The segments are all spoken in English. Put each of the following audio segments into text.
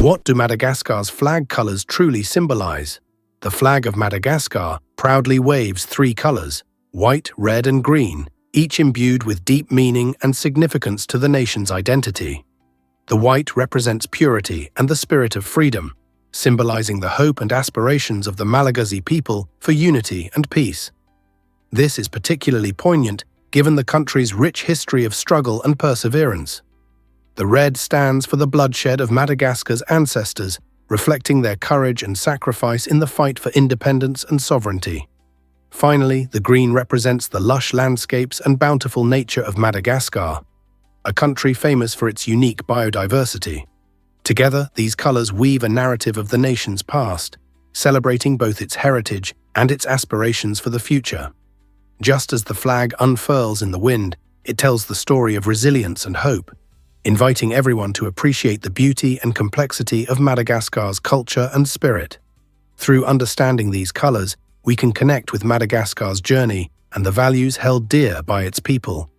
What do Madagascar's flag colors truly symbolize? The flag of Madagascar proudly waves three colors: white, red, and green, each imbued with deep meaning and significance to the nation's identity. The white represents purity and the spirit of freedom, symbolizing the hope and aspirations of the Malagasy people for unity and peace. This is particularly poignant given the country's rich history of struggle and perseverance. The red stands for the bloodshed of Madagascar's ancestors, reflecting their courage and sacrifice in the fight for independence and sovereignty. Finally, the green represents the lush landscapes and bountiful nature of Madagascar, a country famous for its unique biodiversity. Together, these colors weave a narrative of the nation's past, celebrating both its heritage and its aspirations for the future. Just as the flag unfurls in the wind, it tells the story of resilience and hope, inviting everyone to appreciate the beauty and complexity of Madagascar's culture and spirit. Through understanding these colors, we can connect with Madagascar's journey and the values held dear by its people.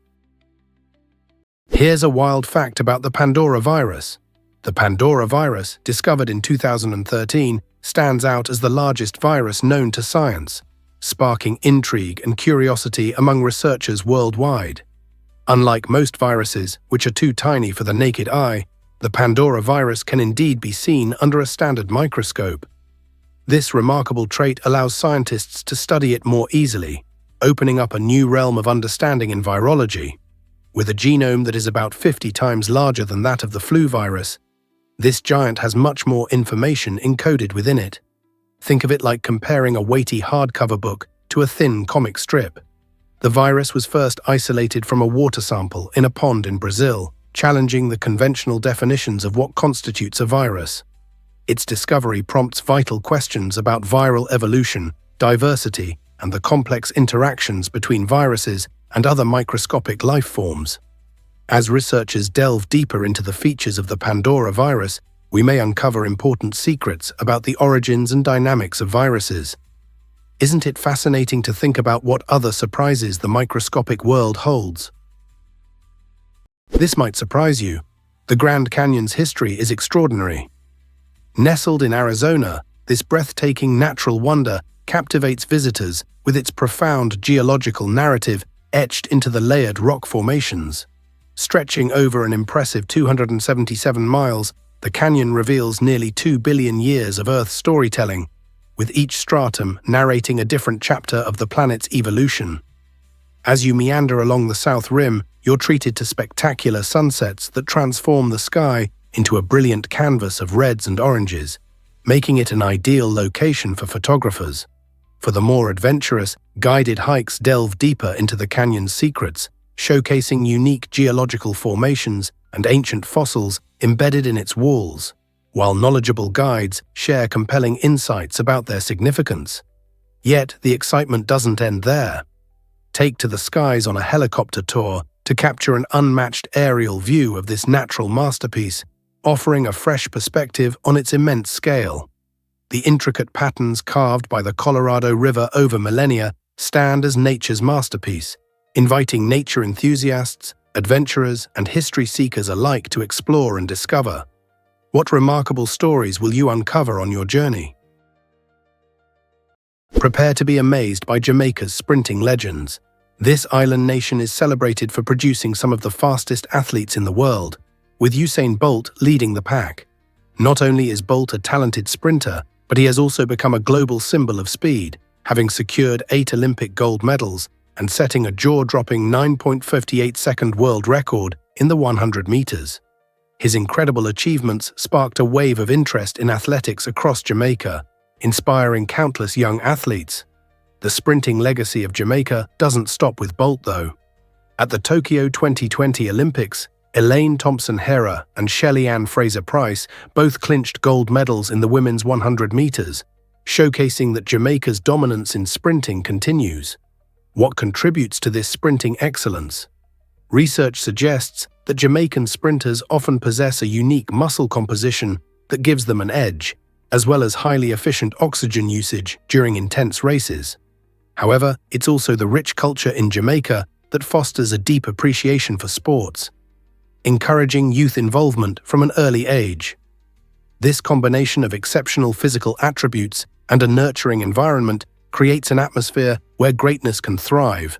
Here's a wild fact about the Pandora virus. The Pandora virus, discovered in 2013, stands out as the largest virus known to science, sparking intrigue and curiosity among researchers worldwide. Unlike most viruses, which are too tiny for the naked eye, the Pandora virus can indeed be seen under a standard microscope. This remarkable trait allows scientists to study it more easily, opening up a new realm of understanding in virology. With a genome that is about 50 times larger than that of the flu virus, this giant has much more information encoded within it. Think of it like comparing a weighty hardcover book to a thin comic strip. The virus was first isolated from a water sample in a pond in Brazil, challenging the conventional definitions of what constitutes a virus. Its discovery prompts vital questions about viral evolution, diversity, and the complex interactions between viruses and other microscopic life forms. As researchers delve deeper into the features of the Pandora virus, we may uncover important secrets about the origins and dynamics of viruses. Isn't it fascinating to think about what other surprises the microscopic world holds? This might surprise you. The Grand Canyon's history is extraordinary. Nestled in Arizona, this breathtaking natural wonder captivates visitors with its profound geological narrative etched into the layered rock formations. Stretching over an impressive 277 miles, the canyon reveals nearly 2 billion years of Earth storytelling, with each stratum narrating a different chapter of the planet's evolution. As you meander along the south rim, you're treated to spectacular sunsets that transform the sky into a brilliant canvas of reds and oranges, making it an ideal location for photographers. For the more adventurous, guided hikes delve deeper into the canyon's secrets, showcasing unique geological formations and ancient fossils embedded in its walls, while knowledgeable guides share compelling insights about their significance. Yet, the excitement doesn't end there. Take to the skies on a helicopter tour to capture an unmatched aerial view of this natural masterpiece, offering a fresh perspective on its immense scale. The intricate patterns carved by the Colorado River over millennia stand as nature's masterpiece, inviting nature enthusiasts, adventurers, and history seekers alike to explore and discover. What remarkable stories will you uncover on your journey? Prepare to be amazed by Jamaica's sprinting legends. This island nation is celebrated for producing some of the fastest athletes in the world, with Usain Bolt leading the pack. Not only is Bolt a talented sprinter, but he has also become a global symbol of speed, having secured 8 Olympic gold medals and setting a jaw-dropping 9.58-second world record in the 100 meters. His incredible achievements sparked a wave of interest in athletics across Jamaica, inspiring countless young athletes. The sprinting legacy of Jamaica doesn't stop with Bolt, though. At the Tokyo 2020 Olympics, Elaine Thompson-Herah and Shelly-Ann Fraser-Pryce both clinched gold medals in the women's 100 meters, showcasing that Jamaica's dominance in sprinting continues. What contributes to this sprinting excellence? Research suggests that Jamaican sprinters often possess a unique muscle composition that gives them an edge, as well as highly efficient oxygen usage during intense races. However, it's also the rich culture in Jamaica that fosters a deep appreciation for sports, encouraging youth involvement from an early age. This combination of exceptional physical attributes and a nurturing environment creates an atmosphere where greatness can thrive,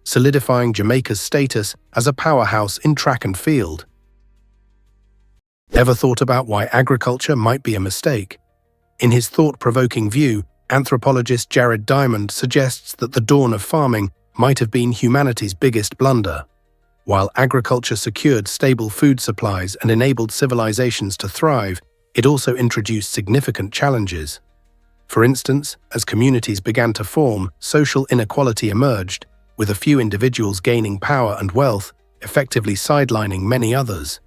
solidifying Jamaica's status as a powerhouse in track and field. Ever thought about why agriculture might be a mistake? In his thought-provoking view, anthropologist Jared Diamond suggests that the dawn of farming might have been humanity's biggest blunder. While agriculture secured stable food supplies and enabled civilizations to thrive, it also introduced significant challenges. For instance, as communities began to form, social inequality emerged, with a few individuals gaining power and wealth, effectively sidelining many others.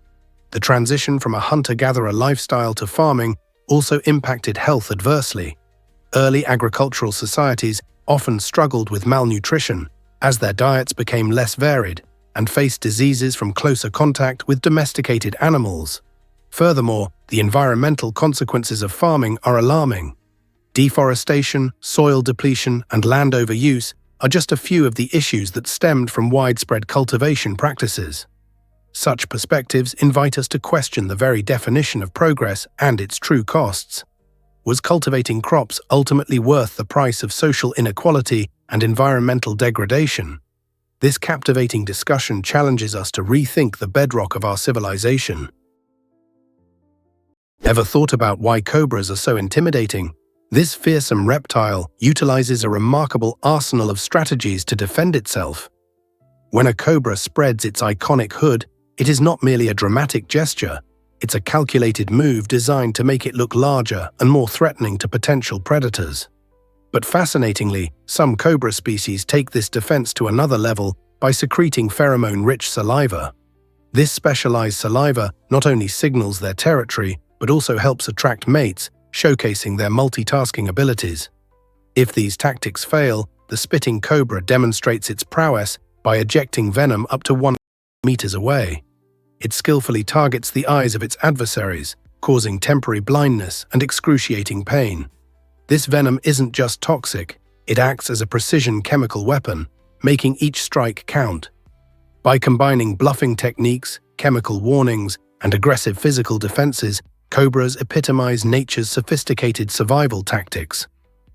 The transition from a hunter-gatherer lifestyle to farming also impacted health adversely. Early agricultural societies often struggled with malnutrition, as their diets became less varied and faced diseases from closer contact with domesticated animals. Furthermore, the environmental consequences of farming are alarming. Deforestation, soil depletion, and land overuse are just a few of the issues that stemmed from widespread cultivation practices. Such perspectives invite us to question the very definition of progress and its true costs. Was cultivating crops ultimately worth the price of social inequality and environmental degradation? This captivating discussion challenges us to rethink the bedrock of our civilization. Ever thought about why cobras are so intimidating? This fearsome reptile utilizes a remarkable arsenal of strategies to defend itself. When a cobra spreads its iconic hood, it is not merely a dramatic gesture, it's a calculated move designed to make it look larger and more threatening to potential predators. But fascinatingly, some cobra species take this defense to another level by secreting pheromone-rich saliva. This specialized saliva not only signals their territory, but also helps attract mates, showcasing their multitasking abilities. If these tactics fail, the spitting cobra demonstrates its prowess by ejecting venom up to 1 meters away. It skillfully targets the eyes of its adversaries, causing temporary blindness and excruciating pain. This venom isn't just toxic, it acts as a precision chemical weapon, making each strike count. By combining bluffing techniques, chemical warnings, and aggressive physical defenses, cobras epitomize nature's sophisticated survival tactics.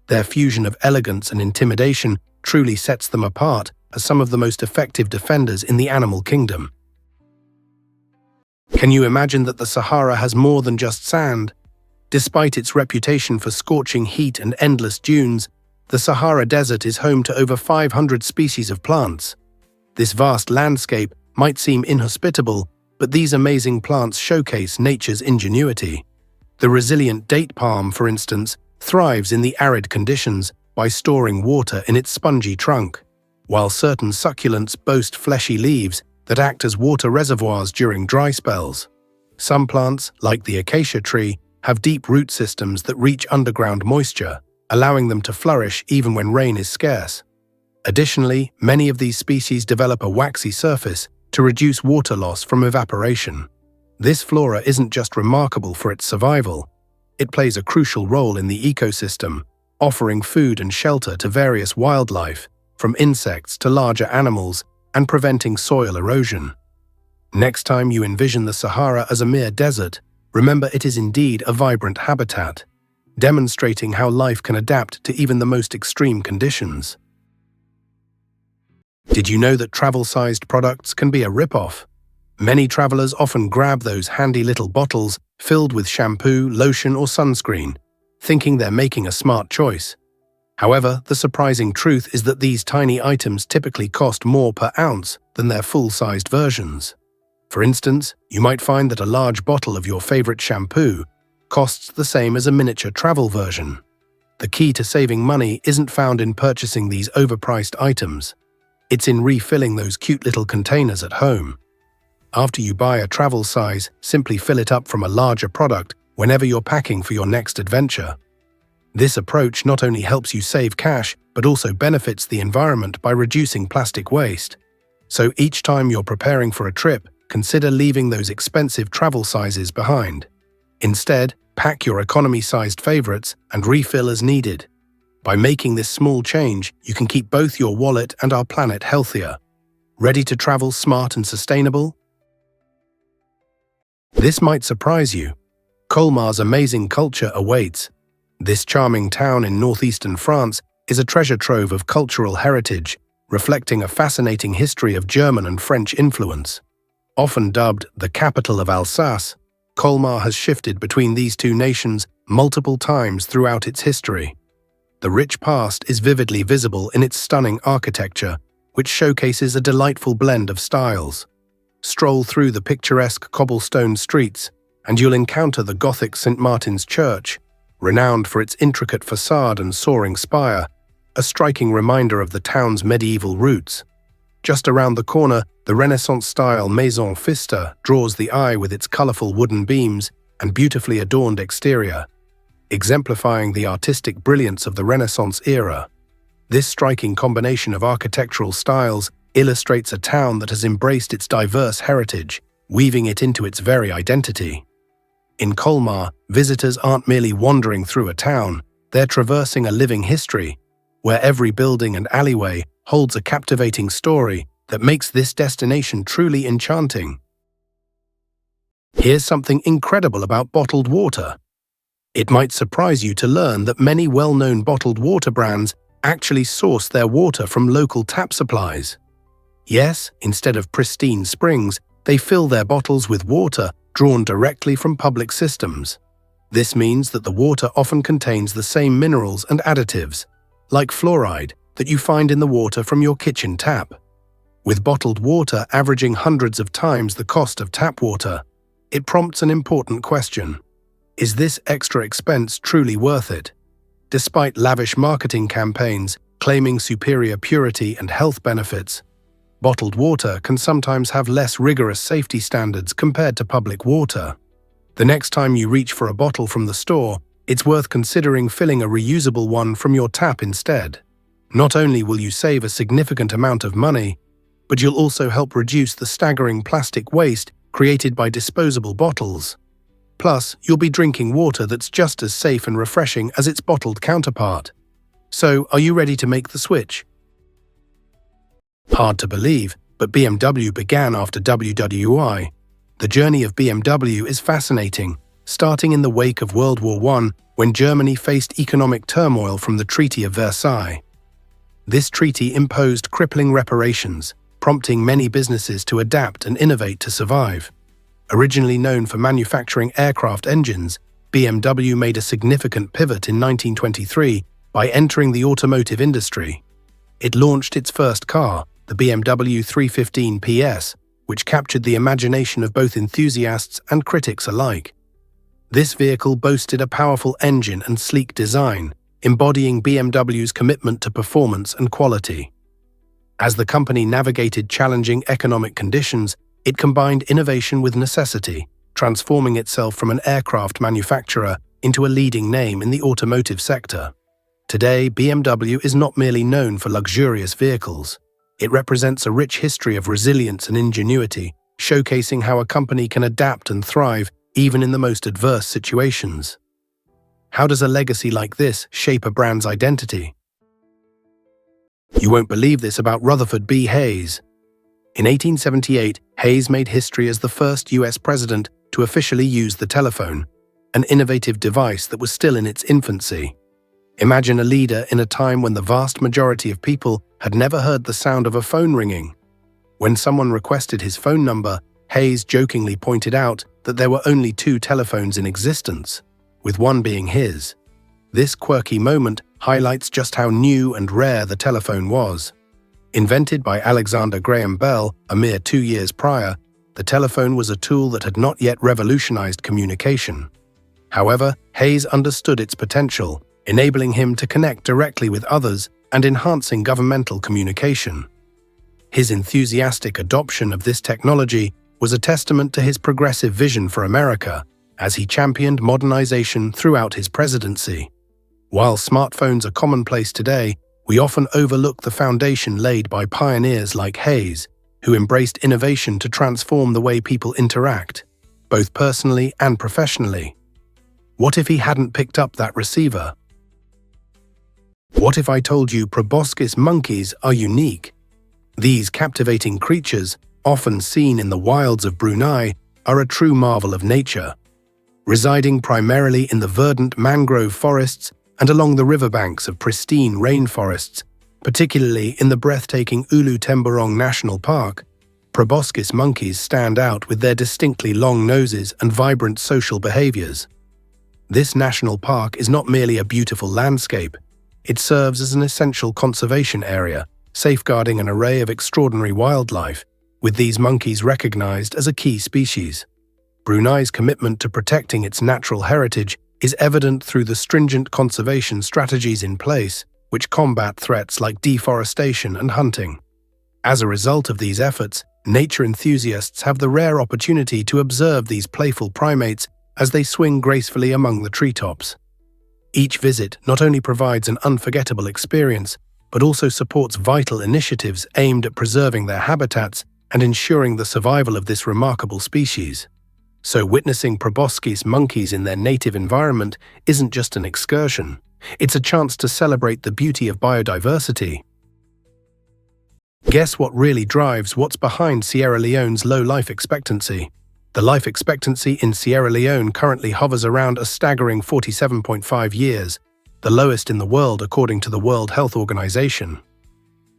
Their fusion of elegance and intimidation truly sets them apart as some of the most effective defenders in the animal kingdom. Can you imagine that the Sahara has more than just sand? Despite its reputation for scorching heat and endless dunes, the Sahara Desert is home to over 500 species of plants. This vast landscape might seem inhospitable, but these amazing plants showcase nature's ingenuity. The resilient date palm, for instance, thrives in the arid conditions by storing water in its spongy trunk, while certain succulents boast fleshy leaves that act as water reservoirs during dry spells. Some plants, like the acacia tree, have deep root systems that reach underground moisture, allowing them to flourish even when rain is scarce. Additionally, many of these species develop a waxy surface to reduce water loss from evaporation. This flora isn't just remarkable for its survival, it plays a crucial role in the ecosystem, offering food and shelter to various wildlife, from insects to larger animals, and preventing soil erosion. Next time you envision the Sahara as a mere desert, remember it is indeed a vibrant habitat, demonstrating how life can adapt to even the most extreme conditions. Did you know that travel-sized products can be a rip-off? Many travelers often grab those handy little bottles filled with shampoo, lotion, or sunscreen, thinking they're making a smart choice. However, the surprising truth is that these tiny items typically cost more per ounce than their full-sized versions. For instance, you might find that a large bottle of your favorite shampoo costs the same as a miniature travel version. The key to saving money isn't found in purchasing these overpriced items. It's in refilling those cute little containers at home. After you buy a travel size, simply fill it up from a larger product whenever you're packing for your next adventure. This approach not only helps you save cash, but also benefits the environment by reducing plastic waste. So each time you're preparing for a trip, consider leaving those expensive travel sizes behind. Instead, pack your economy-sized favorites and refill as needed. By making this small change, you can keep both your wallet and our planet healthier. Ready to travel smart and sustainable? This might surprise you. Colmar's amazing culture awaits. This charming town in northeastern France is a treasure trove of cultural heritage, reflecting a fascinating history of German and French influence. Often dubbed the capital of Alsace, Colmar has shifted between these two nations multiple times throughout its history. The rich past is vividly visible in its stunning architecture, which showcases a delightful blend of styles. Stroll through the picturesque cobblestone streets, and you'll encounter the Gothic St. Martin's Church, renowned for its intricate facade and soaring spire, a striking reminder of the town's medieval roots. Just around the corner, the Renaissance-style Maison Pfister draws the eye with its colorful wooden beams and beautifully adorned exterior, exemplifying the artistic brilliance of the Renaissance era. This striking combination of architectural styles illustrates a town that has embraced its diverse heritage, weaving it into its very identity. In Colmar, visitors aren't merely wandering through a town, they're traversing a living history, where every building and alleyway holds a captivating story that makes this destination truly enchanting. Here's something incredible about bottled water. It might surprise you to learn that many well-known bottled water brands actually source their water from local tap supplies. Yes, instead of pristine springs, they fill their bottles with water drawn directly from public systems. This means that the water often contains the same minerals and additives, like fluoride, that you find in the water from your kitchen tap. With bottled water averaging hundreds of times the cost of tap water, it prompts an important question. Is this extra expense truly worth it? Despite lavish marketing campaigns claiming superior purity and health benefits, bottled water can sometimes have less rigorous safety standards compared to public water. The next time you reach for a bottle from the store, it's worth considering filling a reusable one from your tap instead. Not only will you save a significant amount of money, but you'll also help reduce the staggering plastic waste created by disposable bottles. Plus, you'll be drinking water that's just as safe and refreshing as its bottled counterpart. So, are you ready to make the switch? Hard to believe, but BMW began after WWI. The journey of BMW is fascinating, starting in the wake of World War I, when Germany faced economic turmoil from the Treaty of Versailles. This treaty imposed crippling reparations, prompting many businesses to adapt and innovate to survive. Originally known for manufacturing aircraft engines, BMW made a significant pivot in 1923 by entering the automotive industry. It launched its first car, the BMW 315 PS, which captured the imagination of both enthusiasts and critics alike. This vehicle boasted a powerful engine and sleek design, embodying BMW's commitment to performance and quality. As the company navigated challenging economic conditions, it combined innovation with necessity, transforming itself from an aircraft manufacturer into a leading name in the automotive sector. Today, BMW is not merely known for luxurious vehicles. It represents a rich history of resilience and ingenuity, showcasing how a company can adapt and thrive even in the most adverse situations. How does a legacy like this shape a brand's identity? You won't believe this about Rutherford B. Hayes. In 1878, Hayes made history as the first US president to officially use the telephone, an innovative device that was still in its infancy. Imagine a leader in a time when the vast majority of people had never heard the sound of a phone ringing. When someone requested his phone number, Hayes jokingly pointed out that there were only 2 telephones in existence, with one being his. This quirky moment highlights just how new and rare the telephone was. Invented by Alexander Graham Bell a mere 2 years prior, the telephone was a tool that had not yet revolutionized communication. However, Hayes understood its potential, enabling him to connect directly with others and enhancing governmental communication. His enthusiastic adoption of this technology was a testament to his progressive vision for America, as he championed modernization throughout his presidency. While smartphones are commonplace today, we often overlook the foundation laid by pioneers like Hayes, who embraced innovation to transform the way people interact, both personally and professionally. What if he hadn't picked up that receiver? What if I told you proboscis monkeys are unique? These captivating creatures, often seen in the wilds of Brunei, are a true marvel of nature. residing primarily in the verdant mangrove forests and along the riverbanks of pristine rainforests, particularly in the breathtaking Ulu Temburong National Park. Proboscis monkeys stand out with their distinctly long noses and vibrant social behaviors. This national park is not merely a beautiful landscape, it serves as an essential conservation area, safeguarding an array of extraordinary wildlife, with these monkeys recognized as a key species. Brunei's commitment to protecting its natural heritage is evident through the stringent conservation strategies in place, which combat threats like deforestation and hunting. As a result of these efforts, nature enthusiasts have the rare opportunity to observe these playful primates as they swing gracefully among the treetops. Each visit not only provides an unforgettable experience, but also supports vital initiatives aimed at preserving their habitats and ensuring the survival of this remarkable species. So witnessing proboscis monkeys in their native environment isn't just an excursion, it's a chance to celebrate the beauty of biodiversity. Guess what really drives what's behind Sierra Leone's low life expectancy? The life expectancy in Sierra Leone currently hovers around a staggering 47.5 years, the lowest in the world according to the World Health Organization.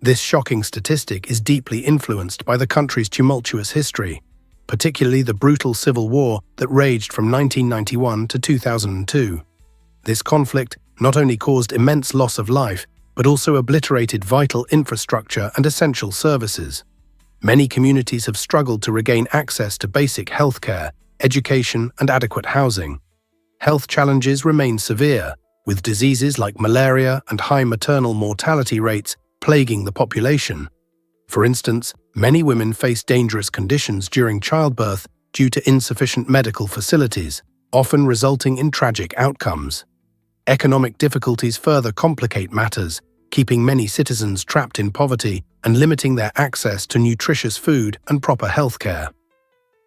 This shocking statistic is deeply influenced by the country's tumultuous history, particularly the brutal civil war that raged from 1991 to 2002. This conflict not only caused immense loss of life, but also obliterated vital infrastructure and essential services. Many communities have struggled to regain access to basic healthcare, education, and adequate housing. Health challenges remain severe, with diseases like malaria and high maternal mortality rates plaguing the population. For instance, many women face dangerous conditions during childbirth due to insufficient medical facilities, often resulting in tragic outcomes. Economic difficulties further complicate matters, keeping many citizens trapped in poverty and limiting their access to nutritious food and proper healthcare.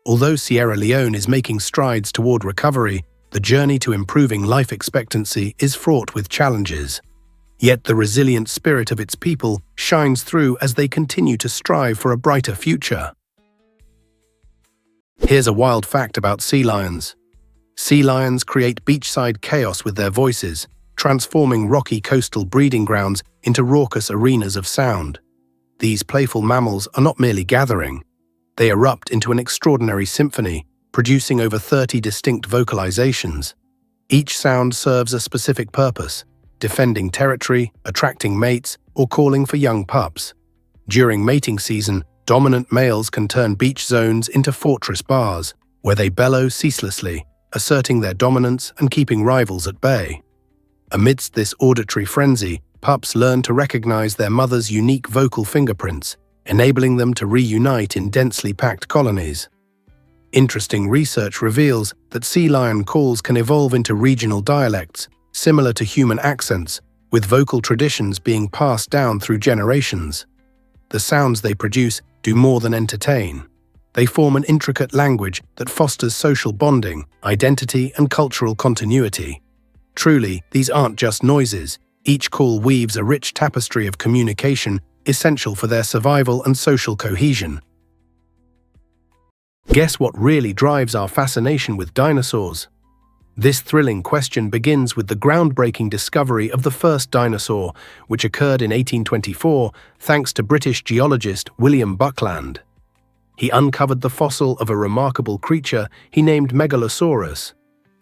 Although Sierra Leone is making strides toward recovery, the journey to improving life expectancy is fraught with challenges. Yet the resilient spirit of its people shines through as they continue to strive for a brighter future. Here's a wild fact about sea lions. Sea lions create beachside chaos with their voices, transforming rocky coastal breeding grounds into raucous arenas of sound. These playful mammals are not merely gathering. They erupt into an extraordinary symphony, producing over 30 distinct vocalizations. Each sound serves a specific purpose: defending territory, attracting mates, or calling for young pups. During mating season, dominant males can turn beach zones into fortress bars, where they bellow ceaselessly, asserting their dominance and keeping rivals at bay. Amidst this auditory frenzy, pups learn to recognize their mother's unique vocal fingerprints, enabling them to reunite in densely packed colonies. Interesting research reveals that sea lion calls can evolve into regional dialects, similar to human accents, with vocal traditions being passed down through generations. The sounds they produce do more than entertain. They form an intricate language that fosters social bonding, identity, and cultural continuity. Truly, these aren't just noises. Each call weaves a rich tapestry of communication essential for their survival and social cohesion. Guess what really drives our fascination with dinosaurs? This thrilling question begins with the groundbreaking discovery of the first dinosaur, which occurred in 1824 thanks to British geologist William Buckland. He uncovered the fossil of a remarkable creature he named Megalosaurus,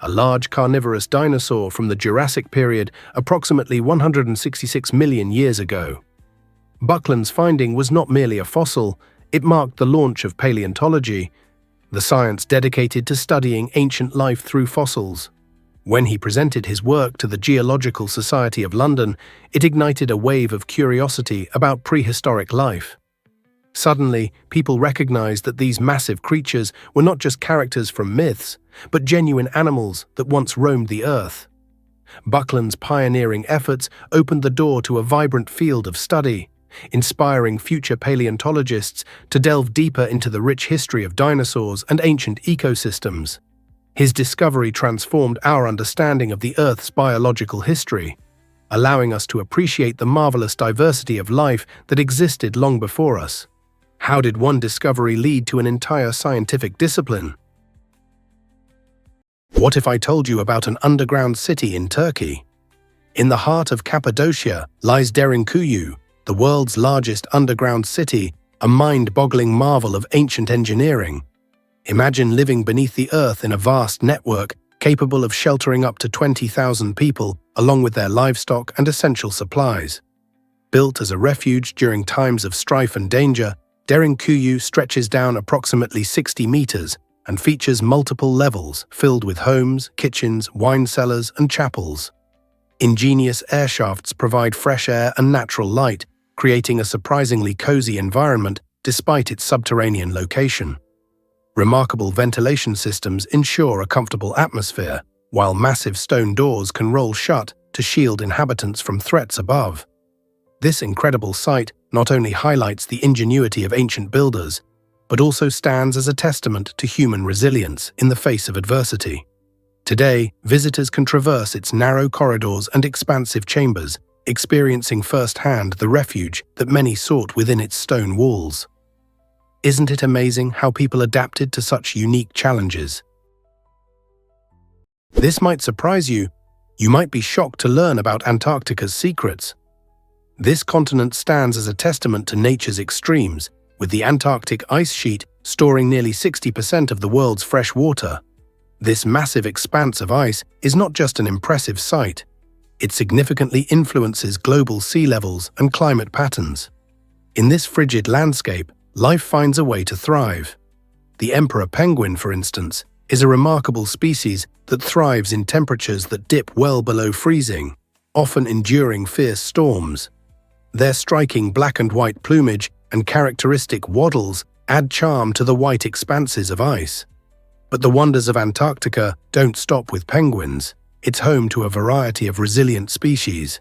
a large carnivorous dinosaur from the Jurassic period approximately 166 million years ago. Buckland's finding was not merely a fossil, it marked the launch of paleontology, the science dedicated to studying ancient life through fossils. When he presented his work to the Geological Society of London, it ignited a wave of curiosity about prehistoric life. Suddenly, people recognized that these massive creatures were not just characters from myths, but genuine animals that once roamed the earth. Buckland's pioneering efforts opened the door to a vibrant field of study, inspiring future paleontologists to delve deeper into the rich history of dinosaurs and ancient ecosystems. His discovery transformed our understanding of the Earth's biological history, allowing us to appreciate the marvelous diversity of life that existed long before us. How did one discovery lead to an entire scientific discipline? What if I told you about an underground city in Turkey? In the heart of Cappadocia lies Derinkuyu, the world's largest underground city, a mind-boggling marvel of ancient engineering. Imagine living beneath the earth in a vast network capable of sheltering up to 20,000 people along with their livestock and essential supplies. Built as a refuge during times of strife and danger, Derinkuyu stretches down approximately 60 meters and features multiple levels filled with homes, kitchens, wine cellars, and chapels. Ingenious air shafts provide fresh air and natural light, creating a surprisingly cozy environment despite its subterranean location. Remarkable ventilation systems ensure a comfortable atmosphere, while massive stone doors can roll shut to shield inhabitants from threats above. This incredible site not only highlights the ingenuity of ancient builders, but also stands as a testament to human resilience in the face of adversity. Today, visitors can traverse its narrow corridors and expansive chambers, experiencing firsthand the refuge that many sought within its stone walls. Isn't it amazing how people adapted to such unique challenges? This might surprise you. You might be shocked to learn about Antarctica's secrets. This continent stands as a testament to nature's extremes, with the Antarctic ice sheet storing nearly 60% of the world's fresh water. This massive expanse of ice is not just an impressive sight. It significantly influences global sea levels and climate patterns. In this frigid landscape, life finds a way to thrive. The emperor penguin, for instance, is a remarkable species that thrives in temperatures that dip well below freezing, often enduring fierce storms. Their striking black and white plumage and characteristic waddles add charm to the white expanses of ice. But the wonders of Antarctica don't stop with penguins. It's home to a variety of resilient species.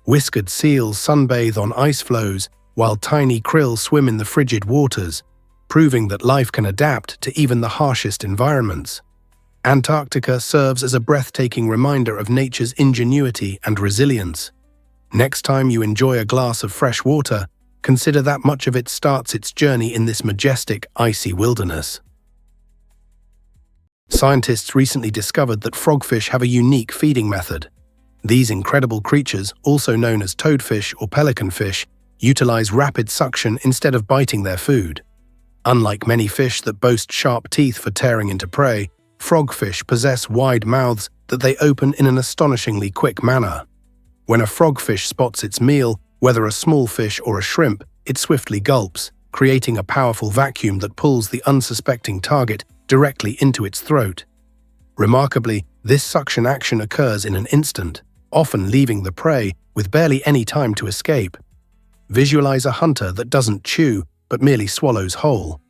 Whiskered seals sunbathe on ice floes, while tiny krill swim in the frigid waters, proving that life can adapt to even the harshest environments. Antarctica serves as a breathtaking reminder of nature's ingenuity and resilience. Next time you enjoy a glass of fresh water, consider that much of it starts its journey in this majestic, icy wilderness. Scientists recently discovered that frogfish have a unique feeding method. These incredible creatures, also known as toadfish or pelicanfish, utilize rapid suction instead of biting their food. Unlike many fish that boast sharp teeth for tearing into prey, frogfish possess wide mouths that they open in an astonishingly quick manner. When a frogfish spots its meal, whether a small fish or a shrimp, it swiftly gulps, creating a powerful vacuum that pulls the unsuspecting target directly into its throat. Remarkably, this suction action occurs in an instant, often leaving the prey with barely any time to escape. Visualize a hunter that doesn't chew, but merely swallows whole.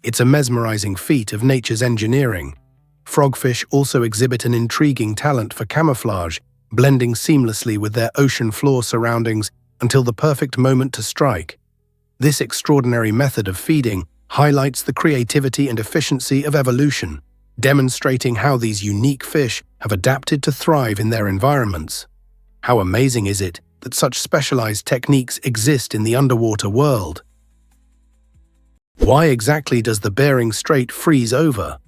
It's a mesmerizing feat of nature's engineering. Frogfish also exhibit an intriguing talent for camouflage, blending seamlessly with their ocean floor surroundings until the perfect moment to strike. This extraordinary method of feeding highlights the creativity and efficiency of evolution, demonstrating how these unique fish have adapted to thrive in their environments. How amazing is it that such specialized techniques exist in the underwater world? Why exactly does the Bering Strait freeze over?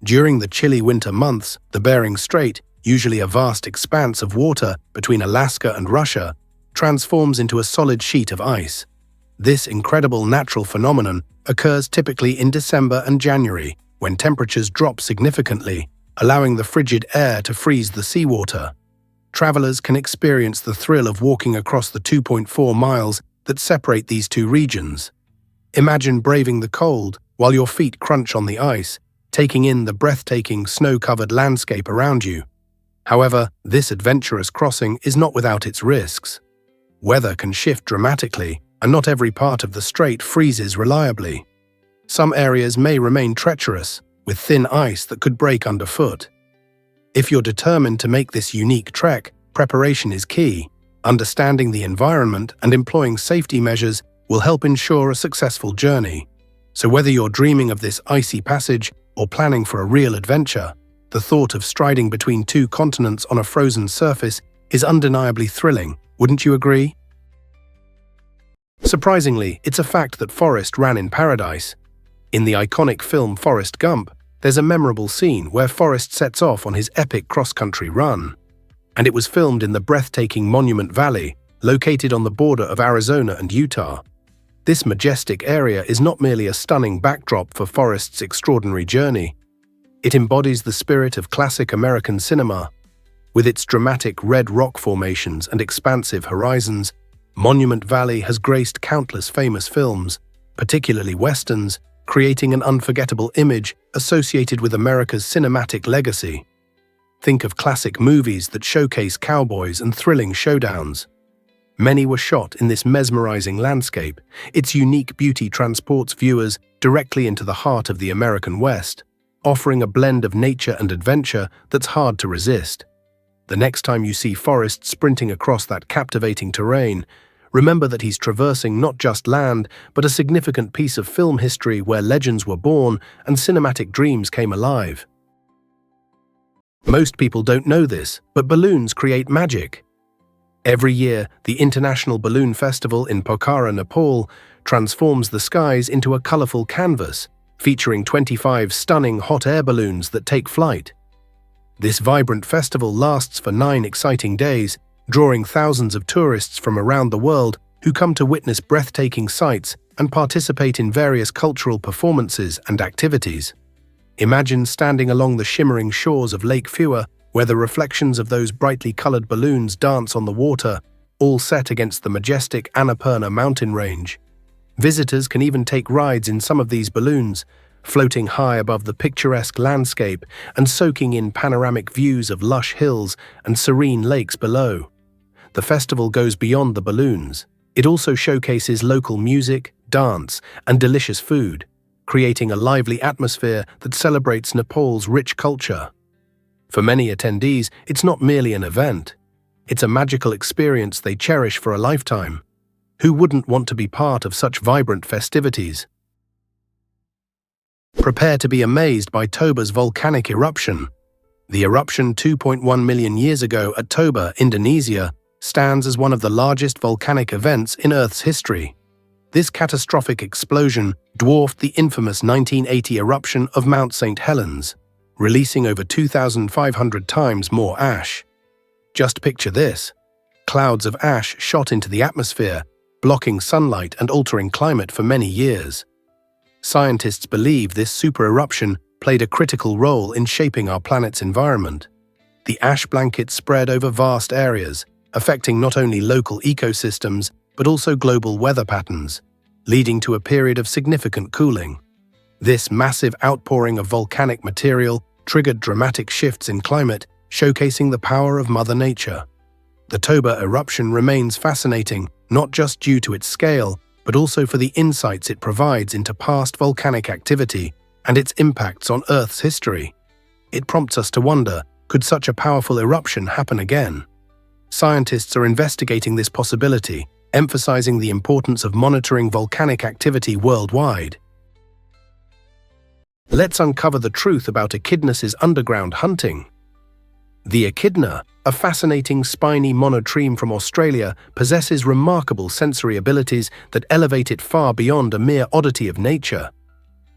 During the chilly winter months, the Bering Strait, usually a vast expanse of water between Alaska and Russia, transforms into a solid sheet of ice. This incredible natural phenomenon occurs typically in December and January, when temperatures drop significantly, allowing the frigid air to freeze the seawater. Travelers can experience the thrill of walking across the 2.4 miles that separate these two regions. Imagine braving the cold while your feet crunch on the ice, taking in the breathtaking snow-covered landscape around you. However, this adventurous crossing is not without its risks. Weather can shift dramatically, and not every part of the strait freezes reliably. Some areas may remain treacherous, with thin ice that could break underfoot. If you're determined to make this unique trek, preparation is key. Understanding the environment and employing safety measures will help ensure a successful journey. So whether you're dreaming of this icy passage or planning for a real adventure, the thought of striding between two continents on a frozen surface is undeniably thrilling, wouldn't you agree? Surprisingly, it's a fact that Forrest ran in paradise. In the iconic film Forrest Gump, There's a memorable scene where Forrest sets off on his epic cross-country run, and it was filmed in the breathtaking Monument Valley, located on the border of Arizona and Utah. This majestic area is not merely a stunning backdrop for Forrest's extraordinary journey. It embodies the spirit of classic American cinema. With its dramatic red rock formations and expansive horizons, Monument Valley has graced countless famous films, particularly westerns, creating an unforgettable image associated with America's cinematic legacy. Think of classic movies that showcase cowboys and thrilling showdowns. Many were shot in this mesmerizing landscape. Its unique beauty transports viewers directly into the heart of the American West, offering a blend of nature and adventure that's hard to resist. The next time you see Forrest sprinting across that captivating terrain, remember that he's traversing not just land, but a significant piece of film history where legends were born and cinematic dreams came alive. Most people don't know this, but balloons create magic. Every year, the International Balloon Festival in Pokhara, Nepal, transforms the skies into a colorful canvas, featuring 25 stunning hot air balloons that take flight. This vibrant festival lasts for 9 exciting days, drawing thousands of tourists from around the world who come to witness breathtaking sights and participate in various cultural performances and activities. Imagine standing along the shimmering shores of Lake Fuwa, where the reflections of those brightly colored balloons dance on the water, all set against the majestic Annapurna mountain range. Visitors can even take rides in some of these balloons, floating high above the picturesque landscape and soaking in panoramic views of lush hills and serene lakes below. The festival goes beyond the balloons. It also showcases local music, dance, and delicious food, creating a lively atmosphere that celebrates Nepal's rich culture. For many attendees, it's not merely an event. It's a magical experience they cherish for a lifetime. Who wouldn't want to be part of such vibrant festivities? Prepare to be amazed by Toba's volcanic eruption. The eruption 2.1 million years ago at Toba, Indonesia, stands as one of the largest volcanic events in Earth's history. This catastrophic explosion dwarfed the infamous 1980 eruption of Mount St. Helens, releasing over 2,500 times more ash. Just picture this: clouds of ash shot into the atmosphere, blocking sunlight and altering climate for many years. Scientists believe this supereruption played a critical role in shaping our planet's environment. The ash blanket spread over vast areas, affecting not only local ecosystems but also global weather patterns, leading to a period of significant cooling. This massive outpouring of volcanic material triggered dramatic shifts in climate, showcasing the power of Mother Nature. The Toba eruption remains fascinating, not just due to its scale, but also for the insights it provides into past volcanic activity and its impacts on Earth's history. It prompts us to wonder, could such a powerful eruption happen again? Scientists are investigating this possibility, emphasizing the importance of monitoring volcanic activity worldwide. Let's uncover the truth about echidna's underground hunting. The echidna, a fascinating spiny monotreme from Australia, possesses remarkable sensory abilities that elevate it far beyond a mere oddity of nature.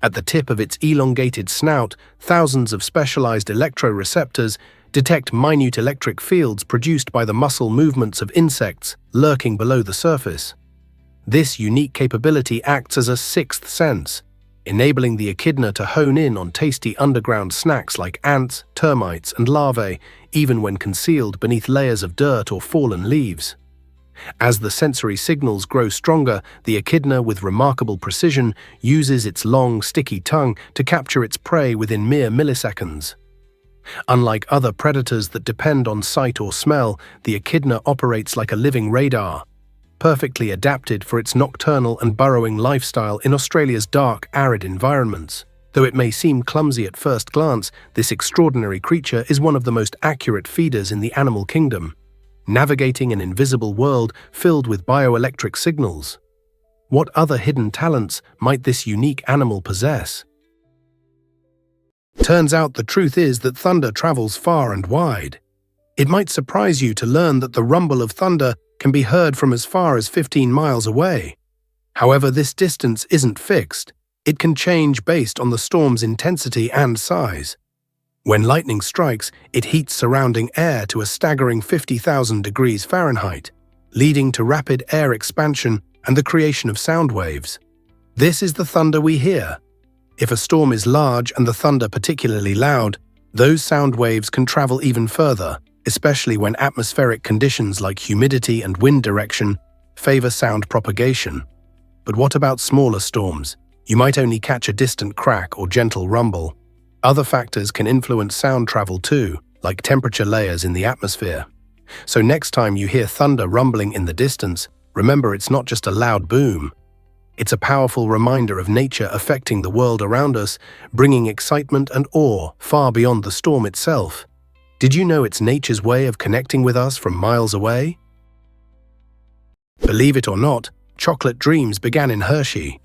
At the tip of its elongated snout, thousands of specialized electroreceptors detect minute electric fields produced by the muscle movements of insects lurking below the surface. This unique capability acts as a sixth sense, enabling the echidna to hone in on tasty underground snacks like ants, termites, and larvae, even when concealed beneath layers of dirt or fallen leaves. As the sensory signals grow stronger, the echidna, with remarkable precision, uses its long, sticky tongue to capture its prey within mere milliseconds. Unlike other predators that depend on sight or smell, the echidna operates like a living radar, perfectly adapted for its nocturnal and burrowing lifestyle in Australia's dark, arid environments. Though it may seem clumsy at first glance, this extraordinary creature is one of the most accurate feeders in the animal kingdom, navigating an invisible world filled with bioelectric signals. What other hidden talents might this unique animal possess? Turns out the truth is that thunder travels far and wide. It might surprise you to learn that the rumble of thunder can be heard from as far as 15 miles away. However, this distance isn't fixed. It can change based on the storm's intensity and size. When lightning strikes, it heats surrounding air to a staggering 50,000 degrees Fahrenheit, leading to rapid air expansion and the creation of sound waves. This is the thunder we hear. If a storm is large and the thunder particularly loud, those sound waves can travel even further, especially when atmospheric conditions like humidity and wind direction favor sound propagation. But what about smaller storms? You might only catch a distant crack or gentle rumble. Other factors can influence sound travel too, like temperature layers in the atmosphere. So next time you hear thunder rumbling in the distance, remember it's not just a loud boom. It's a powerful reminder of nature affecting the world around us, bringing excitement and awe far beyond the storm itself. Did you know it's nature's way of connecting with us from miles away? Believe it or not, chocolate dreams began in Hershey.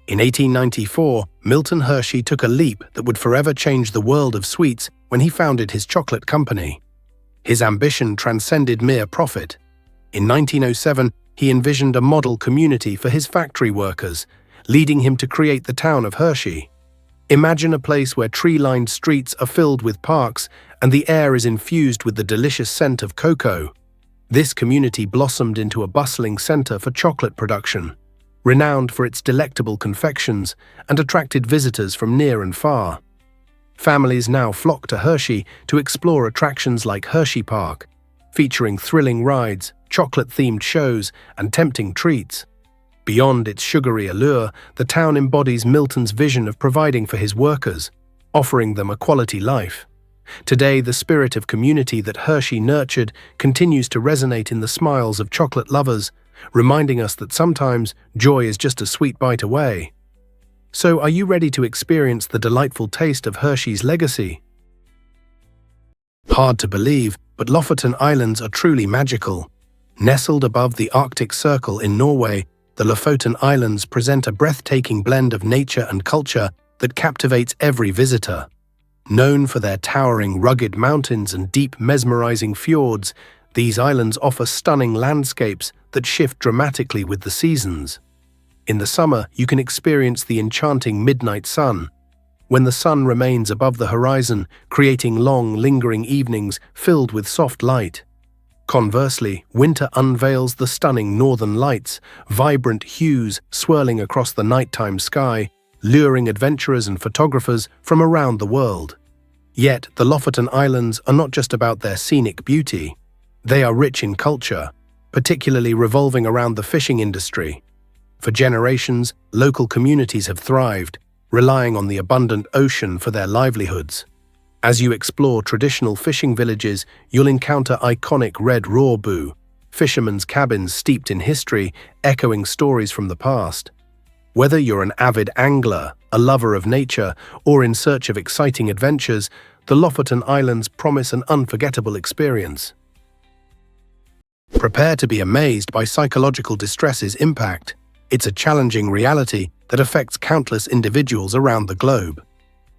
In 1894, Milton Hershey took a leap that would forever change the world of sweets when he founded his chocolate company. His ambition transcended mere profit. In 1907, he envisioned a model community for his factory workers, leading him to create the town of Hershey. Imagine a place where tree-lined streets are filled with parks and the air is infused with the delicious scent of cocoa. This community blossomed into a bustling center for chocolate production, renowned for its delectable confections, and attracted visitors from near and far. Families now flock to Hershey to explore attractions like Hershey Park, featuring thrilling rides, chocolate-themed shows, and tempting treats. Beyond its sugary allure, the town embodies Milton's vision of providing for his workers, offering them a quality life. Today, the spirit of community that Hershey nurtured continues to resonate in the smiles of chocolate lovers, reminding us that sometimes joy is just a sweet bite away. So, are you ready to experience the delightful taste of Hershey's legacy? Hard to believe, but Lofoten Islands are truly magical. Nestled above the Arctic Circle in Norway, the Lofoten Islands present a breathtaking blend of nature and culture that captivates every visitor. Known for their towering, rugged mountains and deep, mesmerizing fjords, these islands offer stunning landscapes that shift dramatically with the seasons. In the summer, you can experience the enchanting midnight sun, when the sun remains above the horizon, creating long, lingering evenings filled with soft light. Conversely, winter unveils the stunning northern lights, vibrant hues swirling across the nighttime sky, luring adventurers and photographers from around the world. Yet, the Lofoten Islands are not just about their scenic beauty. They are rich in culture, particularly revolving around the fishing industry. For generations, local communities have thrived, relying on the abundant ocean for their livelihoods. As you explore traditional fishing villages, you'll encounter iconic red rorbu, fishermen's cabins steeped in history, echoing stories from the past. Whether you're an avid angler, a lover of nature, or in search of exciting adventures, the Lofoten Islands promise an unforgettable experience. Prepare to be amazed by psychological distress's impact. It's a challenging reality that affects countless individuals around the globe.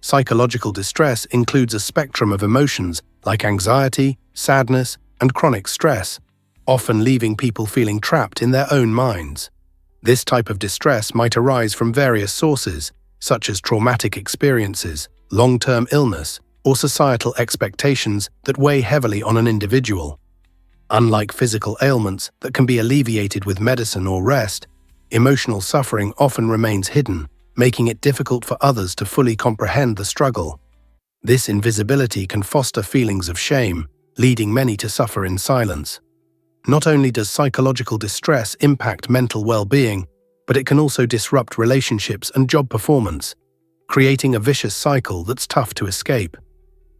Psychological distress includes a spectrum of emotions like anxiety, sadness, and chronic stress, often leaving people feeling trapped in their own minds. This type of distress might arise from various sources, such as traumatic experiences, long-term illness, or societal expectations that weigh heavily on an individual. Unlike physical ailments that can be alleviated with medicine or rest, emotional suffering often remains hidden, making it difficult for others to fully comprehend the struggle. This invisibility can foster feelings of shame, leading many to suffer in silence. Not only does psychological distress impact mental well-being, but it can also disrupt relationships and job performance, creating a vicious cycle that's tough to escape.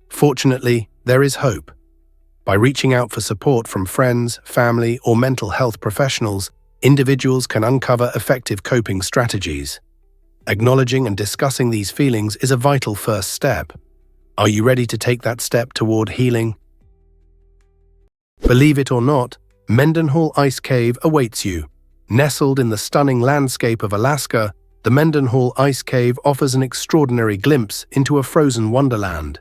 Fortunately, there is hope. By reaching out for support from friends, family, or mental health professionals, individuals can uncover effective coping strategies. Acknowledging and discussing these feelings is a vital first step. Are you ready to take that step toward healing? Believe it or not, Mendenhall Ice Cave awaits you. Nestled in the stunning landscape of Alaska, the Mendenhall Ice Cave offers an extraordinary glimpse into a frozen wonderland.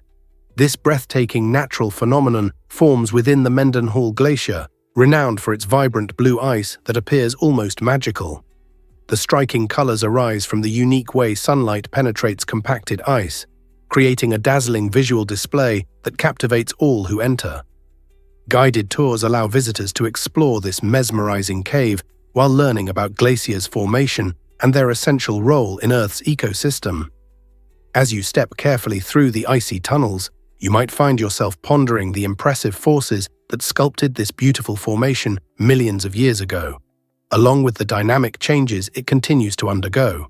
This breathtaking natural phenomenon forms within the Mendenhall Glacier, renowned for its vibrant blue ice that appears almost magical. The striking colors arise from the unique way sunlight penetrates compacted ice, creating a dazzling visual display that captivates all who enter. Guided tours allow visitors to explore this mesmerizing cave while learning about glaciers' formation and their essential role in Earth's ecosystem. As you step carefully through the icy tunnels, you might find yourself pondering the impressive forces that sculpted this beautiful formation millions of years ago, along with the dynamic changes it continues to undergo.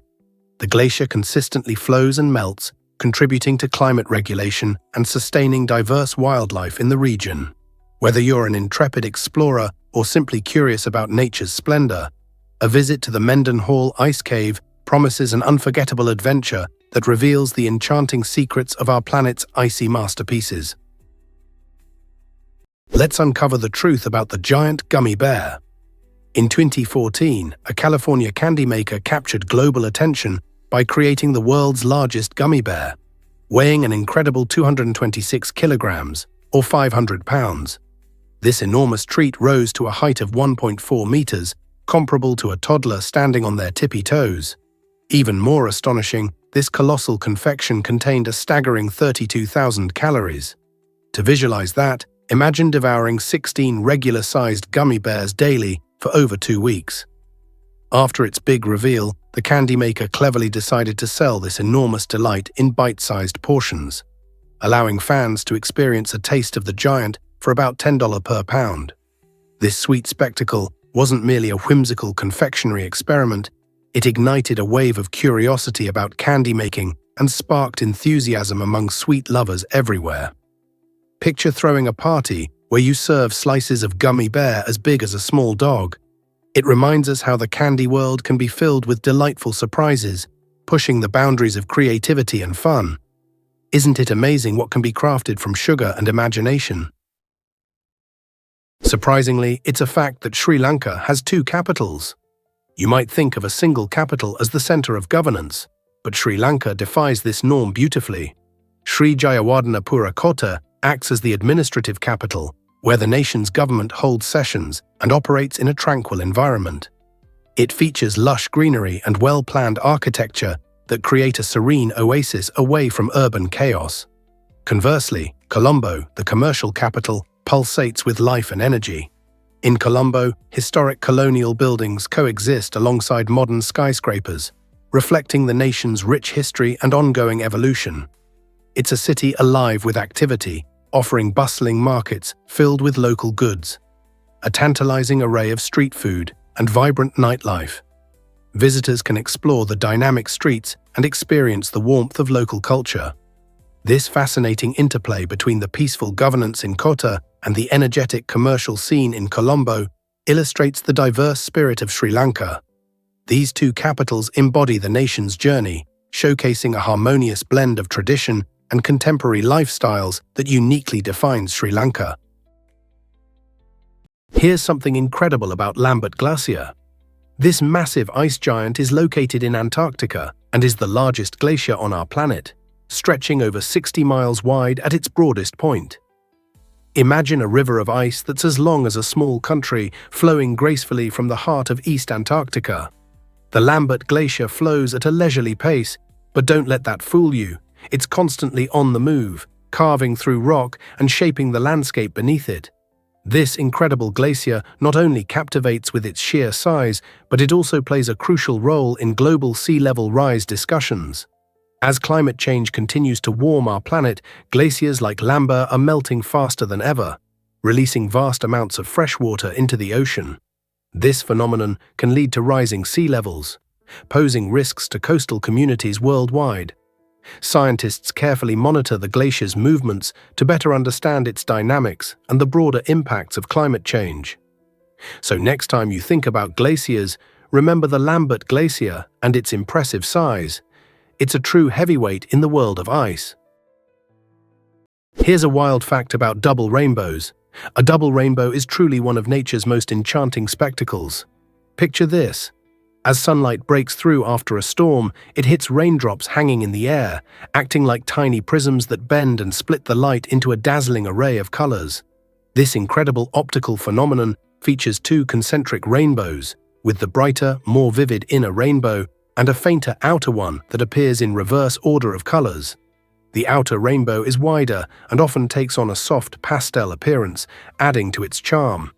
The glacier consistently flows and melts, contributing to climate regulation and sustaining diverse wildlife in the region. Whether you're an intrepid explorer or simply curious about nature's splendor, a visit to the Mendenhall Ice Cave promises an unforgettable adventure that reveals the enchanting secrets of our planet's icy masterpieces. Let's uncover the truth about the giant gummy bear. In 2014, a California candy maker captured global attention by creating the world's largest gummy bear, weighing an incredible 226 kilograms, or 500 pounds. This enormous treat rose to a height of 1.4 meters, comparable to a toddler standing on their tippy toes. Even more astonishing, this colossal confection contained a staggering 32,000 calories. To visualize that, imagine devouring 16 regular-sized gummy bears daily for over 2 weeks. After its big reveal, the candy maker cleverly decided to sell this enormous delight in bite-sized portions, allowing fans to experience a taste of the giant for about $10 per pound. This sweet spectacle wasn't merely a whimsical confectionery experiment, it ignited a wave of curiosity about candy making and sparked enthusiasm among sweet lovers everywhere. Picture throwing a party where you serve slices of gummy bear as big as a small dog. It reminds us how the candy world can be filled with delightful surprises, pushing the boundaries of creativity and fun. Isn't it amazing what can be crafted from sugar and imagination? Surprisingly, it's a fact that Sri Lanka has 2 capitals. You might think of a single capital as the center of governance, but Sri Lanka defies this norm beautifully. Sri Jayawardenepura Kota acts as the administrative capital, where the nation's government holds sessions and operates in a tranquil environment. It features lush greenery and well-planned architecture that create a serene oasis away from urban chaos. Conversely, Colombo, the commercial capital, pulsates with life and energy. In Colombo, historic colonial buildings coexist alongside modern skyscrapers, reflecting the nation's rich history and ongoing evolution. It's a city alive with activity, offering bustling markets filled with local goods, a tantalizing array of street food, and vibrant nightlife. Visitors can explore the dynamic streets and experience the warmth of local culture. This fascinating interplay between the peaceful governance in Kota and the energetic commercial scene in Colombo illustrates the diverse spirit of Sri Lanka. These 2 capitals embody the nation's journey, showcasing a harmonious blend of tradition and contemporary lifestyles that uniquely defines Sri Lanka. Here's something incredible about Lambert Glacier. This massive ice giant is located in Antarctica and is the largest glacier on our planet, stretching over 60 miles wide at its broadest point. Imagine a river of ice that's as long as a small country flowing gracefully from the heart of East Antarctica. The Lambert Glacier flows at a leisurely pace, but don't let that fool you. It's constantly on the move, carving through rock and shaping the landscape beneath it. This incredible glacier not only captivates with its sheer size, but it also plays a crucial role in global sea level rise discussions. As climate change continues to warm our planet, glaciers like Lambert are melting faster than ever, releasing vast amounts of fresh water into the ocean. This phenomenon can lead to rising sea levels, posing risks to coastal communities worldwide. Scientists carefully monitor the glacier's movements to better understand its dynamics and the broader impacts of climate change. So next time you think about glaciers, remember the Lambert Glacier and its impressive size. It's a true heavyweight in the world of ice. Here's a wild fact about double rainbows. A double rainbow is truly one of nature's most enchanting spectacles. Picture this. As sunlight breaks through after a storm, it hits raindrops hanging in the air, acting like tiny prisms that bend and split the light into a dazzling array of colors. This incredible optical phenomenon features 2 concentric rainbows, with the brighter, more vivid inner rainbow and a fainter outer one that appears in reverse order of colors. The outer rainbow is wider and often takes on a soft pastel appearance, adding to its charm.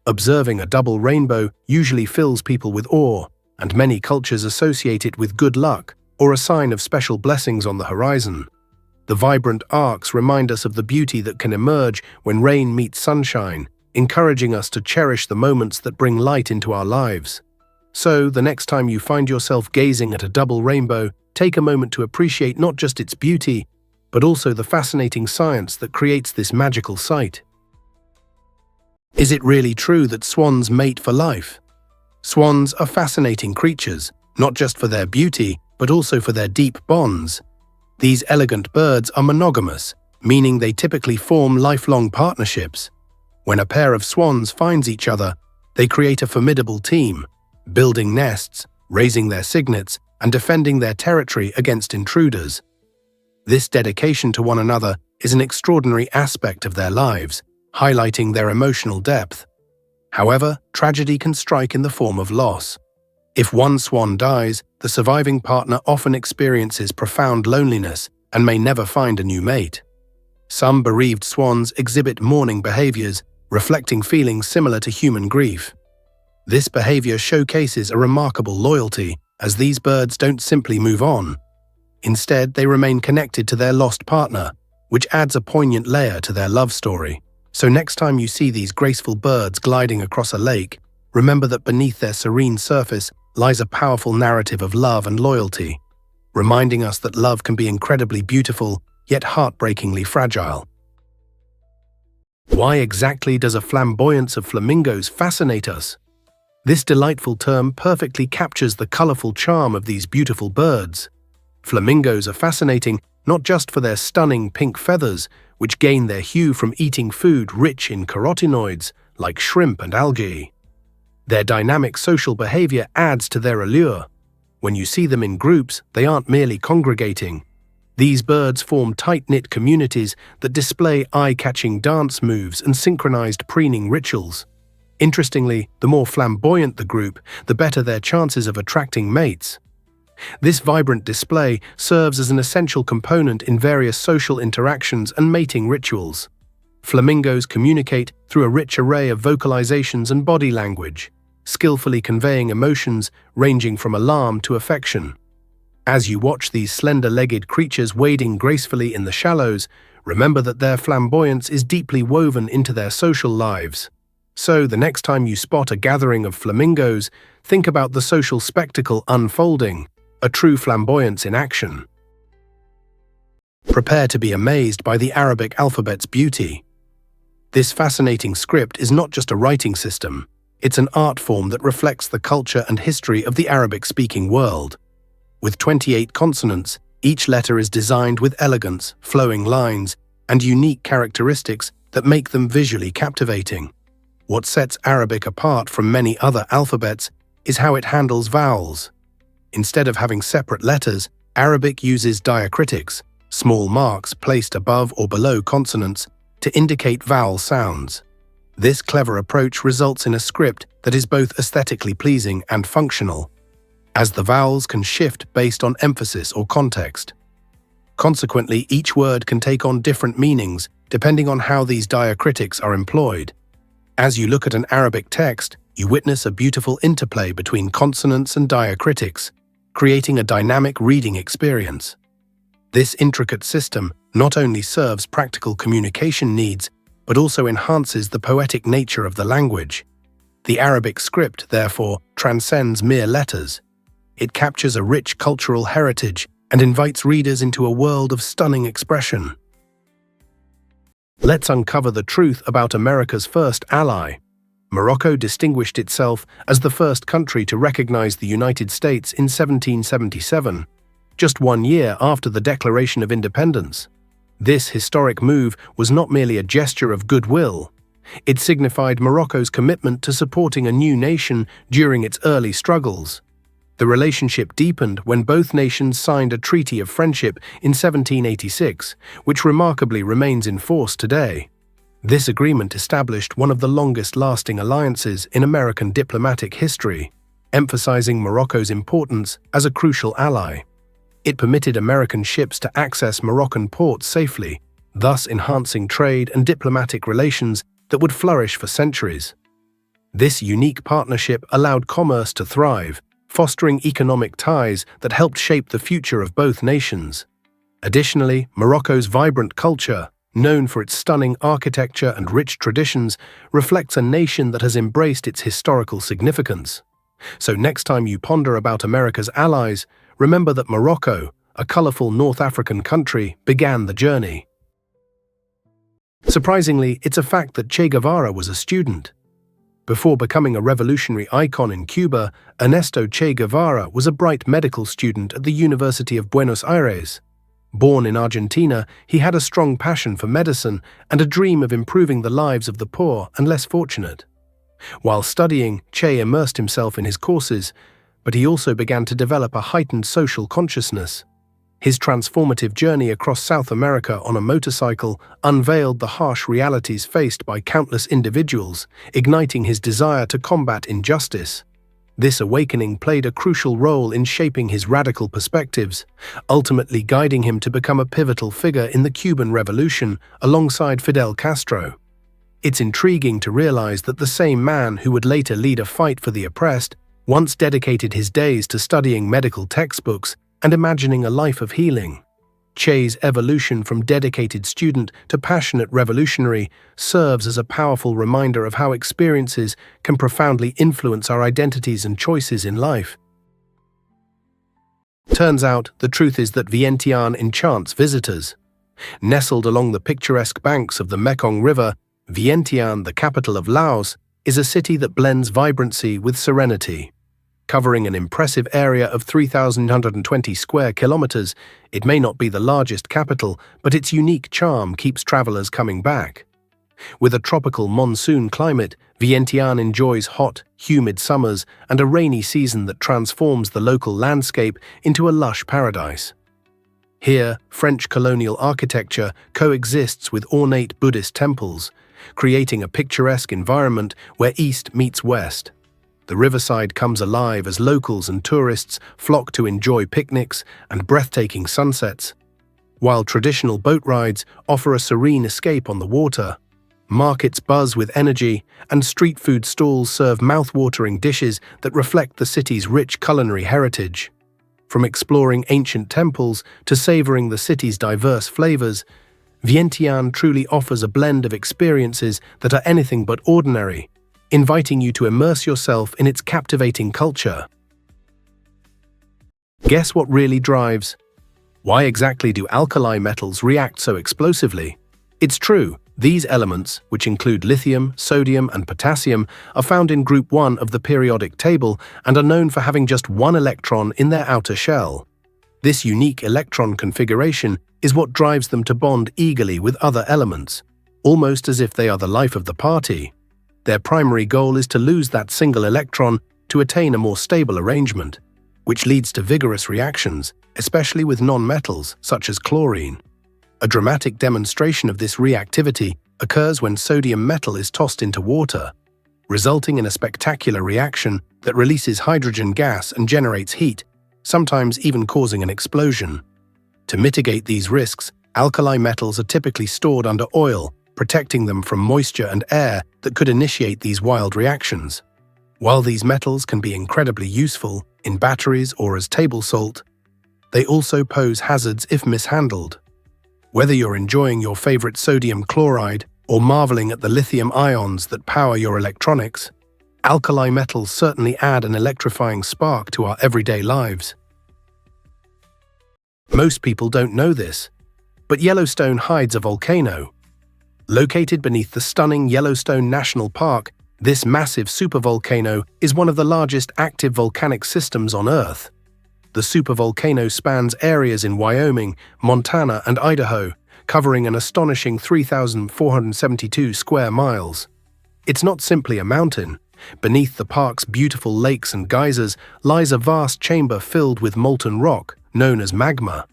Observing a double rainbow usually fills people with awe, and many cultures associate it with good luck or a sign of special blessings on the horizon. The vibrant arcs remind us of the beauty that can emerge when rain meets sunshine, encouraging us to cherish the moments that bring light into our lives. So, the next time you find yourself gazing at a double rainbow, take a moment to appreciate not just its beauty, but also the fascinating science that creates this magical sight. Is it really true that swans mate for life? Swans are fascinating creatures, not just for their beauty, but also for their deep bonds. These elegant birds are monogamous, meaning they typically form lifelong partnerships. When a pair of swans finds each other, they create a formidable team, building nests, raising their cygnets, and defending their territory against intruders. This dedication to one another is an extraordinary aspect of their lives, highlighting their emotional depth. However, tragedy can strike in the form of loss. If one swan dies, the surviving partner often experiences profound loneliness and may never find a new mate. Some bereaved swans exhibit mourning behaviors, reflecting feelings similar to human grief. This behavior showcases a remarkable loyalty, as these birds don't simply move on. Instead, they remain connected to their lost partner, which adds a poignant layer to their love story. So next time you see these graceful birds gliding across a lake, remember that beneath their serene surface lies a powerful narrative of love and loyalty, reminding us that love can be incredibly beautiful, yet heartbreakingly fragile. Why exactly does a flamboyance of flamingos fascinate us? This delightful term perfectly captures the colorful charm of these beautiful birds. Flamingos are fascinating not just for their stunning pink feathers, which gain their hue from eating food rich in carotenoids like shrimp and algae. Their dynamic social behavior adds to their allure. When you see them in groups, they aren't merely congregating. These birds form tight-knit communities that display eye-catching dance moves and synchronized preening rituals. Interestingly, the more flamboyant the group, the better their chances of attracting mates. This vibrant display serves as an essential component in various social interactions and mating rituals. Flamingos communicate through a rich array of vocalizations and body language, skillfully conveying emotions ranging from alarm to affection. As you watch these slender-legged creatures wading gracefully in the shallows, remember that their flamboyance is deeply woven into their social lives. So, the next time you spot a gathering of flamingos, think about the social spectacle unfolding, a true flamboyance in action. Prepare to be amazed by the Arabic alphabet's beauty. This fascinating script is not just a writing system, it's an art form that reflects the culture and history of the Arabic-speaking world. With 28 consonants, each letter is designed with elegance, flowing lines, and unique characteristics that make them visually captivating. What sets Arabic apart from many other alphabets is how it handles vowels. Instead of having separate letters, Arabic uses diacritics, small marks placed above or below consonants, to indicate vowel sounds. This clever approach results in a script that is both aesthetically pleasing and functional, as the vowels can shift based on emphasis or context. Consequently, each word can take on different meanings depending on how these diacritics are employed. As you look at an Arabic text, you witness a beautiful interplay between consonants and diacritics, creating a dynamic reading experience. This intricate system not only serves practical communication needs, but also enhances the poetic nature of the language. The Arabic script, therefore, transcends mere letters. It captures a rich cultural heritage and invites readers into a world of stunning expression. Let's uncover the truth about America's first ally. Morocco distinguished itself as the first country to recognize the United States in 1777, just 1 year after the Declaration of Independence. This historic move was not merely a gesture of goodwill. It signified Morocco's commitment to supporting a new nation during its early struggles. The relationship deepened when both nations signed a treaty of friendship in 1786, which remarkably remains in force today. This agreement established one of the longest-lasting alliances in American diplomatic history, emphasizing Morocco's importance as a crucial ally. It permitted American ships to access Moroccan ports safely, thus enhancing trade and diplomatic relations that would flourish for centuries. This unique partnership allowed commerce to thrive, fostering economic ties that helped shape the future of both nations. Additionally, Morocco's vibrant culture, known for its stunning architecture and rich traditions, reflects a nation that has embraced its historical significance. So next time you ponder about America's allies, remember that Morocco, a colorful North African country, began the journey. Surprisingly, it's a fact that Che Guevara was a student. Before becoming a revolutionary icon in Cuba, Ernesto Che Guevara was a bright medical student at the University of Buenos Aires. Born in Argentina, he had a strong passion for medicine and a dream of improving the lives of the poor and less fortunate. While studying, Che immersed himself in his courses, but he also began to develop a heightened social consciousness. His transformative journey across South America on a motorcycle unveiled the harsh realities faced by countless individuals, igniting his desire to combat injustice. This awakening played a crucial role in shaping his radical perspectives, ultimately guiding him to become a pivotal figure in the Cuban Revolution alongside Fidel Castro. It's intriguing to realize that the same man who would later lead a fight for the oppressed once dedicated his days to studying medical textbooks and imagining a life of healing. Che's evolution from dedicated student to passionate revolutionary serves as a powerful reminder of how experiences can profoundly influence our identities and choices in life. Turns out, the truth is that Vientiane enchants visitors. Nestled along the picturesque banks of the Mekong River, Vientiane, the capital of Laos, is a city that blends vibrancy with serenity. Covering an impressive area of 3,120 square kilometers, it may not be the largest capital, but its unique charm keeps travelers coming back. With a tropical monsoon climate, Vientiane enjoys hot, humid summers and a rainy season that transforms the local landscape into a lush paradise. Here, French colonial architecture coexists with ornate Buddhist temples, creating a picturesque environment where East meets West. The riverside comes alive as locals and tourists flock to enjoy picnics and breathtaking sunsets, while traditional boat rides offer a serene escape on the water. Markets buzz with energy, and street food stalls serve mouth-watering dishes that reflect the city's rich culinary heritage. From exploring ancient temples to savoring the city's diverse flavors, Vientiane truly offers a blend of experiences that are anything but ordinary, inviting you to immerse yourself in its captivating culture. Guess what really drives? Why exactly do alkali metals react so explosively? It's true, these elements, which include lithium, sodium, and potassium, are found in Group 1 of the periodic table and are known for having just one electron in their outer shell. This unique electron configuration is what drives them to bond eagerly with other elements, almost as if they are the life of the party. Their primary goal is to lose that single electron to attain a more stable arrangement, which leads to vigorous reactions, especially with non-metals such as chlorine. A dramatic demonstration of this reactivity occurs when sodium metal is tossed into water, resulting in a spectacular reaction that releases hydrogen gas and generates heat, sometimes even causing an explosion. To mitigate these risks, alkali metals are typically stored under oil, protecting them from moisture and air that could initiate these wild reactions. While these metals can be incredibly useful in batteries or as table salt, they also pose hazards if mishandled. Whether you're enjoying your favorite sodium chloride or marveling at the lithium ions that power your electronics, alkali metals certainly add an electrifying spark to our everyday lives. Most people don't know this, but Yellowstone hides a volcano. Located beneath the stunning Yellowstone National Park, this massive supervolcano is one of the largest active volcanic systems on Earth. The supervolcano spans areas in Wyoming, Montana, and Idaho, covering an astonishing 3,472 square miles. It's not simply a mountain. Beneath the park's beautiful lakes and geysers lies a vast chamber filled with molten rock, known as magma.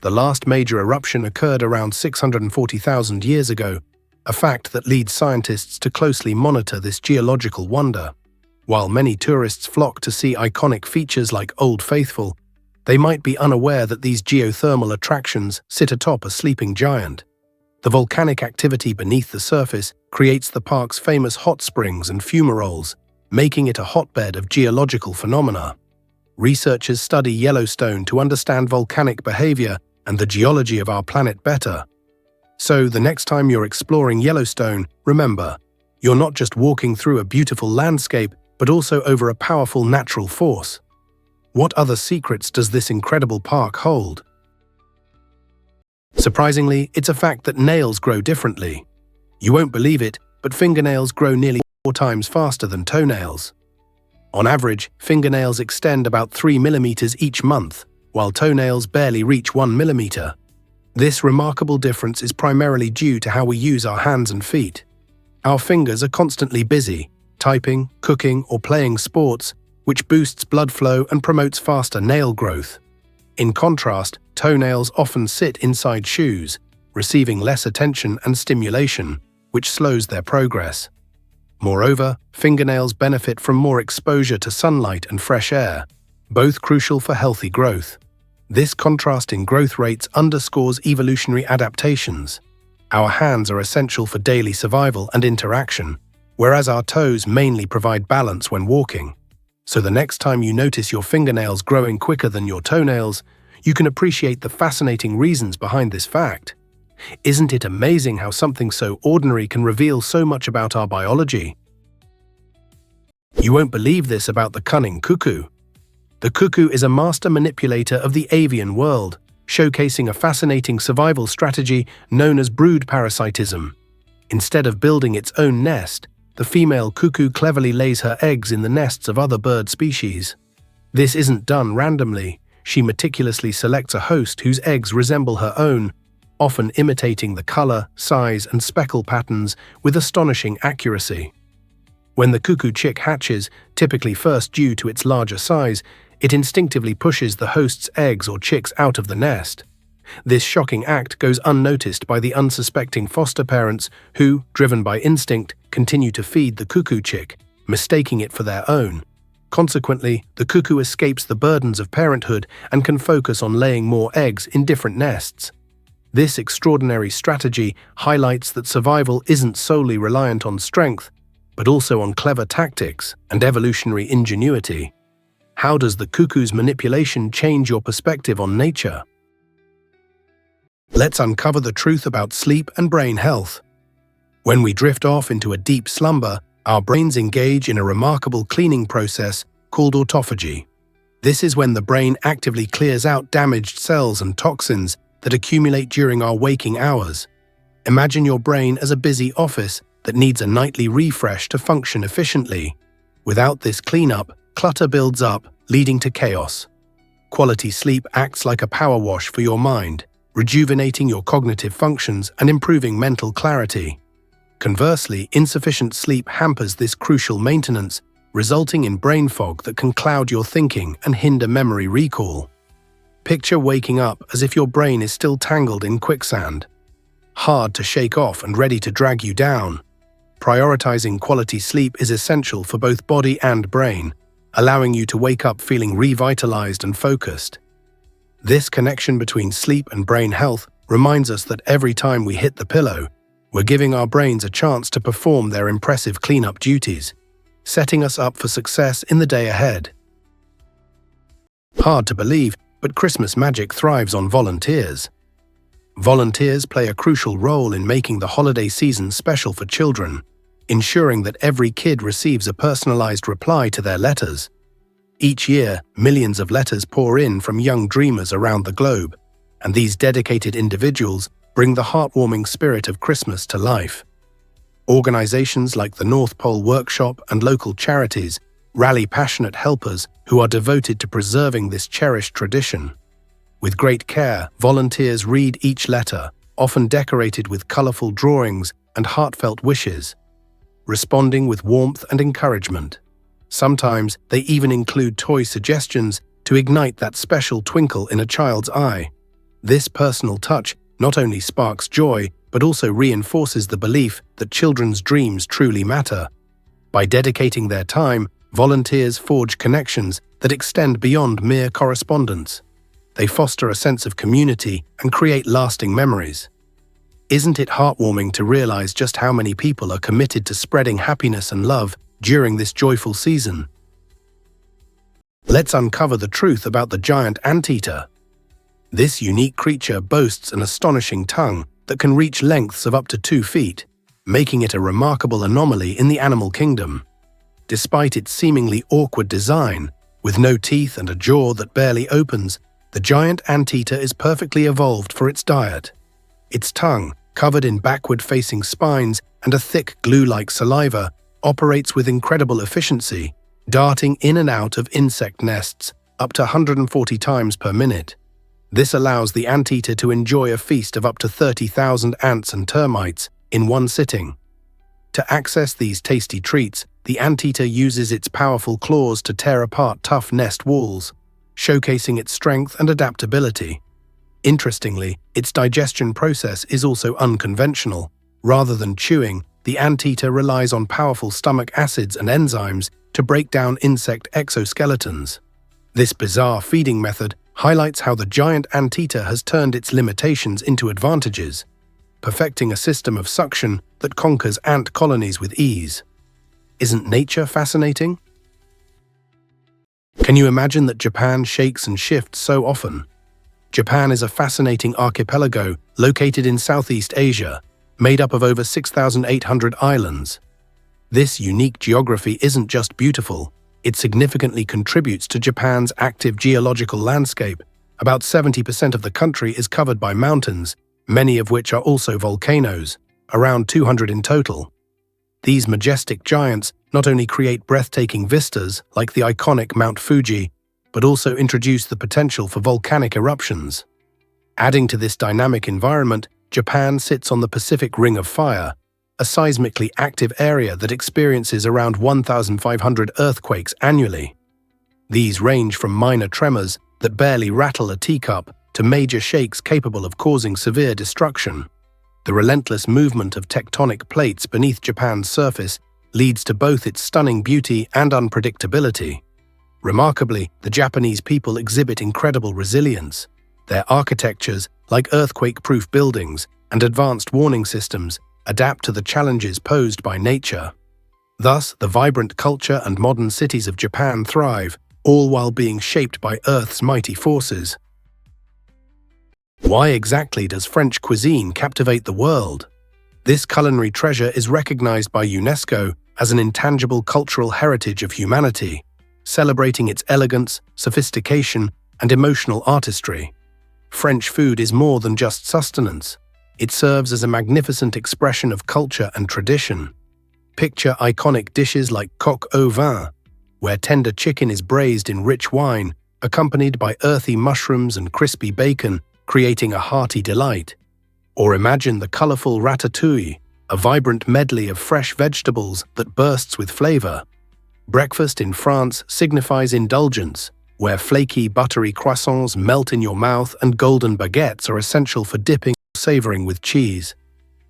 The last major eruption occurred around 640,000 years ago, a fact that leads scientists to closely monitor this geological wonder. While many tourists flock to see iconic features like Old Faithful, they might be unaware that these geothermal attractions sit atop a sleeping giant. The volcanic activity beneath the surface creates the park's famous hot springs and fumaroles, making it a hotbed of geological phenomena. Researchers study Yellowstone to understand volcanic behavior and the geology of our planet better. So, the next time you're exploring Yellowstone, remember, you're not just walking through a beautiful landscape, but also over a powerful natural force. What other secrets does this incredible park hold? Surprisingly, it's a fact that nails grow differently. You won't believe it, but fingernails grow nearly 4 times faster than toenails. On average, fingernails extend about 3 millimeters each month, while toenails barely reach 1 millimeter. This remarkable difference is primarily due to how we use our hands and feet. Our fingers are constantly busy, typing, cooking, or playing sports, which boosts blood flow and promotes faster nail growth. In contrast, toenails often sit inside shoes, receiving less attention and stimulation, which slows their progress. Moreover, fingernails benefit from more exposure to sunlight and fresh air, both crucial for healthy growth. This contrast in growth rates underscores evolutionary adaptations. Our hands are essential for daily survival and interaction, whereas our toes mainly provide balance when walking. So the next time you notice your fingernails growing quicker than your toenails, you can appreciate the fascinating reasons behind this fact. Isn't it amazing how something so ordinary can reveal so much about our biology? You won't believe this about the cunning cuckoo. The cuckoo is a master manipulator of the avian world, showcasing a fascinating survival strategy known as brood parasitism. Instead of building its own nest, the female cuckoo cleverly lays her eggs in the nests of other bird species. This isn't done randomly. She meticulously selects a host whose eggs resemble her own, often imitating the color, size, and speckle patterns with astonishing accuracy. When the cuckoo chick hatches, typically first due to its larger size, it instinctively pushes the host's eggs or chicks out of the nest. This shocking act goes unnoticed by the unsuspecting foster parents who, driven by instinct, continue to feed the cuckoo chick, mistaking it for their own. Consequently, the cuckoo escapes the burdens of parenthood and can focus on laying more eggs in different nests. This extraordinary strategy highlights that survival isn't solely reliant on strength, but also on clever tactics and evolutionary ingenuity. How does the cuckoo's manipulation change your perspective on nature? Let's uncover the truth about sleep and brain health. When we drift off into a deep slumber, our brains engage in a remarkable cleaning process called autophagy. This is when the brain actively clears out damaged cells and toxins that accumulate during our waking hours. Imagine your brain as a busy office that needs a nightly refresh to function efficiently. Without this cleanup, clutter builds up, leading to chaos. Quality sleep acts like a power wash for your mind, rejuvenating your cognitive functions and improving mental clarity. Conversely, insufficient sleep hampers this crucial maintenance, resulting in brain fog that can cloud your thinking and hinder memory recall. Picture waking up as if your brain is still tangled in quicksand, hard to shake off and ready to drag you down. Prioritizing quality sleep is essential for both body and brain, allowing you to wake up feeling revitalized and focused. This connection between sleep and brain health reminds us that every time we hit the pillow, we're giving our brains a chance to perform their impressive cleanup duties, setting us up for success in the day ahead. Hard to believe, but Christmas magic thrives on volunteers. Volunteers play a crucial role in making the holiday season special for children, ensuring that every kid receives a personalized reply to their letters. Each year, millions of letters pour in from young dreamers around the globe, and these dedicated individuals bring the heartwarming spirit of Christmas to life. Organizations like the North Pole Workshop and local charities rally passionate helpers who are devoted to preserving this cherished tradition. With great care, volunteers read each letter, often decorated with colorful drawings and heartfelt wishes, responding with warmth and encouragement. Sometimes they even include toy suggestions to ignite that special twinkle in a child's eye. This personal touch not only sparks joy, but also reinforces the belief that children's dreams truly matter. By dedicating their time, Volunteers forge connections that extend beyond mere correspondence. They foster a sense of community and create lasting memories. Isn't it heartwarming to realize just how many people are committed to spreading happiness and love during this joyful season? Let's uncover the truth about the giant anteater. This unique creature boasts an astonishing tongue that can reach lengths of up to 2 feet, making it a remarkable anomaly in the animal kingdom. Despite its seemingly awkward design, with no teeth and a jaw that barely opens, the giant anteater is perfectly evolved for its diet. Its tongue, covered in backward-facing spines and a thick glue-like saliva, operates with incredible efficiency, darting in and out of insect nests up to 140 times per minute. This allows the anteater to enjoy a feast of up to 30,000 ants and termites in one sitting. To access these tasty treats, the anteater uses its powerful claws to tear apart tough nest walls, showcasing its strength and adaptability. Interestingly, its digestion process is also unconventional. Rather than chewing, the anteater relies on powerful stomach acids and enzymes to break down insect exoskeletons. This bizarre feeding method highlights how the giant anteater has turned its limitations into advantages, perfecting a system of suction that conquers ant colonies with ease. Isn't nature fascinating? Can you imagine that Japan shakes and shifts so often? Japan is a fascinating archipelago located in Southeast Asia, made up of over 6,800 islands. This unique geography isn't just beautiful, it significantly contributes to Japan's active geological landscape. About 70% of the country is covered by mountains, many of which are also volcanoes, around 200 in total. These majestic giants not only create breathtaking vistas like the iconic Mount Fuji, but also introduce the potential for volcanic eruptions. Adding to this dynamic environment, Japan sits on the Pacific Ring of Fire, a seismically active area that experiences around 1,500 earthquakes annually. These range from minor tremors that barely rattle a teacup to major shakes capable of causing severe destruction. The relentless movement of tectonic plates beneath Japan's surface leads to both its stunning beauty and unpredictability. Remarkably, the Japanese people exhibit incredible resilience. Their architectures, like earthquake-proof buildings and advanced warning systems, adapt to the challenges posed by nature. Thus, the vibrant culture and modern cities of Japan thrive, all while being shaped by Earth's mighty forces. Why exactly does French cuisine captivate the world? This culinary treasure is recognized by UNESCO as an intangible cultural heritage of humanity, celebrating its elegance, sophistication, and emotional artistry. French food is more than just sustenance. It serves as a magnificent expression of culture and tradition. Picture iconic dishes like coq au vin, where tender chicken is braised in rich wine, accompanied by earthy mushrooms and crispy bacon, creating a hearty delight. Or imagine the colorful ratatouille, a vibrant medley of fresh vegetables that bursts with flavor. Breakfast in France signifies indulgence, where flaky, buttery croissants melt in your mouth and golden baguettes are essential for dipping or savoring with cheese.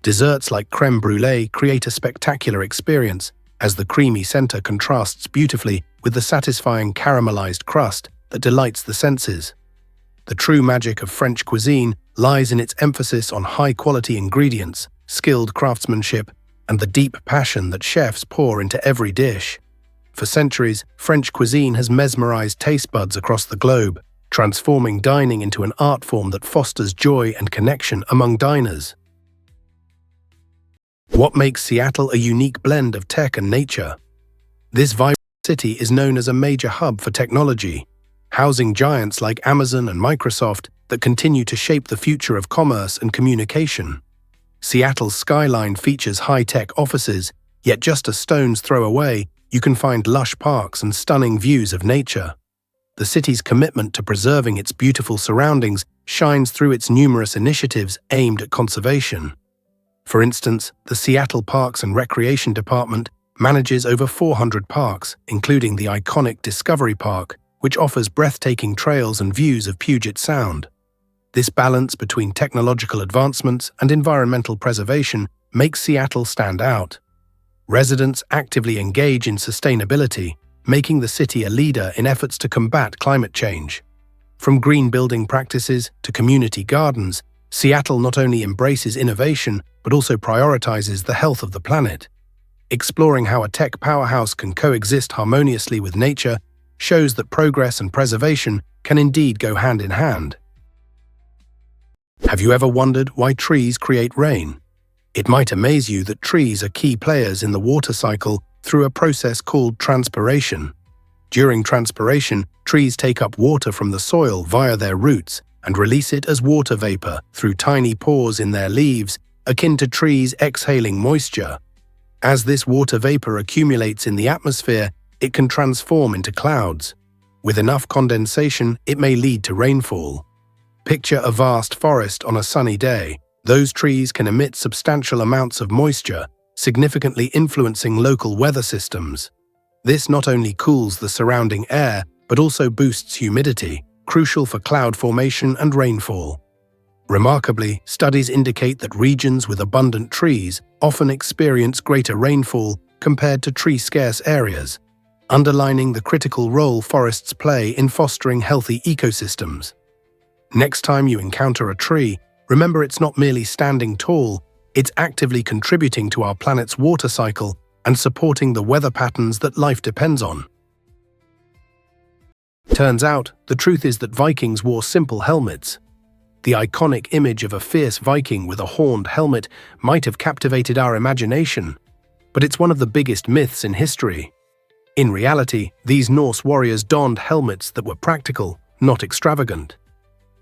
Desserts like crème brûlée create a spectacular experience, as the creamy center contrasts beautifully with the satisfying caramelized crust that delights the senses. The true magic of French cuisine lies in its emphasis on high-quality ingredients, skilled craftsmanship, and the deep passion that chefs pour into every dish. For centuries, French cuisine has mesmerized taste buds across the globe, transforming dining into an art form that fosters joy and connection among diners. What makes Seattle a unique blend of tech and nature? This vibrant city is known as a major hub for technology, housing giants like Amazon and Microsoft that continue to shape the future of commerce and communication. Seattle's skyline features high-tech offices, yet just a stone's throw away, you can find lush parks and stunning views of nature. The city's commitment to preserving its beautiful surroundings shines through its numerous initiatives aimed at conservation. For instance, the Seattle Parks and Recreation Department manages over 400 parks, including the iconic Discovery Park, which offers breathtaking trails and views of Puget Sound. This balance between technological advancements and environmental preservation makes Seattle stand out. Residents actively engage in sustainability, making the city a leader in efforts to combat climate change. From green building practices to community gardens, Seattle not only embraces innovation but also prioritizes the health of the planet. Exploring how a tech powerhouse can coexist harmoniously with nature shows that progress and preservation can indeed go hand in hand. Have you ever wondered why trees create rain? It might amaze you that trees are key players in the water cycle through a process called transpiration. During transpiration, trees take up water from the soil via their roots and release it as water vapor through tiny pores in their leaves, akin to trees exhaling moisture. As this water vapor accumulates in the atmosphere, it can transform into clouds. With enough condensation, it may lead to rainfall. Picture a vast forest on a sunny day. Those trees can emit substantial amounts of moisture, significantly influencing local weather systems. This not only cools the surrounding air, but also boosts humidity, crucial for cloud formation and rainfall. Remarkably, studies indicate that regions with abundant trees often experience greater rainfall compared to tree-scarce areas, underlining the critical role forests play in fostering healthy ecosystems. Next time you encounter a tree, remember it's not merely standing tall, it's actively contributing to our planet's water cycle and supporting the weather patterns that life depends on. Turns out, the truth is that Vikings wore simple helmets. The iconic image of a fierce Viking with a horned helmet might have captivated our imagination, but it's one of the biggest myths in history. In reality, these Norse warriors donned helmets that were practical, not extravagant.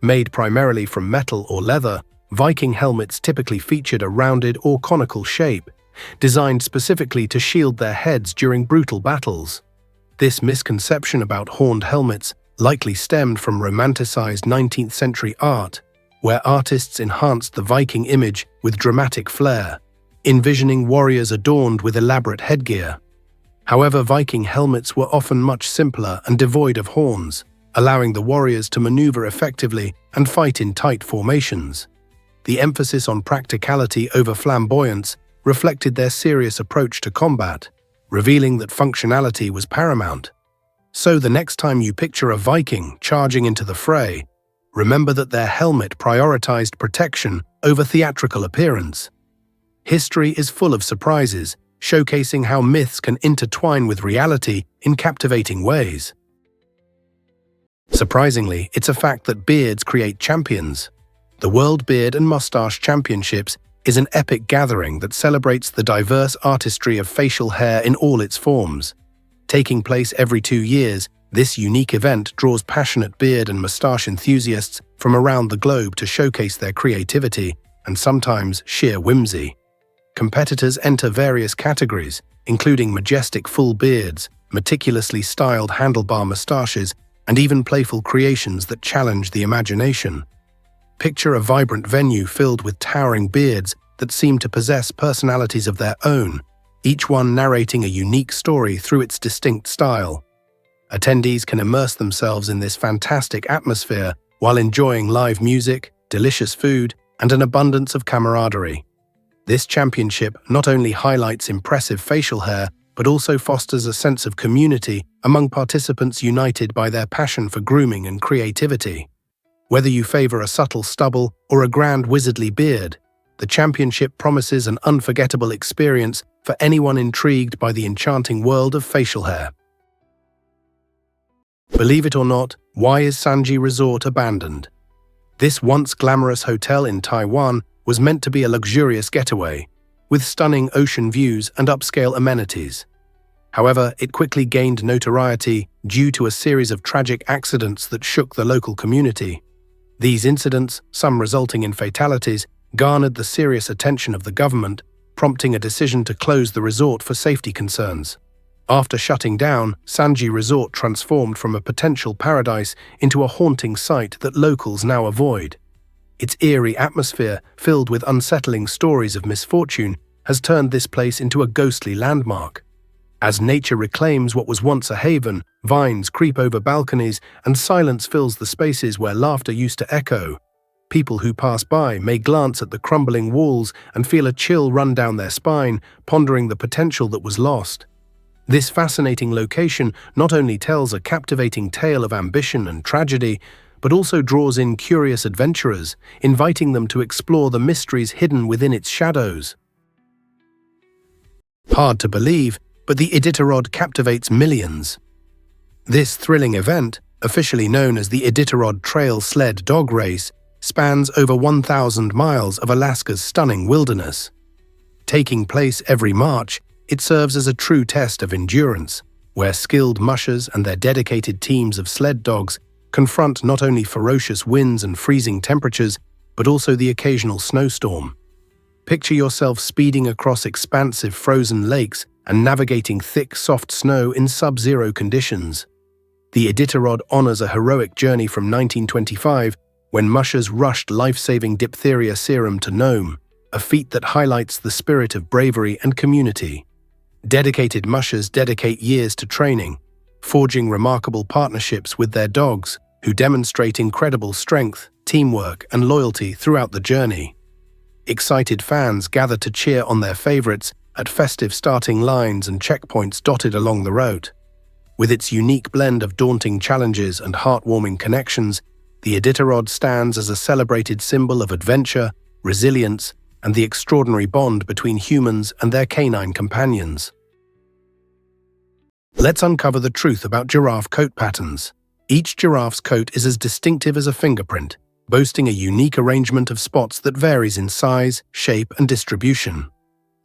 Made primarily from metal or leather, Viking helmets typically featured a rounded or conical shape, designed specifically to shield their heads during brutal battles. This misconception about horned helmets likely stemmed from romanticized 19th century art, where artists enhanced the Viking image with dramatic flair, envisioning warriors adorned with elaborate headgear. However, Viking helmets were often much simpler and devoid of horns, allowing the warriors to maneuver effectively and fight in tight formations. The emphasis on practicality over flamboyance reflected their serious approach to combat, revealing that functionality was paramount. So the next time you picture a Viking charging into the fray, remember that their helmet prioritized protection over theatrical appearance. History is full of surprises, showcasing how myths can intertwine with reality in captivating ways. Surprisingly, it's a fact that beards create champions. The World Beard and Mustache Championships is an epic gathering that celebrates the diverse artistry of facial hair in all its forms. Taking place every 2 years, this unique event draws passionate beard and mustache enthusiasts from around the globe to showcase their creativity and sometimes sheer whimsy. Competitors enter various categories, including majestic full beards, meticulously styled handlebar mustaches, and even playful creations that challenge the imagination. Picture a vibrant venue filled with towering beards that seem to possess personalities of their own, each one narrating a unique story through its distinct style. Attendees can immerse themselves in this fantastic atmosphere while enjoying live music, delicious food, and an abundance of camaraderie. This championship not only highlights impressive facial hair, but also fosters a sense of community among participants united by their passion for grooming and creativity. Whether you favor a subtle stubble or a grand wizardly beard, the championship promises an unforgettable experience for anyone intrigued by the enchanting world of facial hair. Believe it or not, why is Sanji Resort abandoned? This once glamorous hotel in Taiwan was meant to be a luxurious getaway, with stunning ocean views and upscale amenities. However, it quickly gained notoriety due to a series of tragic accidents that shook the local community. These incidents, some resulting in fatalities, garnered the serious attention of the government, prompting a decision to close the resort for safety concerns. After shutting down, Sanji Resort transformed from a potential paradise into a haunting sight that locals now avoid. Its eerie atmosphere, filled with unsettling stories of misfortune, has turned this place into a ghostly landmark. As nature reclaims what was once a haven, vines creep over balconies and silence fills the spaces where laughter used to echo. People who pass by may glance at the crumbling walls and feel a chill run down their spine, pondering the potential that was lost. This fascinating location not only tells a captivating tale of ambition and tragedy, but also draws in curious adventurers, inviting them to explore the mysteries hidden within its shadows. Hard to believe, but the Iditarod captivates millions. This thrilling event, officially known as the Iditarod Trail Sled Dog Race, spans over 1,000 miles of Alaska's stunning wilderness. Taking place every March, it serves as a true test of endurance, where skilled mushers and their dedicated teams of sled dogs confront not only ferocious winds and freezing temperatures, but also the occasional snowstorm. Picture yourself speeding across expansive frozen lakes and navigating thick, soft snow in sub-zero conditions. The Iditarod honors a heroic journey from 1925, when mushers rushed life-saving diphtheria serum to Nome, a feat that highlights the spirit of bravery and community. Dedicated mushers dedicate years to training, forging remarkable partnerships with their dogs, who demonstrate incredible strength, teamwork, and loyalty throughout the journey. Excited fans gather to cheer on their favorites at festive starting lines and checkpoints dotted along the route. With its unique blend of daunting challenges and heartwarming connections, the Iditarod stands as a celebrated symbol of adventure, resilience, and the extraordinary bond between humans and their canine companions. Let's uncover the truth about giraffe coat patterns. Each giraffe's coat is as distinctive as a fingerprint, boasting a unique arrangement of spots that varies in size, shape, and distribution.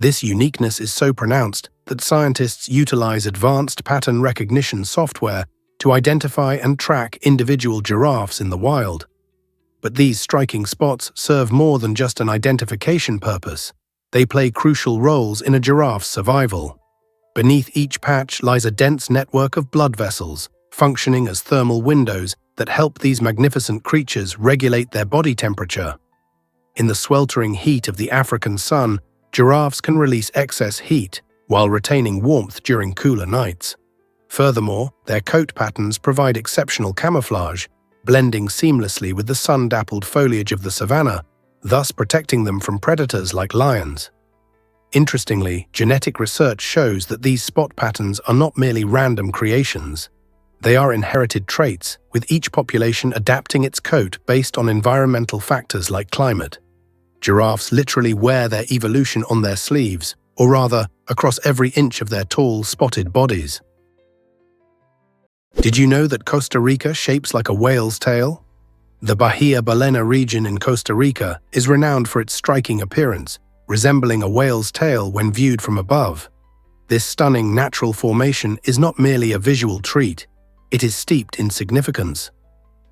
This uniqueness is so pronounced that scientists utilize advanced pattern recognition software to identify and track individual giraffes in the wild. But these striking spots serve more than just an identification purpose. They play crucial roles in a giraffe's survival. Beneath each patch lies a dense network of blood vessels, functioning as thermal windows that help these magnificent creatures regulate their body temperature. In the sweltering heat of the African sun, giraffes can release excess heat while retaining warmth during cooler nights. Furthermore, their coat patterns provide exceptional camouflage, blending seamlessly with the sun-dappled foliage of the savanna, thus protecting them from predators like lions. Interestingly, genetic research shows that these spot patterns are not merely random creations. They are inherited traits, with each population adapting its coat based on environmental factors like climate. Giraffes literally wear their evolution on their sleeves, or rather, across every inch of their tall, spotted bodies. Did you know that Costa Rica shapes like a whale's tail? The Bahia Balena region in Costa Rica is renowned for its striking appearance, resembling a whale's tail when viewed from above. This stunning natural formation is not merely a visual treat, it is steeped in significance.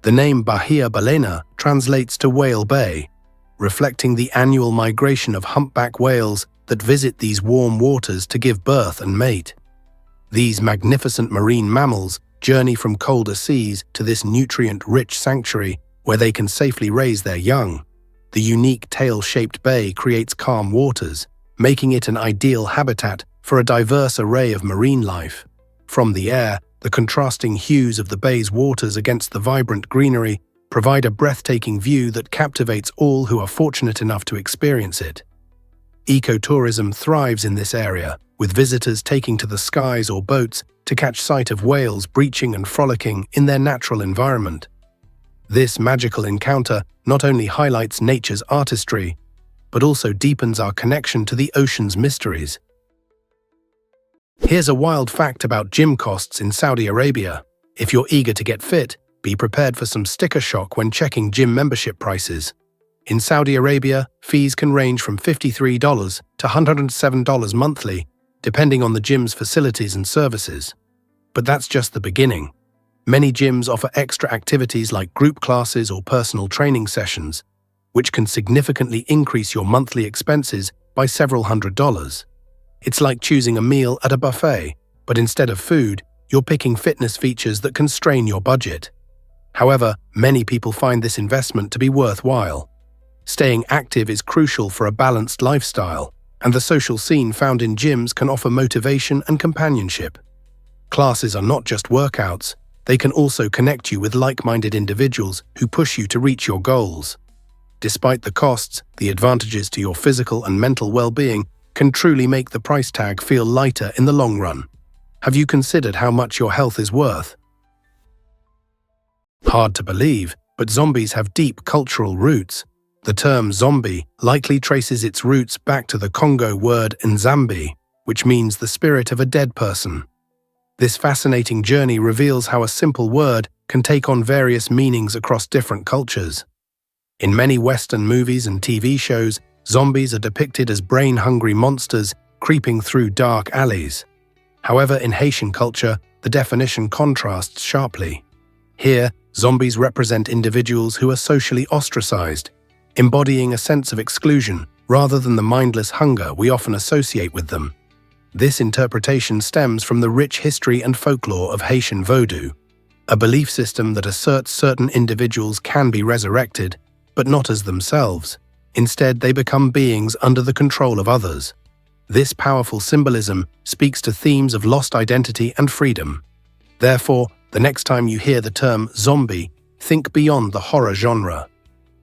The name Bahia Balena translates to Whale Bay, reflecting the annual migration of humpback whales that visit these warm waters to give birth and mate. These magnificent marine mammals journey from colder seas to this nutrient-rich sanctuary where they can safely raise their young. The unique tail-shaped bay creates calm waters, making it an ideal habitat for a diverse array of marine life. From the air, the contrasting hues of the bay's waters against the vibrant greenery provide a breathtaking view that captivates all who are fortunate enough to experience it. Ecotourism thrives in this area, with visitors taking to the skies or boats to catch sight of whales breaching and frolicking in their natural environment. This magical encounter not only highlights nature's artistry, but also deepens our connection to the ocean's mysteries. Here's a wild fact about gym costs in Saudi Arabia. If you're eager to get fit, be prepared for some sticker shock when checking gym membership prices. In Saudi Arabia, fees can range from $53 to $107 monthly, depending on the gym's facilities and services. But that's just the beginning. Many gyms offer extra activities like group classes or personal training sessions, which can significantly increase your monthly expenses by several $100s. It's like choosing a meal at a buffet, but instead of food, you're picking fitness features that can strain your budget. However, many people find this investment to be worthwhile. Staying active is crucial for a balanced lifestyle, and the social scene found in gyms can offer motivation and companionship. Classes are not just workouts, they can also connect you with like-minded individuals who push you to reach your goals. Despite the costs, the advantages to your physical and mental well-being can truly make the price tag feel lighter in the long run. Have you considered how much your health is worth? Hard to believe, but zombies have deep cultural roots. The term zombie likely traces its roots back to the Congo word nzambi, which means the spirit of a dead person. This fascinating journey reveals how a simple word can take on various meanings across different cultures. In many Western movies and TV shows, zombies are depicted as brain-hungry monsters creeping through dark alleys. However, in Haitian culture, the definition contrasts sharply. Here, zombies represent individuals who are socially ostracized, embodying a sense of exclusion rather than the mindless hunger we often associate with them. This interpretation stems from the rich history and folklore of Haitian Vodou, a belief system that asserts certain individuals can be resurrected, but not as themselves. Instead, they become beings under the control of others. This powerful symbolism speaks to themes of lost identity and freedom. Therefore, the next time you hear the term zombie, think beyond the horror genre.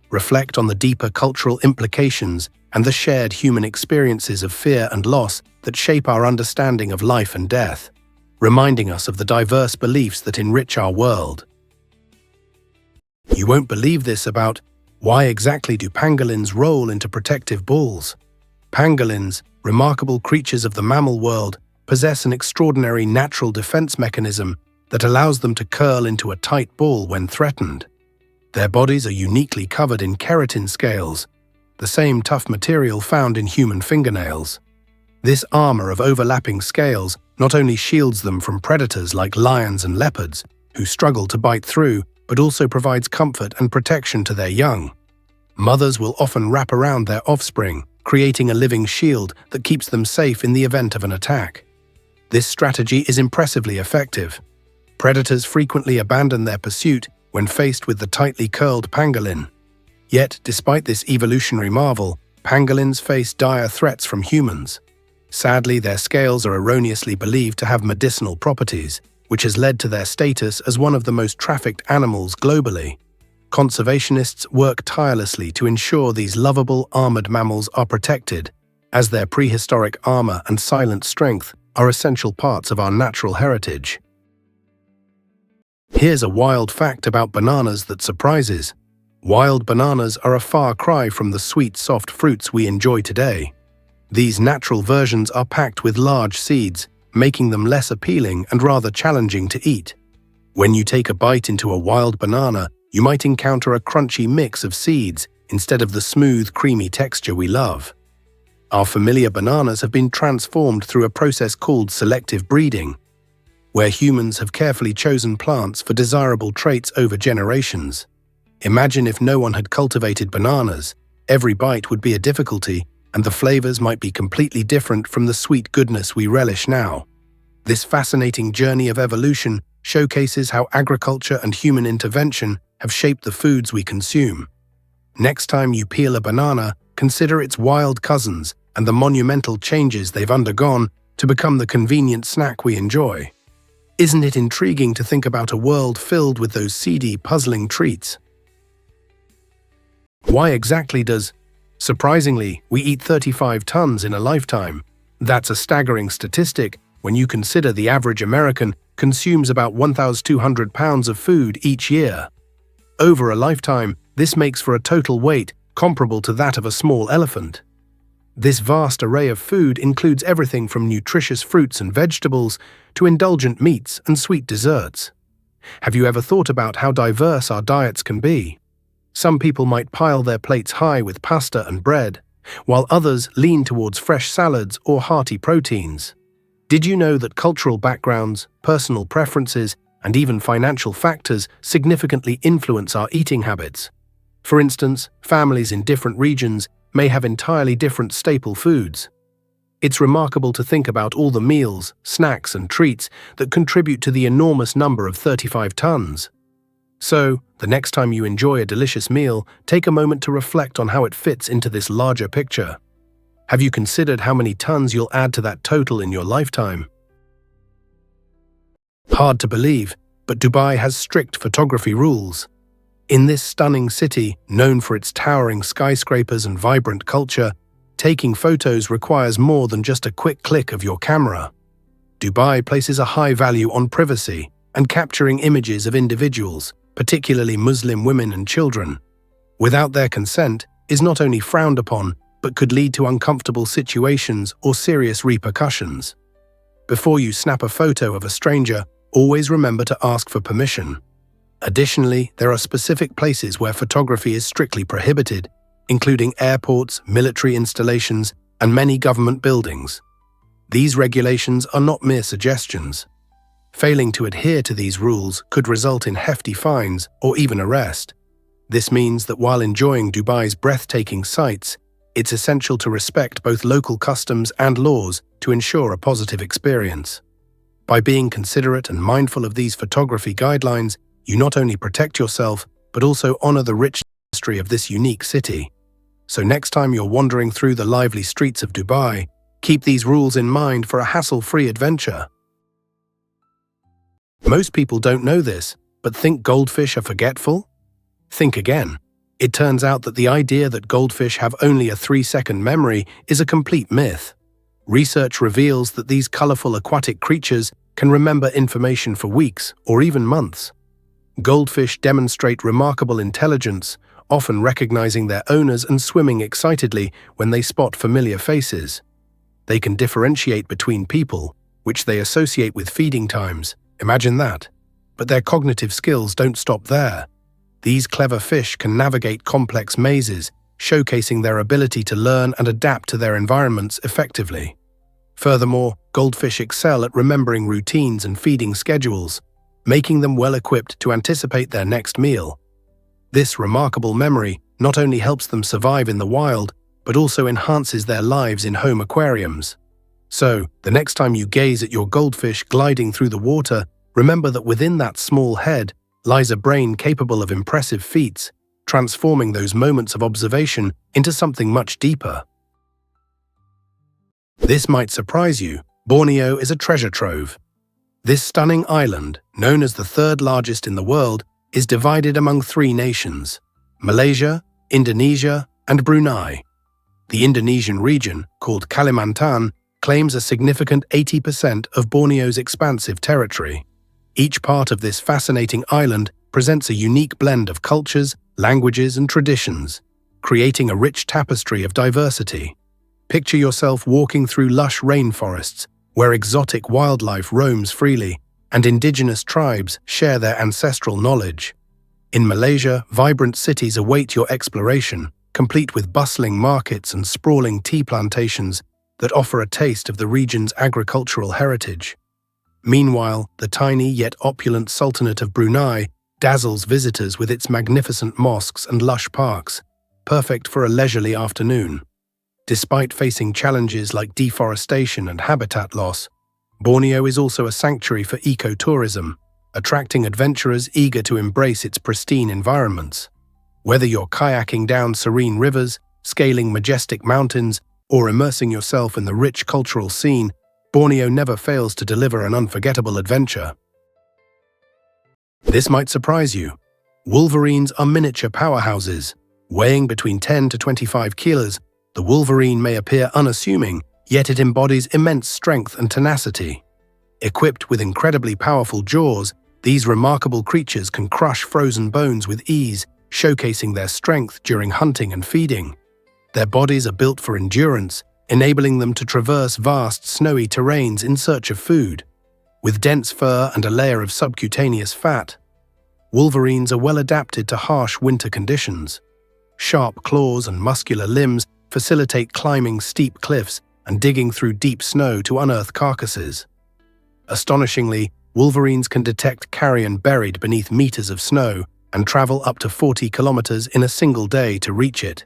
Reflect on the deeper cultural implications and the shared human experiences of fear and loss that shape our understanding of life and death, reminding us of the diverse beliefs that enrich our world. You won't believe this about why exactly do pangolins roll into protective balls? Pangolins, remarkable creatures of the mammal world, possess an extraordinary natural defense mechanism that allows them to curl into a tight ball when threatened. Their bodies are uniquely covered in keratin scales, the same tough material found in human fingernails. This armor of overlapping scales not only shields them from predators like lions and leopards, who struggle to bite through, but also provides comfort and protection to their young. Mothers will often wrap around their offspring, creating a living shield that keeps them safe in the event of an attack. This strategy is impressively effective. Predators frequently abandon their pursuit when faced with the tightly curled pangolin. Yet, despite this evolutionary marvel, pangolins face dire threats from humans. Sadly, their scales are erroneously believed to have medicinal properties, which has led to their status as one of the most trafficked animals globally. Conservationists work tirelessly to ensure these lovable, armored mammals are protected, as their prehistoric armor and silent strength are essential parts of our natural heritage. Here's a wild fact about bananas that surprises. Wild bananas are a far cry from the sweet, soft fruits we enjoy today. These natural versions are packed with large seeds, making them less appealing and rather challenging to eat. When you take a bite into a wild banana, you might encounter a crunchy mix of seeds instead of the smooth, creamy texture we love. Our familiar bananas have been transformed through a process called selective breeding, where humans have carefully chosen plants for desirable traits over generations. Imagine if no one had cultivated bananas. Every bite would be a difficulty, and the flavors might be completely different from the sweet goodness we relish now. This fascinating journey of evolution showcases how agriculture and human intervention have shaped the foods we consume. Next time you peel a banana, consider its wild cousins and the monumental changes they've undergone to become the convenient snack we enjoy. Isn't it intriguing to think about a world filled with those seedy, puzzling treats? Why exactly does... Surprisingly, we eat 35 tons in a lifetime. That's a staggering statistic when you consider the average American consumes about 1,200 pounds of food each year. Over a lifetime, this makes for a total weight comparable to that of a small elephant. This vast array of food includes everything from nutritious fruits and vegetables to indulgent meats and sweet desserts. Have you ever thought about how diverse our diets can be? Some people might pile their plates high with pasta and bread, while others lean towards fresh salads or hearty proteins. Did you know that cultural backgrounds, personal preferences, and even financial factors significantly influence our eating habits? For instance, families in different regions may have entirely different staple foods. It's remarkable to think about all the meals, snacks, and treats that contribute to the enormous number of 35 tons. So, the next time you enjoy a delicious meal, take a moment to reflect on how it fits into this larger picture. Have you considered how many tons you'll add to that total in your lifetime? Hard to believe, but Dubai has strict photography rules. In this stunning city, known for its towering skyscrapers and vibrant culture, taking photos requires more than just a quick click of your camera. Dubai places a high value on privacy and capturing images of individuals, particularly Muslim women and children, without their consent, is not only frowned upon, but could lead to uncomfortable situations or serious repercussions. Before you snap a photo of a stranger, always remember to ask for permission. Additionally, there are specific places where photography is strictly prohibited, including airports, military installations, and many government buildings. These regulations are not mere suggestions. Failing to adhere to these rules could result in hefty fines or even arrest. This means that while enjoying Dubai's breathtaking sights, it's essential to respect both local customs and laws to ensure a positive experience. By being considerate and mindful of these photography guidelines, you not only protect yourself, but also honor the rich history of this unique city. So next time you're wandering through the lively streets of Dubai, keep these rules in mind for a hassle-free adventure. Most people don't know this, but think goldfish are forgetful? Think again. It turns out that the idea that goldfish have only a 3-second memory is a complete myth. Research reveals that these colorful aquatic creatures can remember information for weeks or even months. Goldfish demonstrate remarkable intelligence, often recognizing their owners and swimming excitedly when they spot familiar faces. They can differentiate between people, which they associate with feeding times. Imagine that. But their cognitive skills don't stop there. These clever fish can navigate complex mazes, showcasing their ability to learn and adapt to their environments effectively. Furthermore, goldfish excel at remembering routines and feeding schedules, making them well-equipped to anticipate their next meal. This remarkable memory not only helps them survive in the wild, but also enhances their lives in home aquariums. So, the next time you gaze at your goldfish gliding through the water, remember that within that small head lies a brain capable of impressive feats, transforming those moments of observation into something much deeper. This might surprise you. Borneo is a treasure trove. This stunning island, known as the third largest in the world, is divided among 3 nations: Malaysia, Indonesia, and Brunei. The Indonesian region, called Kalimantan, claims a significant 80% of Borneo's expansive territory. Each part of this fascinating island presents a unique blend of cultures, languages, and traditions, creating a rich tapestry of diversity. Picture yourself walking through lush rainforests, where exotic wildlife roams freely, and indigenous tribes share their ancestral knowledge. In Malaysia, vibrant cities await your exploration, complete with bustling markets and sprawling tea plantations that offer a taste of the region's agricultural heritage. Meanwhile, the tiny yet opulent Sultanate of Brunei dazzles visitors with its magnificent mosques and lush parks, perfect for a leisurely afternoon. Despite facing challenges like deforestation and habitat loss, Borneo is also a sanctuary for ecotourism, attracting adventurers eager to embrace its pristine environments. Whether you're kayaking down serene rivers, scaling majestic mountains, or immersing yourself in the rich cultural scene, Borneo never fails to deliver an unforgettable adventure. This might surprise you. Wolverines are miniature powerhouses. Weighing between 10 to 25 kilos, the wolverine may appear unassuming, yet it embodies immense strength and tenacity. Equipped with incredibly powerful jaws, these remarkable creatures can crush frozen bones with ease, showcasing their strength during hunting and feeding. Their bodies are built for endurance, enabling them to traverse vast snowy terrains in search of food. With dense fur and a layer of subcutaneous fat, wolverines are well adapted to harsh winter conditions. Sharp claws and muscular limbs facilitate climbing steep cliffs and digging through deep snow to unearth carcasses. Astonishingly, wolverines can detect carrion buried beneath meters of snow and travel up to 40 kilometers in a single day to reach it.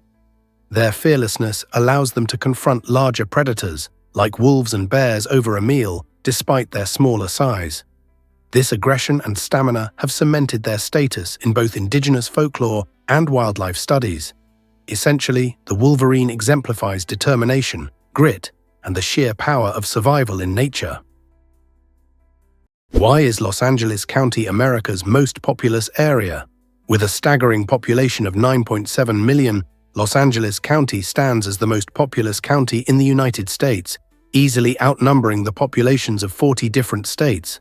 Their fearlessness allows them to confront larger predators, like wolves and bears, over a meal, despite their smaller size. This aggression and stamina have cemented their status in both indigenous folklore and wildlife studies. Essentially, the wolverine exemplifies determination, grit, and the sheer power of survival in nature. Why is Los Angeles County America's most populous area? With a staggering population of 9.7 million, Los Angeles County stands as the most populous county in the United States, easily outnumbering the populations of 40 different states.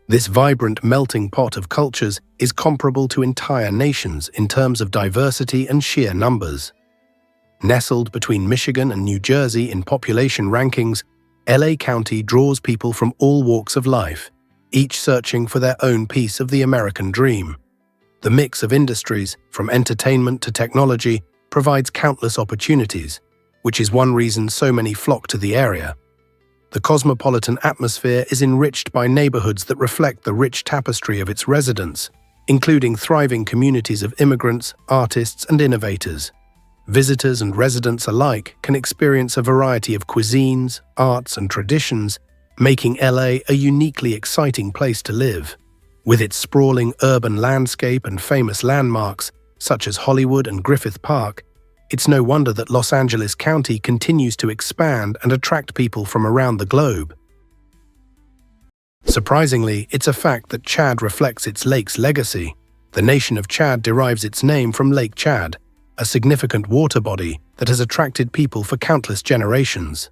This vibrant melting pot of cultures is comparable to entire nations in terms of diversity and sheer numbers. Nestled between Michigan and New Jersey in population rankings, LA County draws people from all walks of life, each searching for their own piece of the American dream. The mix of industries, from entertainment to technology, provides countless opportunities, which is one reason so many flock to the area. The cosmopolitan atmosphere is enriched by neighborhoods that reflect the rich tapestry of its residents, including thriving communities of immigrants, artists, and innovators. Visitors and residents alike can experience a variety of cuisines, arts, and traditions, making LA a uniquely exciting place to live. With its sprawling urban landscape and famous landmarks, such as Hollywood and Griffith Park, it's no wonder that Los Angeles County continues to expand and attract people from around the globe. Surprisingly, it's a fact that Chad reflects its lake's legacy. The nation of Chad derives its name from Lake Chad, a significant water body that has attracted people for countless generations.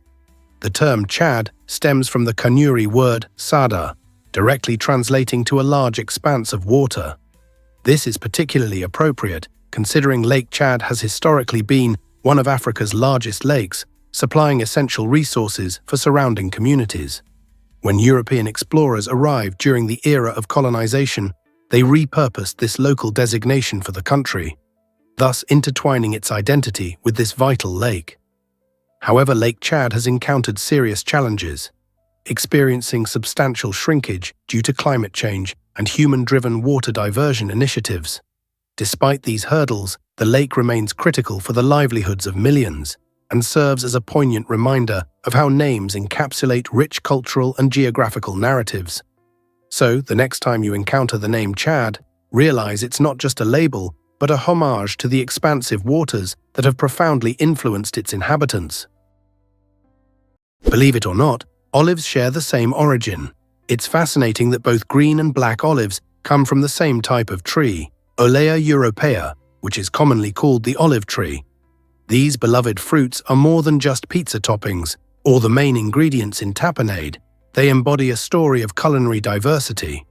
The term Chad stems from the Kanuri word sada, directly translating to a large expanse of water. This is particularly appropriate, considering Lake Chad has historically been one of Africa's largest lakes, supplying essential resources for surrounding communities. When European explorers arrived during the era of colonization, they repurposed this local designation for the country, thus intertwining its identity with this vital lake. However, Lake Chad has encountered serious challenges, experiencing substantial shrinkage due to climate change and human-driven water diversion initiatives. Despite these hurdles, the lake remains critical for the livelihoods of millions and serves as a poignant reminder of how names encapsulate rich cultural and geographical narratives. So, the next time you encounter the name Chad, realize it's not just a label, but a homage to the expansive waters that have profoundly influenced its inhabitants. Believe it or not, olives share the same origin. It's fascinating that both green and black olives come from the same type of tree, Olea europaea, which is commonly called the olive tree. These beloved fruits are more than just pizza toppings or the main ingredients in tapenade. They embody a story of culinary diversity.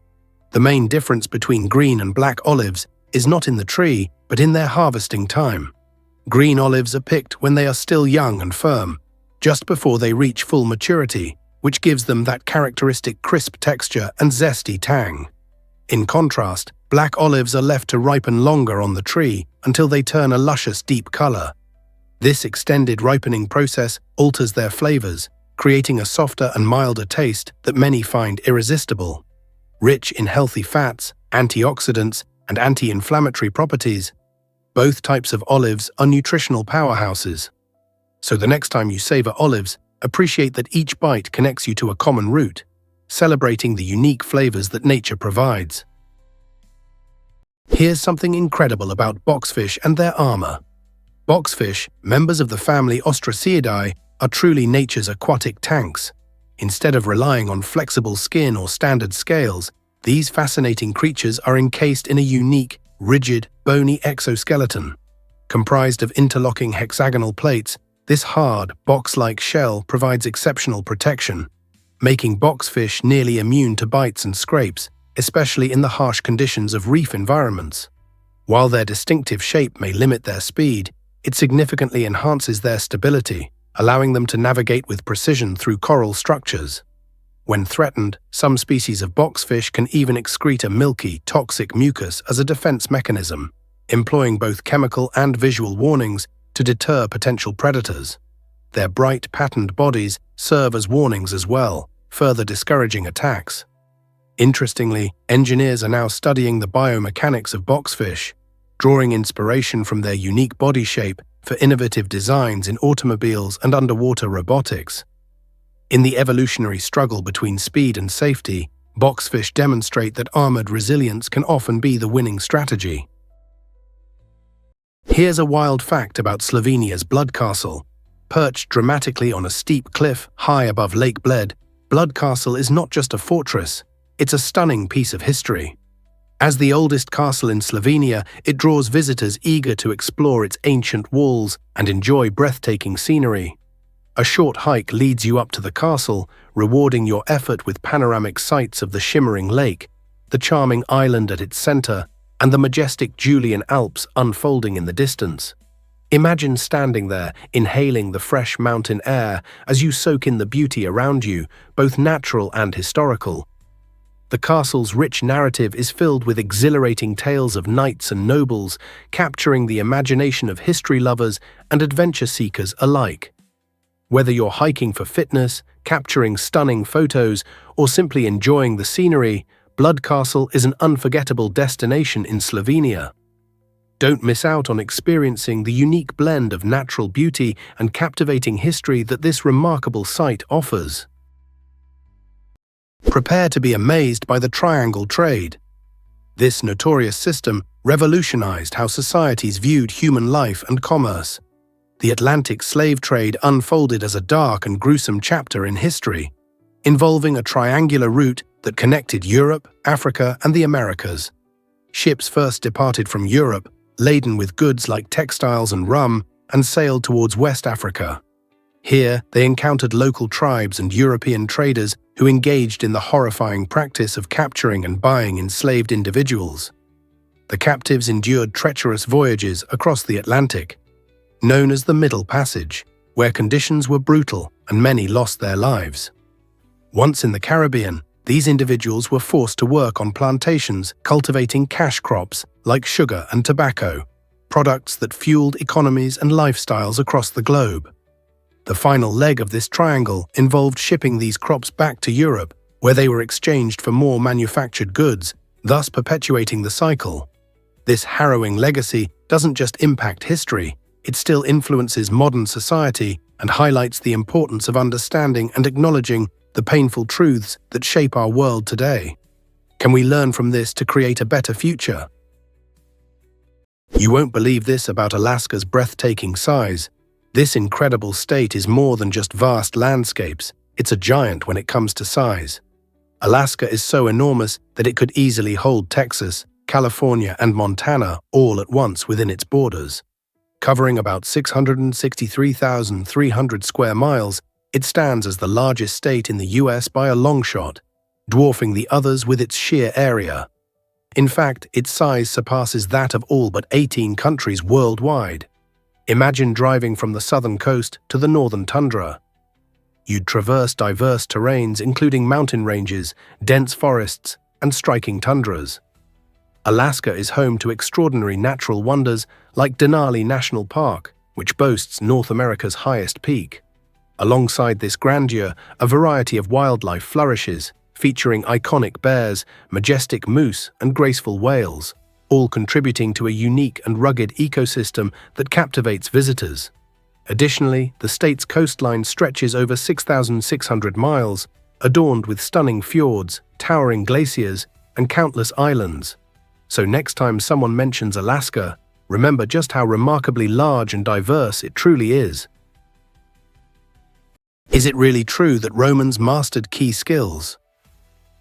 The main difference between green and black olives is not in the tree, but in their harvesting time. Green olives are picked when they are still young and firm, just before they reach full maturity, which gives them that characteristic crisp texture and zesty tang. In contrast, black olives are left to ripen longer on the tree until they turn a luscious deep color. This extended ripening process alters their flavors, creating a softer and milder taste that many find irresistible. Rich in healthy fats, antioxidants, and anti-inflammatory properties, both types of olives are nutritional powerhouses. So the next time you savor olives, appreciate that each bite connects you to a common root, celebrating the unique flavors that nature provides. Here's something incredible about boxfish and their armor. Boxfish, members of the family Ostraciidae, are truly nature's aquatic tanks. Instead of relying on flexible skin or standard scales, these fascinating creatures are encased in a unique, rigid, bony exoskeleton. Comprised of interlocking hexagonal plates, this hard, box-like shell provides exceptional protection, making boxfish nearly immune to bites and scrapes, especially in the harsh conditions of reef environments. While their distinctive shape may limit their speed, it significantly enhances their stability, allowing them to navigate with precision through coral structures. When threatened, some species of boxfish can even excrete a milky, toxic mucus as a defense mechanism, employing both chemical and visual warnings to deter potential predators. Their bright, patterned bodies serve as warnings as well, further discouraging attacks. Interestingly, engineers are now studying the biomechanics of boxfish, drawing inspiration from their unique body shape for innovative designs in automobiles and underwater robotics. In the evolutionary struggle between speed and safety, boxfish demonstrate that armored resilience can often be the winning strategy. Here's a wild fact about Slovenia's Blood Castle. Perched dramatically on a steep cliff high above Lake Bled, Blood Castle is not just a fortress, it's a stunning piece of history. As the oldest castle in Slovenia, it draws visitors eager to explore its ancient walls and enjoy breathtaking scenery. A short hike leads you up to the castle, rewarding your effort with panoramic sights of the shimmering lake, the charming island at its center, and the majestic Julian Alps unfolding in the distance. Imagine standing there, inhaling the fresh mountain air as you soak in the beauty around you, both natural and historical. The castle's rich narrative is filled with exhilarating tales of knights and nobles, capturing the imagination of history lovers and adventure seekers alike. Whether you're hiking for fitness, capturing stunning photos, or simply enjoying the scenery, Blood Castle is an unforgettable destination in Slovenia. Don't miss out on experiencing the unique blend of natural beauty and captivating history that this remarkable site offers. Prepare to be amazed by the triangle trade. This notorious system revolutionized how societies viewed human life and commerce. The Atlantic slave trade unfolded as a dark and gruesome chapter in history, involving a triangular route that connected Europe, Africa, and the Americas. Ships first departed from Europe, laden with goods like textiles and rum, and sailed towards West Africa. Here, they encountered local tribes and European traders who engaged in the horrifying practice of capturing and buying enslaved individuals. The captives endured treacherous voyages across the Atlantic, known as the Middle Passage, where conditions were brutal and many lost their lives. Once in the Caribbean, these individuals were forced to work on plantations cultivating cash crops like sugar and tobacco, products that fueled economies and lifestyles across the globe. The final leg of this triangle involved shipping these crops back to Europe, where they were exchanged for more manufactured goods, thus perpetuating the cycle. This harrowing legacy doesn't just impact history, it still influences modern society and highlights the importance of understanding and acknowledging the painful truths that shape our world today. Can we learn from this to create a better future? You won't believe this about Alaska's breathtaking size. This incredible state is more than just vast landscapes, it's a giant when it comes to size. Alaska is so enormous that it could easily hold Texas, California, and Montana all at once within its borders. Covering about 663,300 square miles, it stands as the largest state in the US by a long shot, dwarfing the others with its sheer area. In fact, its size surpasses that of all but 18 countries worldwide. Imagine driving from the southern coast to the northern tundra. You'd traverse diverse terrains including mountain ranges, dense forests, and striking tundras. Alaska is home to extraordinary natural wonders like Denali National Park, which boasts North America's highest peak. Alongside this grandeur, a variety of wildlife flourishes, featuring iconic bears, majestic moose, and graceful whales, all contributing to a unique and rugged ecosystem that captivates visitors. Additionally, the state's coastline stretches over 6,600 miles, adorned with stunning fjords, towering glaciers, and countless islands. So next time someone mentions Alaska, remember just how remarkably large and diverse it truly is. Is it really true that Romans mastered key skills?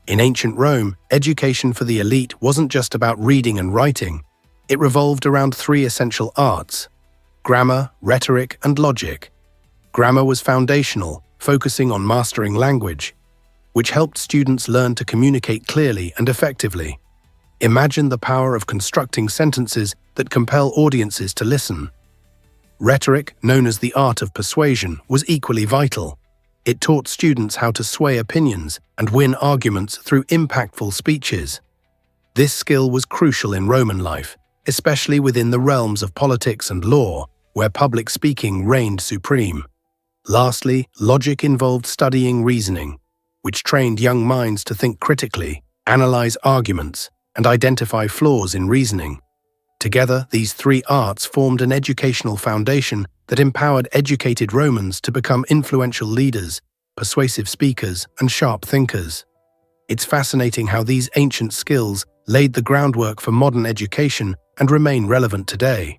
In ancient Rome, education for the elite wasn't just about reading and writing. It revolved around three essential arts: grammar, rhetoric, and logic. Grammar was foundational, focusing on mastering language, which helped students learn to communicate clearly and effectively. Imagine the power of constructing sentences that compel audiences to listen. Rhetoric, known as the art of persuasion, was equally vital. It taught students how to sway opinions and win arguments through impactful speeches. This skill was crucial in Roman life, especially within the realms of politics and law, where public speaking reigned supreme. Lastly, logic involved studying reasoning, which trained young minds to think critically, analyze arguments, and identify flaws in reasoning. Together, these three arts formed an educational foundation that empowered educated Romans to become influential leaders, persuasive speakers, and sharp thinkers. It's fascinating how these ancient skills laid the groundwork for modern education and remain relevant today.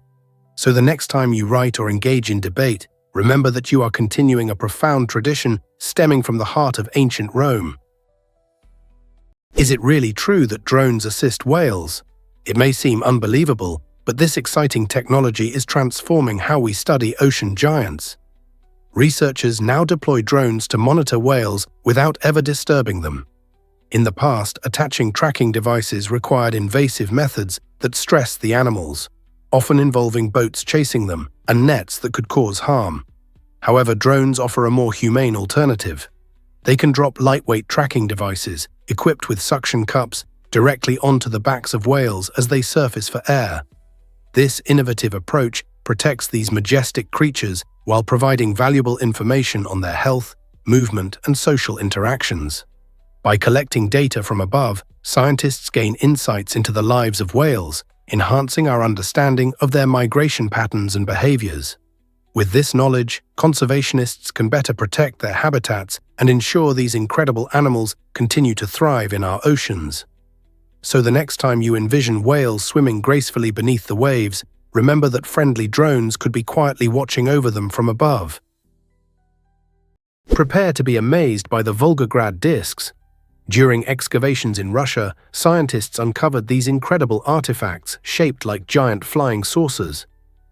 So the next time you write or engage in debate, remember that you are continuing a profound tradition stemming from the heart of ancient Rome. Is it really true that drones assist whales? It may seem unbelievable, but this exciting technology is transforming how we study ocean giants. Researchers now deploy drones to monitor whales without ever disturbing them. In the past, attaching tracking devices required invasive methods that stressed the animals, often involving boats chasing them and nets that could cause harm. However, drones offer a more humane alternative. They can drop lightweight tracking devices, equipped with suction cups, directly onto the backs of whales as they surface for air. This innovative approach protects these majestic creatures while providing valuable information on their health, movement, and social interactions. By collecting data from above, scientists gain insights into the lives of whales, enhancing our understanding of their migration patterns and behaviors. With this knowledge, conservationists can better protect their habitats and ensure these incredible animals continue to thrive in our oceans. So the next time you envision whales swimming gracefully beneath the waves, remember that friendly drones could be quietly watching over them from above. Prepare to be amazed by the Volgograd discs. During excavations in Russia, scientists uncovered these incredible artifacts shaped like giant flying saucers.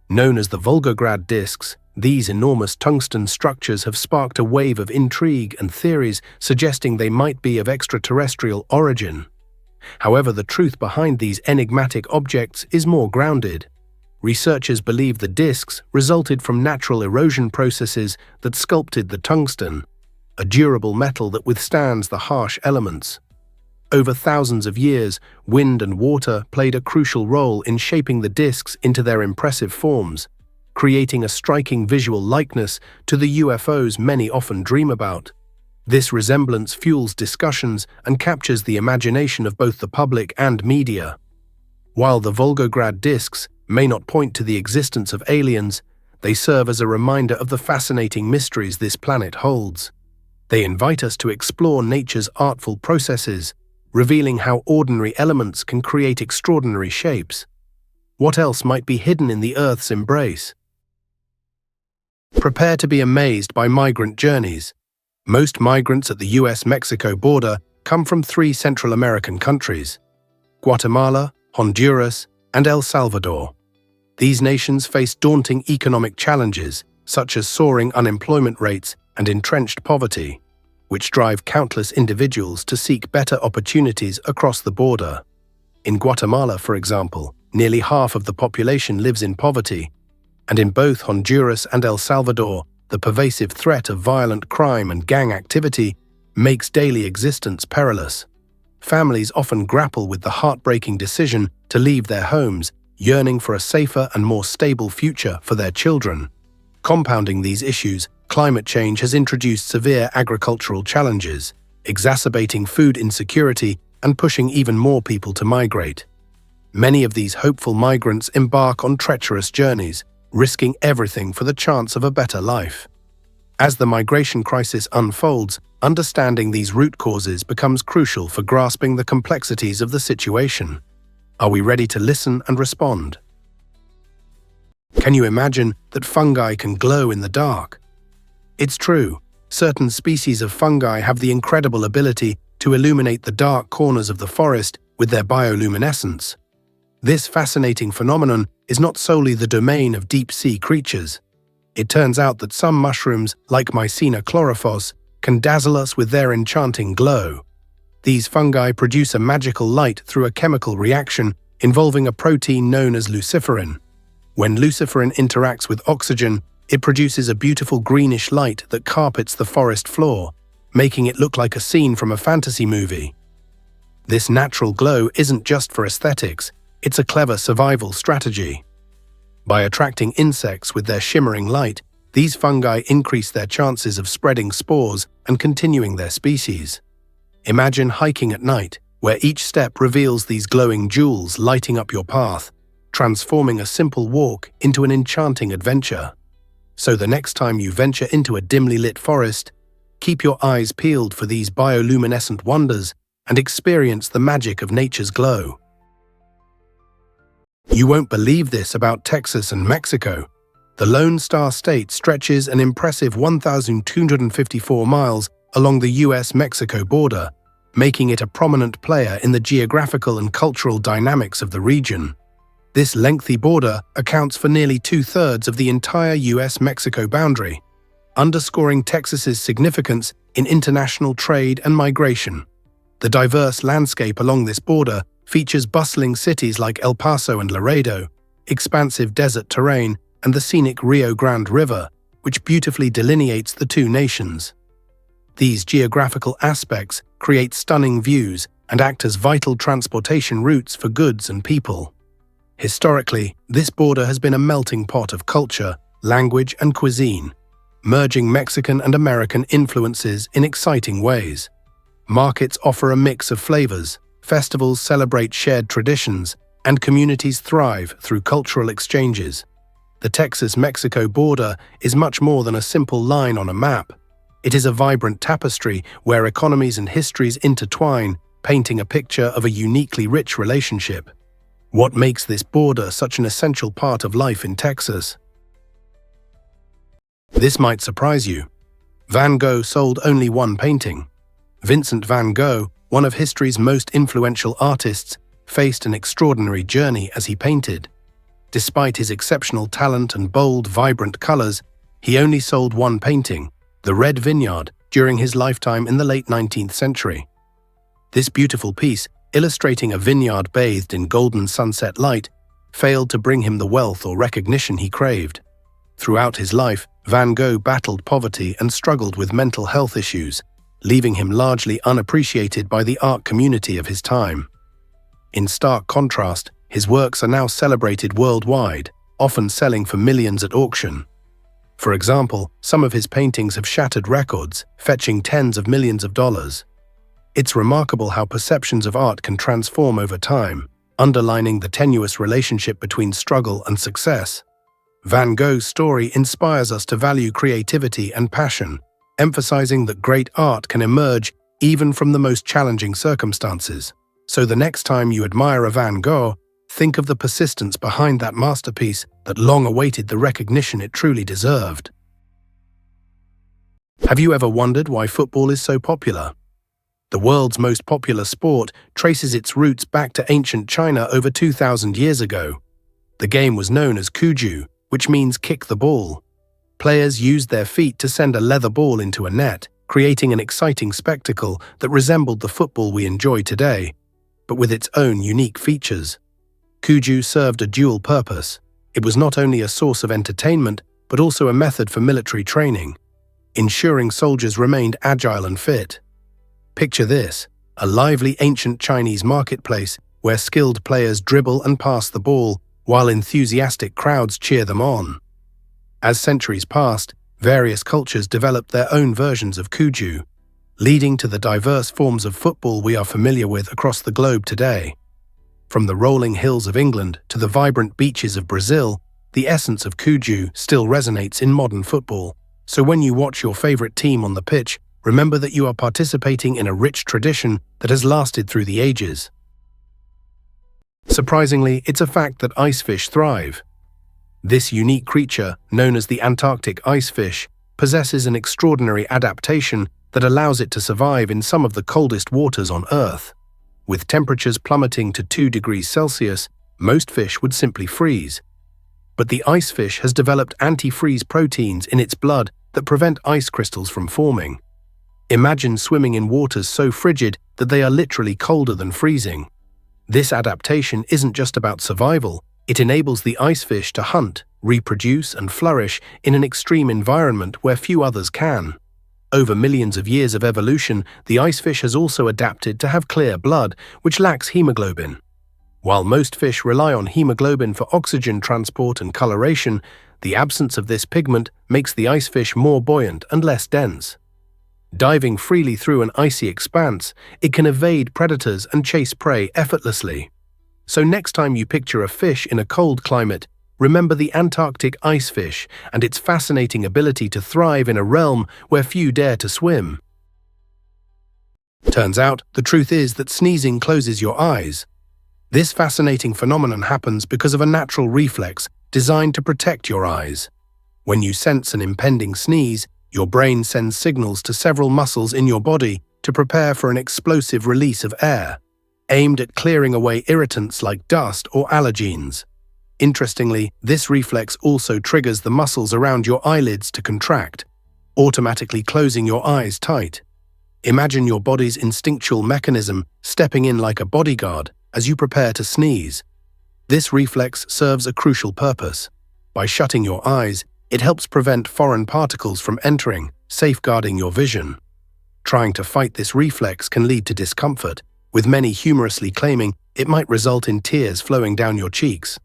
Known as the Volgograd discs, these enormous tungsten structures have sparked a wave of intrigue and theories suggesting they might be of extraterrestrial origin. However, the truth behind these enigmatic objects is more grounded. Researchers believe the discs resulted from natural erosion processes that sculpted the tungsten, a durable metal that withstands the harsh elements. Over thousands of years, wind and water played a crucial role in shaping the discs into their impressive forms, creating a striking visual likeness to the UFOs many often dream about. This resemblance fuels discussions and captures the imagination of both the public and media. While the Volgograd discs may not point to the existence of aliens, they serve as a reminder of the fascinating mysteries this planet holds. They invite us to explore nature's artful processes, revealing how ordinary elements can create extraordinary shapes. What else might be hidden in the Earth's embrace? Prepare to be amazed by migrant journeys. Most migrants at the US-Mexico border come from 3 Central American countries: Guatemala, Honduras, and El Salvador. These nations face daunting economic challenges, such as soaring unemployment rates and entrenched poverty, which drive countless individuals to seek better opportunities across the border. In Guatemala, for example, nearly half of the population lives in poverty, and in both Honduras and El Salvador, the pervasive threat of violent crime and gang activity makes daily existence perilous. Families often grapple with the heartbreaking decision to leave their homes, yearning for a safer and more stable future for their children. Compounding these issues, climate change has introduced severe agricultural challenges, exacerbating food insecurity and pushing even more people to migrate. Many of these hopeful migrants embark on treacherous journeys, risking everything for the chance of a better life. As the migration crisis unfolds, understanding these root causes becomes crucial for grasping the complexities of the situation. Are we ready to listen and respond? Can you imagine that fungi can glow in the dark? It's true. Certain species of fungi have the incredible ability to illuminate the dark corners of the forest with their bioluminescence. This fascinating phenomenon is not solely the domain of deep-sea creatures. It turns out that some mushrooms, like Mycena chlorophyll, can dazzle us with their enchanting glow. These fungi produce a magical light through a chemical reaction involving a protein known as luciferin. When luciferin interacts with oxygen, it produces a beautiful greenish light that carpets the forest floor, making it look like a scene from a fantasy movie. This natural glow isn't just for aesthetics, it's a clever survival strategy. By attracting insects with their shimmering light, these fungi increase their chances of spreading spores and continuing their species. Imagine hiking at night, where each step reveals these glowing jewels lighting up your path, transforming a simple walk into an enchanting adventure. So the next time you venture into a dimly lit forest, keep your eyes peeled for these bioluminescent wonders and experience the magic of nature's glow. You won't believe this about Texas and Mexico. The Lone Star State stretches an impressive 1,254 miles along the US-Mexico border, making it a prominent player in the geographical and cultural dynamics of the region. This lengthy border accounts for nearly 2/3 of the entire US-Mexico boundary. underscoring Texas's significance in international trade and migration. The diverse landscape along this border features bustling cities like El Paso and Laredo, expansive desert terrain, and the scenic Rio Grande River, which beautifully delineates the two nations. These geographical aspects create stunning views and act as vital transportation routes for goods and people. Historically, this border has been a melting pot of culture, language, and cuisine, merging Mexican and American influences in exciting ways. Markets offer a mix of flavors, festivals celebrate shared traditions, and communities thrive through cultural exchanges. The Texas-Mexico border is much more than a simple line on a map. It is a vibrant tapestry where economies and histories intertwine, painting a picture of a uniquely rich relationship. What makes this border such an essential part of life in Texas? This might surprise you. Van Gogh sold only one painting. Vincent van Gogh, one of history's most influential artists, faced an extraordinary journey as he painted. Despite his exceptional talent and bold, vibrant colors, he only sold one painting, The Red Vineyard, during his lifetime in the late 19th century. This beautiful piece, illustrating a vineyard bathed in golden sunset light, failed to bring him the wealth or recognition he craved. Throughout his life, Van Gogh battled poverty and struggled with mental health issues, leaving him largely unappreciated by the art community of his time. In stark contrast, his works are now celebrated worldwide, often selling for millions at auction. For example, some of his paintings have shattered records, fetching tens of millions of dollars. It's remarkable how perceptions of art can transform over time, underlining the tenuous relationship between struggle and success. Van Gogh's story inspires us to value creativity and passion, emphasizing that great art can emerge even from the most challenging circumstances. So the next time you admire a Van Gogh, think of the persistence behind that masterpiece that long awaited the recognition it truly deserved. Have you ever wondered why football is so popular? The world's most popular sport traces its roots back to ancient China over 2,000 years ago. The game was known as kuju, which means kick the ball. Players used their feet to send a leather ball into a net, creating an exciting spectacle that resembled the football we enjoy today, but with its own unique features. Kuju served a dual purpose. It was not only a source of entertainment, but also a method for military training, ensuring soldiers remained agile and fit. Picture this, a lively ancient Chinese marketplace where skilled players dribble and pass the ball, while enthusiastic crowds cheer them on. As centuries passed, various cultures developed their own versions of kuju, leading to the diverse forms of football we are familiar with across the globe today. From the rolling hills of England to the vibrant beaches of Brazil, the essence of kuju still resonates in modern football. So when you watch your favorite team on the pitch, remember that you are participating in a rich tradition that has lasted through the ages. Surprisingly, it's a fact that icefish thrive. This unique creature, known as the Antarctic icefish, possesses an extraordinary adaptation that allows it to survive in some of the coldest waters on Earth. With temperatures plummeting to 2 degrees Celsius, most fish would simply freeze. But the icefish has developed antifreeze proteins in its blood that prevent ice crystals from forming. Imagine swimming in waters so frigid that they are literally colder than freezing. This adaptation isn't just about survival, it enables the icefish to hunt, reproduce, and flourish in an extreme environment where few others can. Over millions of years of evolution, the icefish has also adapted to have clear blood, which lacks hemoglobin. While most fish rely on hemoglobin for oxygen transport and coloration, the absence of this pigment makes the icefish more buoyant and less dense. Diving freely through an icy expanse, it can evade predators and chase prey effortlessly. So next time you picture a fish in a cold climate, remember the Antarctic icefish and its fascinating ability to thrive in a realm where few dare to swim. Turns out, the truth is that sneezing closes your eyes. This fascinating phenomenon happens because of a natural reflex designed to protect your eyes. When you sense an impending sneeze, your brain sends signals to several muscles in your body to prepare for an explosive release of air, aimed at clearing away irritants like dust or allergens. Interestingly, this reflex also triggers the muscles around your eyelids to contract, automatically closing your eyes tight. Imagine your body's instinctual mechanism stepping in like a bodyguard as you prepare to sneeze. This reflex serves a crucial purpose. By shutting your eyes, it helps prevent foreign particles from entering, safeguarding your vision. Trying to fight this reflex can lead to discomfort, with many humorously claiming it might result in tears flowing down your cheeks.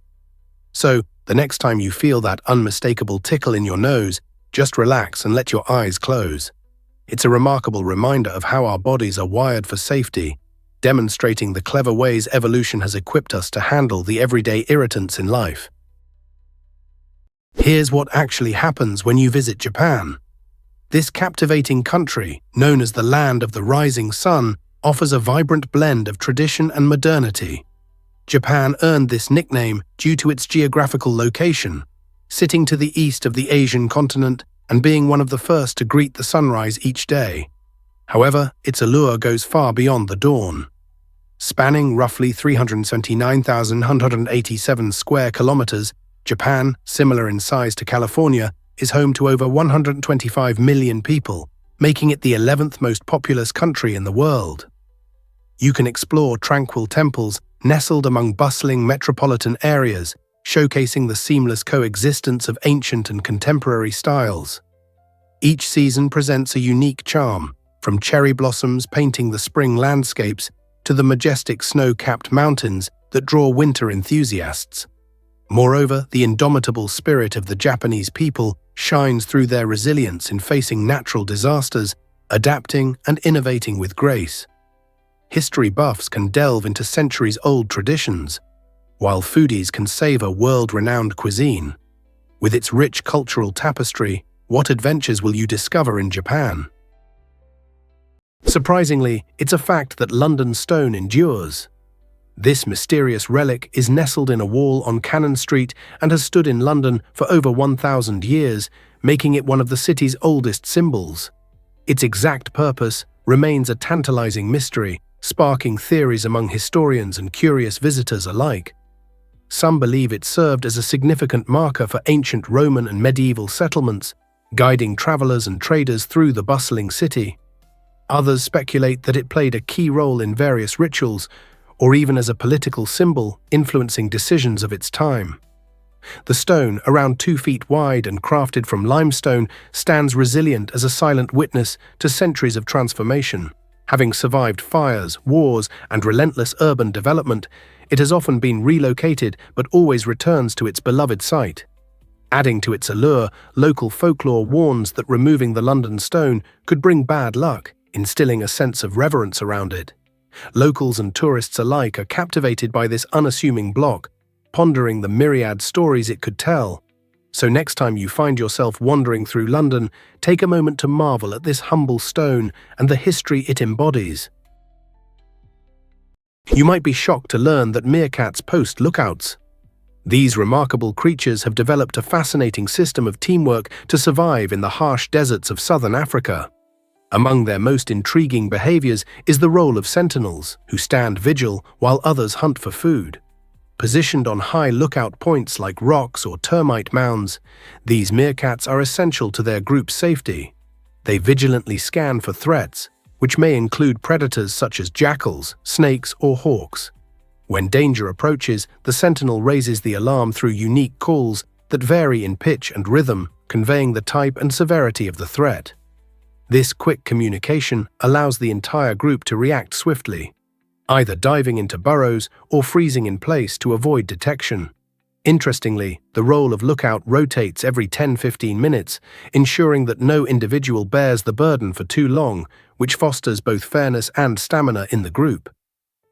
So, the next time you feel that unmistakable tickle in your nose, just relax and let your eyes close. It's a remarkable reminder of how our bodies are wired for safety, demonstrating the clever ways evolution has equipped us to handle the everyday irritants in life. Here's what actually happens when you visit Japan. This captivating country, known as the land of the rising sun, offers a vibrant blend of tradition and modernity. Japan earned this nickname due to its geographical location, sitting to the east of the Asian continent and being one of the first to greet the sunrise each day. However, its allure goes far beyond the dawn. Spanning roughly 329,187 square kilometers, Japan, similar in size to California, is home to over 125 million people, making it the 11th most populous country in the world. You can explore tranquil temples nestled among bustling metropolitan areas, showcasing the seamless coexistence of ancient and contemporary styles. Each season presents a unique charm, from cherry blossoms painting the spring landscapes to the majestic snow-capped mountains that draw winter enthusiasts. Moreover, the indomitable spirit of the Japanese people shines through their resilience in facing natural disasters, adapting and innovating with grace. History buffs can delve into centuries-old traditions, while foodies can savor world-renowned cuisine. With its rich cultural tapestry, what adventures will you discover in Japan? Surprisingly, it's a fact that London stone endures. This mysterious relic is nestled in a wall on Cannon Street and has stood in London for over 1,000 years, making it one of the city's oldest symbols. Its exact purpose remains a tantalizing mystery, sparking theories among historians and curious visitors alike. Some believe it served as a significant marker for ancient Roman and medieval settlements, guiding travelers and traders through the bustling city. Others speculate that it played a key role in various rituals, or even as a political symbol influencing decisions of its time. The stone, around 2 feet wide and crafted from limestone, stands resilient as a silent witness to centuries of transformation. Having survived fires, wars, and relentless urban development, it has often been relocated but always returns to its beloved site. Adding to its allure, local folklore warns that removing the London stone could bring bad luck, instilling a sense of reverence around it. Locals and tourists alike are captivated by this unassuming block, pondering the myriad stories it could tell. So next time you find yourself wandering through London, take a moment to marvel at this humble stone and the history it embodies. You might be shocked to learn that meerkats post lookouts. These remarkable creatures have developed a fascinating system of teamwork to survive in the harsh deserts of southern Africa. Among their most intriguing behaviors is the role of sentinels, who stand vigil while others hunt for food. Positioned on high lookout points like rocks or termite mounds, these meerkats are essential to their group's safety. They vigilantly scan for threats, which may include predators such as jackals, snakes, or hawks. When danger approaches, the sentinel raises the alarm through unique calls that vary in pitch and rhythm, conveying the type and severity of the threat. This quick communication allows the entire group to react swiftly, either diving into burrows or freezing in place to avoid detection. Interestingly, the role of lookout rotates every 10-15 minutes, ensuring that no individual bears the burden for too long, which fosters both fairness and stamina in the group.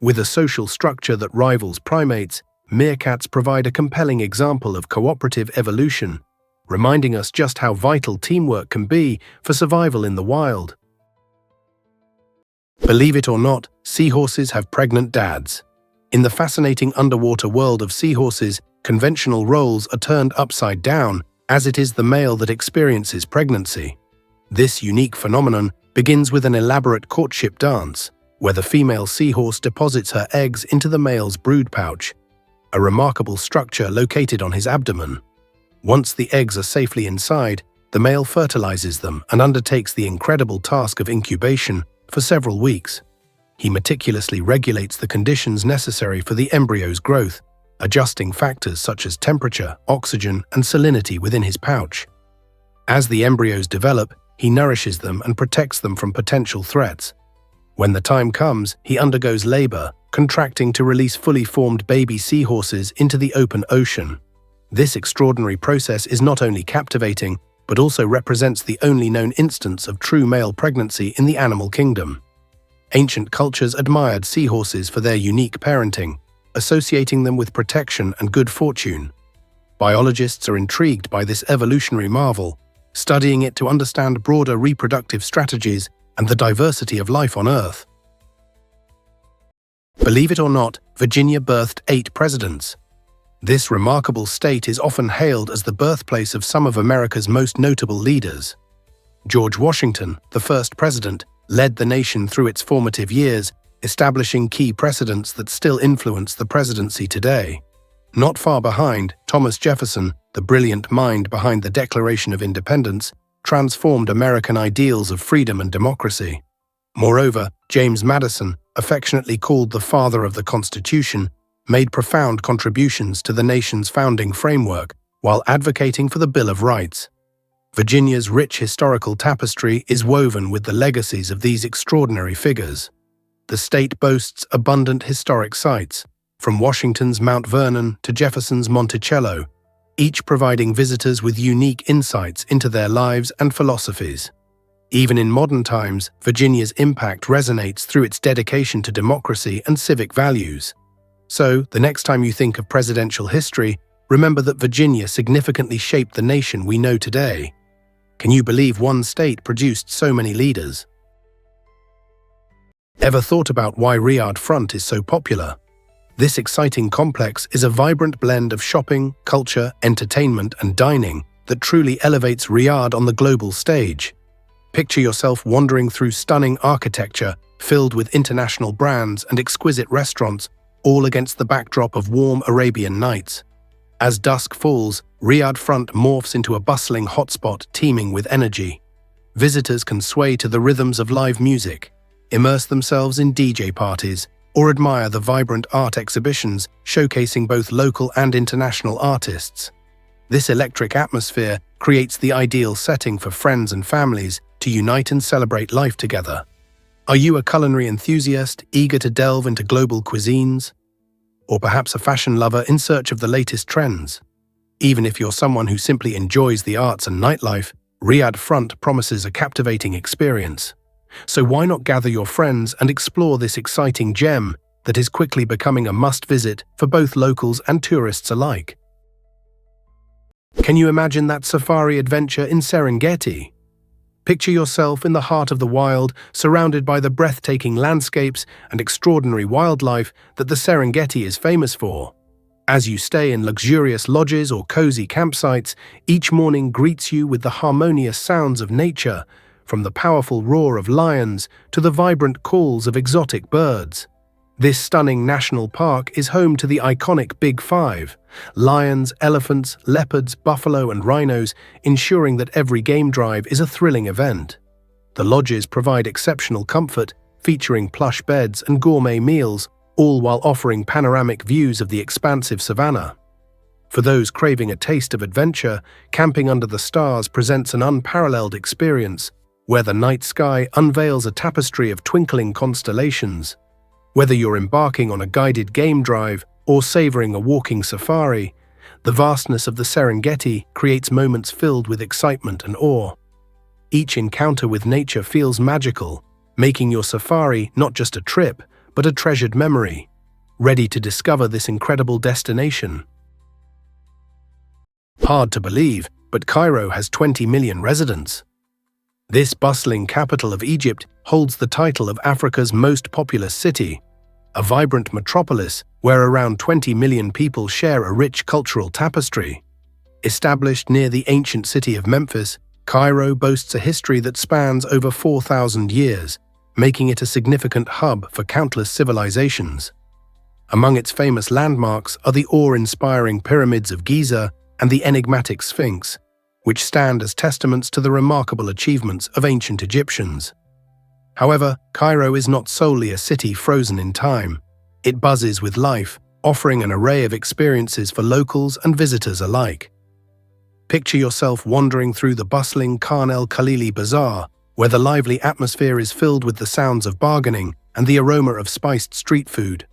With a social structure that rivals primates, meerkats provide a compelling example of cooperative evolution, reminding us just how vital teamwork can be for survival in the wild. Believe it or not, seahorses have pregnant dads. In the fascinating underwater world of seahorses, conventional roles are turned upside down, as it is the male that experiences pregnancy. This unique phenomenon begins with an elaborate courtship dance, where the female seahorse deposits her eggs into the male's brood pouch, a remarkable structure located on his abdomen. Once the eggs are safely inside, The male fertilizes them and undertakes the incredible task of incubation for several weeks. He meticulously regulates the conditions necessary for the embryo's growth, adjusting factors such as temperature, oxygen, and salinity within his pouch. As the embryos develop, he nourishes them and protects them from potential threats. When the time comes, he undergoes labor, contracting to release fully formed baby seahorses into the open ocean. This extraordinary process is not only captivating, but also represents the only known instance of true male pregnancy in the animal kingdom. Ancient cultures admired seahorses for their unique parenting, associating them with protection and good fortune. Biologists are intrigued by this evolutionary marvel, studying it to understand broader reproductive strategies and the diversity of life on Earth. Believe it or not, Virginia birthed 8 presidents. This remarkable state is often hailed as the birthplace of some of America's most notable leaders. George Washington, the first president, led the nation through its formative years, establishing key precedents that still influence the presidency today. Not far behind, Thomas Jefferson, the brilliant mind behind the Declaration of Independence, transformed American ideals of freedom and democracy. Moreover, James Madison, affectionately called the father of the Constitution, made profound contributions to the nation's founding framework while advocating for the Bill of Rights. Virginia's rich historical tapestry is woven with the legacies of these extraordinary figures. The state boasts abundant historic sites, from Washington's Mount Vernon to Jefferson's Monticello, each providing visitors with unique insights into their lives and philosophies. Even in modern times, Virginia's impact resonates through its dedication to democracy and civic values. So, the next time you think of presidential history, remember that Virginia significantly shaped the nation we know today. Can you believe one state produced so many leaders? Ever thought about why Riyadh Front is so popular? This exciting complex is a vibrant blend of shopping, culture, entertainment, and dining that truly elevates Riyadh on the global stage. Picture yourself wandering through stunning architecture filled with international brands and exquisite restaurants, all against the backdrop of warm Arabian nights. As dusk falls, Riyadh Front morphs into a bustling hotspot teeming with energy. Visitors can sway to the rhythms of live music, immerse themselves in DJ parties, or admire the vibrant art exhibitions showcasing both local and international artists. This electric atmosphere creates the ideal setting for friends and families to unite and celebrate life together. Are you a culinary enthusiast eager to delve into global cuisines? Or perhaps a fashion lover in search of the latest trends? Even if you're someone who simply enjoys the arts and nightlife, Riyadh Front promises a captivating experience. So why not gather your friends and explore this exciting gem that is quickly becoming a must-visit for both locals and tourists alike? Can you imagine that safari adventure in Serengeti? Picture yourself in the heart of the wild, surrounded by the breathtaking landscapes and extraordinary wildlife that the Serengeti is famous for. As you stay in luxurious lodges or cozy campsites, each morning greets you with the harmonious sounds of nature, from the powerful roar of lions to the vibrant calls of exotic birds. This stunning national park is home to the iconic Big Five: lions, elephants, leopards, buffalo, and rhinos, ensuring that every game drive is a thrilling event. The lodges provide exceptional comfort, featuring plush beds and gourmet meals, all while offering panoramic views of the expansive savanna. For those craving a taste of adventure, camping under the stars presents an unparalleled experience, where the night sky unveils a tapestry of twinkling constellations. Whether you're embarking on a guided game drive or savoring a walking safari, the vastness of the Serengeti creates moments filled with excitement and awe. Each encounter with nature feels magical, making your safari not just a trip, but a treasured memory. Ready to discover this incredible destination? Hard to believe, but Cairo has 20 million residents. This bustling capital of Egypt holds the title of Africa's most populous city, a vibrant metropolis where around 20 million people share a rich cultural tapestry. Established near the ancient city of Memphis, Cairo boasts a history that spans over 4,000 years, making it a significant hub for countless civilizations. Among its famous landmarks are the awe-inspiring pyramids of Giza and the enigmatic Sphinx, which stand as testaments to the remarkable achievements of ancient Egyptians. However, Cairo is not solely a city frozen in time. It buzzes with life, offering an array of experiences for locals and visitors alike. Picture yourself wandering through the bustling Khan el-Khalili Bazaar, where the lively atmosphere is filled with the sounds of bargaining and the aroma of spiced street food.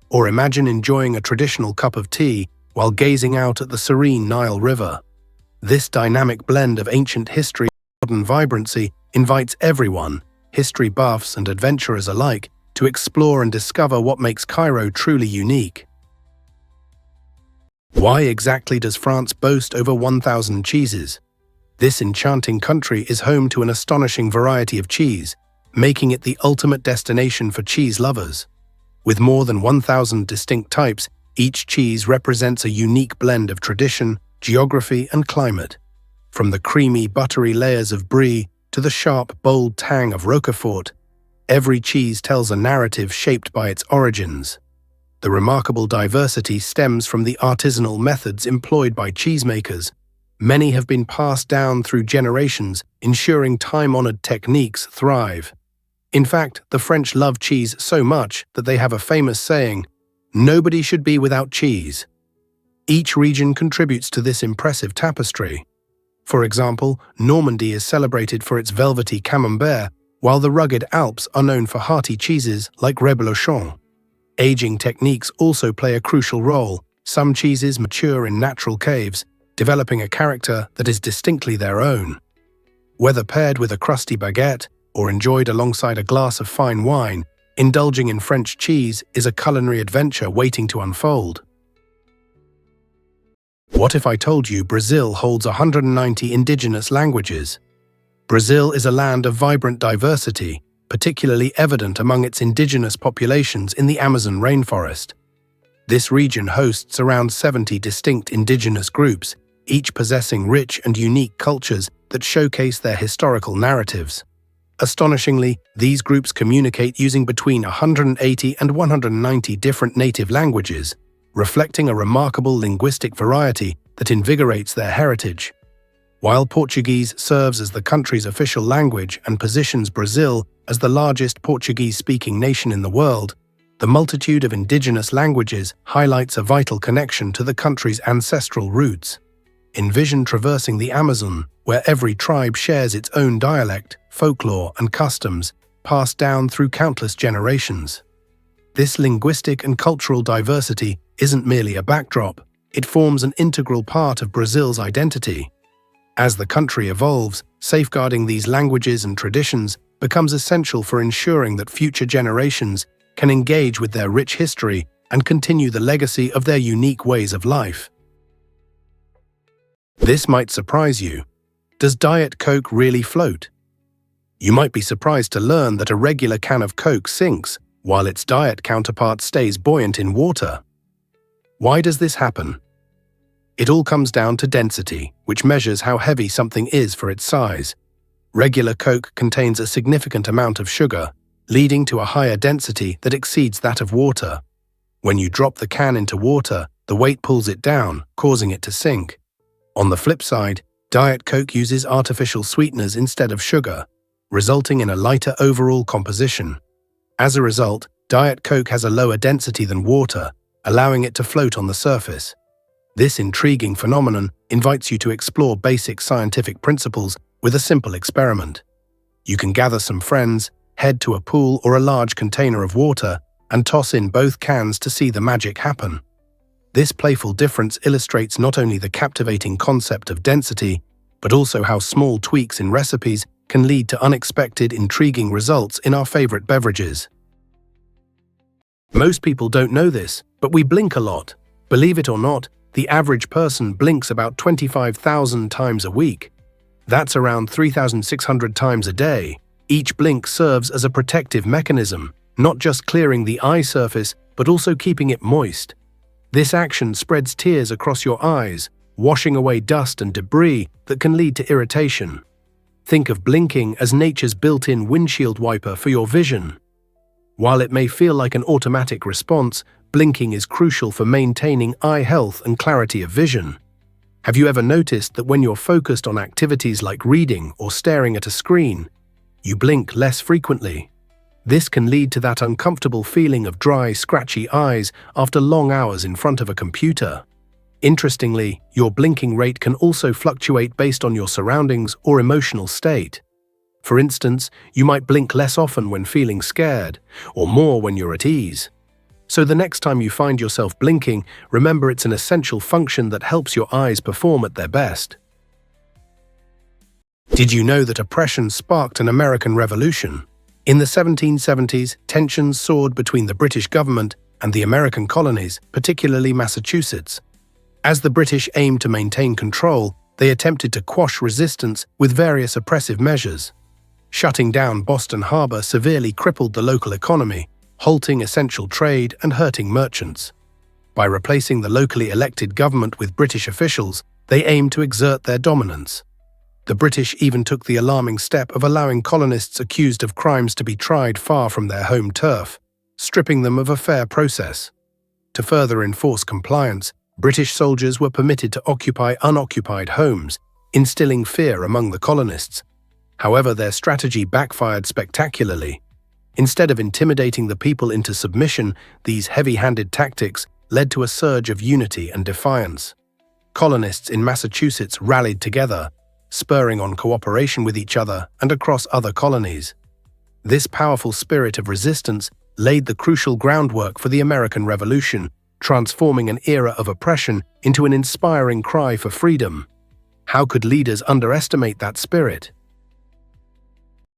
Or imagine enjoying a traditional cup of tea while gazing out at the serene Nile River. This dynamic blend of ancient history and modern vibrancy invites everyone, history buffs and adventurers alike, to explore and discover what makes Cairo truly unique. Why exactly does France boast over 1,000 cheeses? This enchanting country is home to an astonishing variety of cheese, making it the ultimate destination for cheese lovers. With more than 1,000 distinct types, each cheese represents a unique blend of tradition, geography, and climate. From the creamy, buttery layers of brie to the sharp, bold tang of Roquefort, every cheese tells a narrative shaped by its origins. The remarkable diversity stems from the artisanal methods employed by cheesemakers. Many have been passed down through generations, ensuring time-honored techniques thrive. In fact, the French love cheese so much that they have a famous saying, "Nobody should be without cheese." Each region contributes to this impressive tapestry. For example, Normandy is celebrated for its velvety camembert, while the rugged Alps are known for hearty cheeses like Reblochon. Aging techniques also play a crucial role. Some cheeses mature in natural caves, developing a character that is distinctly their own. Whether paired with a crusty baguette or enjoyed alongside a glass of fine wine, indulging in French cheese is a culinary adventure waiting to unfold. What if I told you Brazil holds 190 indigenous languages? Brazil is a land of vibrant diversity, particularly evident among its indigenous populations in the Amazon rainforest. This region hosts around 70 distinct indigenous groups, each possessing rich and unique cultures that showcase their historical narratives. Astonishingly, these groups communicate using between 180 and 190 different native languages, reflecting a remarkable linguistic variety that invigorates their heritage. While Portuguese serves as the country's official language and positions Brazil as the largest Portuguese-speaking nation in the world, the multitude of indigenous languages highlights a vital connection to the country's ancestral roots. Envision traversing the Amazon, where every tribe shares its own dialect, folklore, and customs, passed down through countless generations. This linguistic and cultural diversity isn't merely a backdrop, it forms an integral part of Brazil's identity. As the country evolves, safeguarding these languages and traditions becomes essential for ensuring that future generations can engage with their rich history and continue the legacy of their unique ways of life. This might surprise you. Does Diet Coke really float? You might be surprised to learn that a regular can of Coke sinks, while its diet counterpart stays buoyant in water. Why does this happen? It all comes down to density, which measures how heavy something is for its size. Regular Coke contains a significant amount of sugar, leading to a higher density that exceeds that of water. When you drop the can into water, the weight pulls it down, causing it to sink. On the flip side, Diet Coke uses artificial sweeteners instead of sugar, resulting in a lighter overall composition. As a result, Diet Coke has a lower density than water, allowing it to float on the surface. This intriguing phenomenon invites you to explore basic scientific principles with a simple experiment. You can gather some friends, head to a pool or a large container of water, and toss in both cans to see the magic happen. This playful difference illustrates not only the captivating concept of density, but also how small tweaks in recipes can lead to unexpected, intriguing results in our favorite beverages. Most people don't know this, but we blink a lot. Believe it or not, the average person blinks about 25,000 times a week. That's around 3,600 times a day. Each blink serves as a protective mechanism, not just clearing the eye surface, but also keeping it moist. This action spreads tears across your eyes, washing away dust and debris that can lead to irritation. Think of blinking as nature's built-in windshield wiper for your vision. While it may feel like an automatic response, blinking is crucial for maintaining eye health and clarity of vision. Have you ever noticed that when you're focused on activities like reading or staring at a screen, you blink less frequently? This can lead to that uncomfortable feeling of dry, scratchy eyes after long hours in front of a computer. Interestingly, your blinking rate can also fluctuate based on your surroundings or emotional state. For instance, you might blink less often when feeling scared, or more when you're at ease. So the next time you find yourself blinking, remember it's an essential function that helps your eyes perform at their best. Did you know that oppression sparked an American Revolution? In the 1770s, tensions soared between the British government and the American colonies, particularly Massachusetts. As the British aimed to maintain control, they attempted to quash resistance with various oppressive measures. Shutting down Boston Harbor severely crippled the local economy, halting essential trade and hurting merchants. By replacing the locally elected government with British officials, they aimed to exert their dominance. The British even took the alarming step of allowing colonists accused of crimes to be tried far from their home turf, stripping them of a fair process. To further enforce compliance, British soldiers were permitted to occupy unoccupied homes, instilling fear among the colonists. However, their strategy backfired spectacularly. Instead of intimidating the people into submission, these heavy-handed tactics led to a surge of unity and defiance. Colonists in Massachusetts rallied together, spurring on cooperation with each other and across other colonies. This powerful spirit of resistance laid the crucial groundwork for the American Revolution, transforming an era of oppression into an inspiring cry for freedom. How could leaders underestimate that spirit?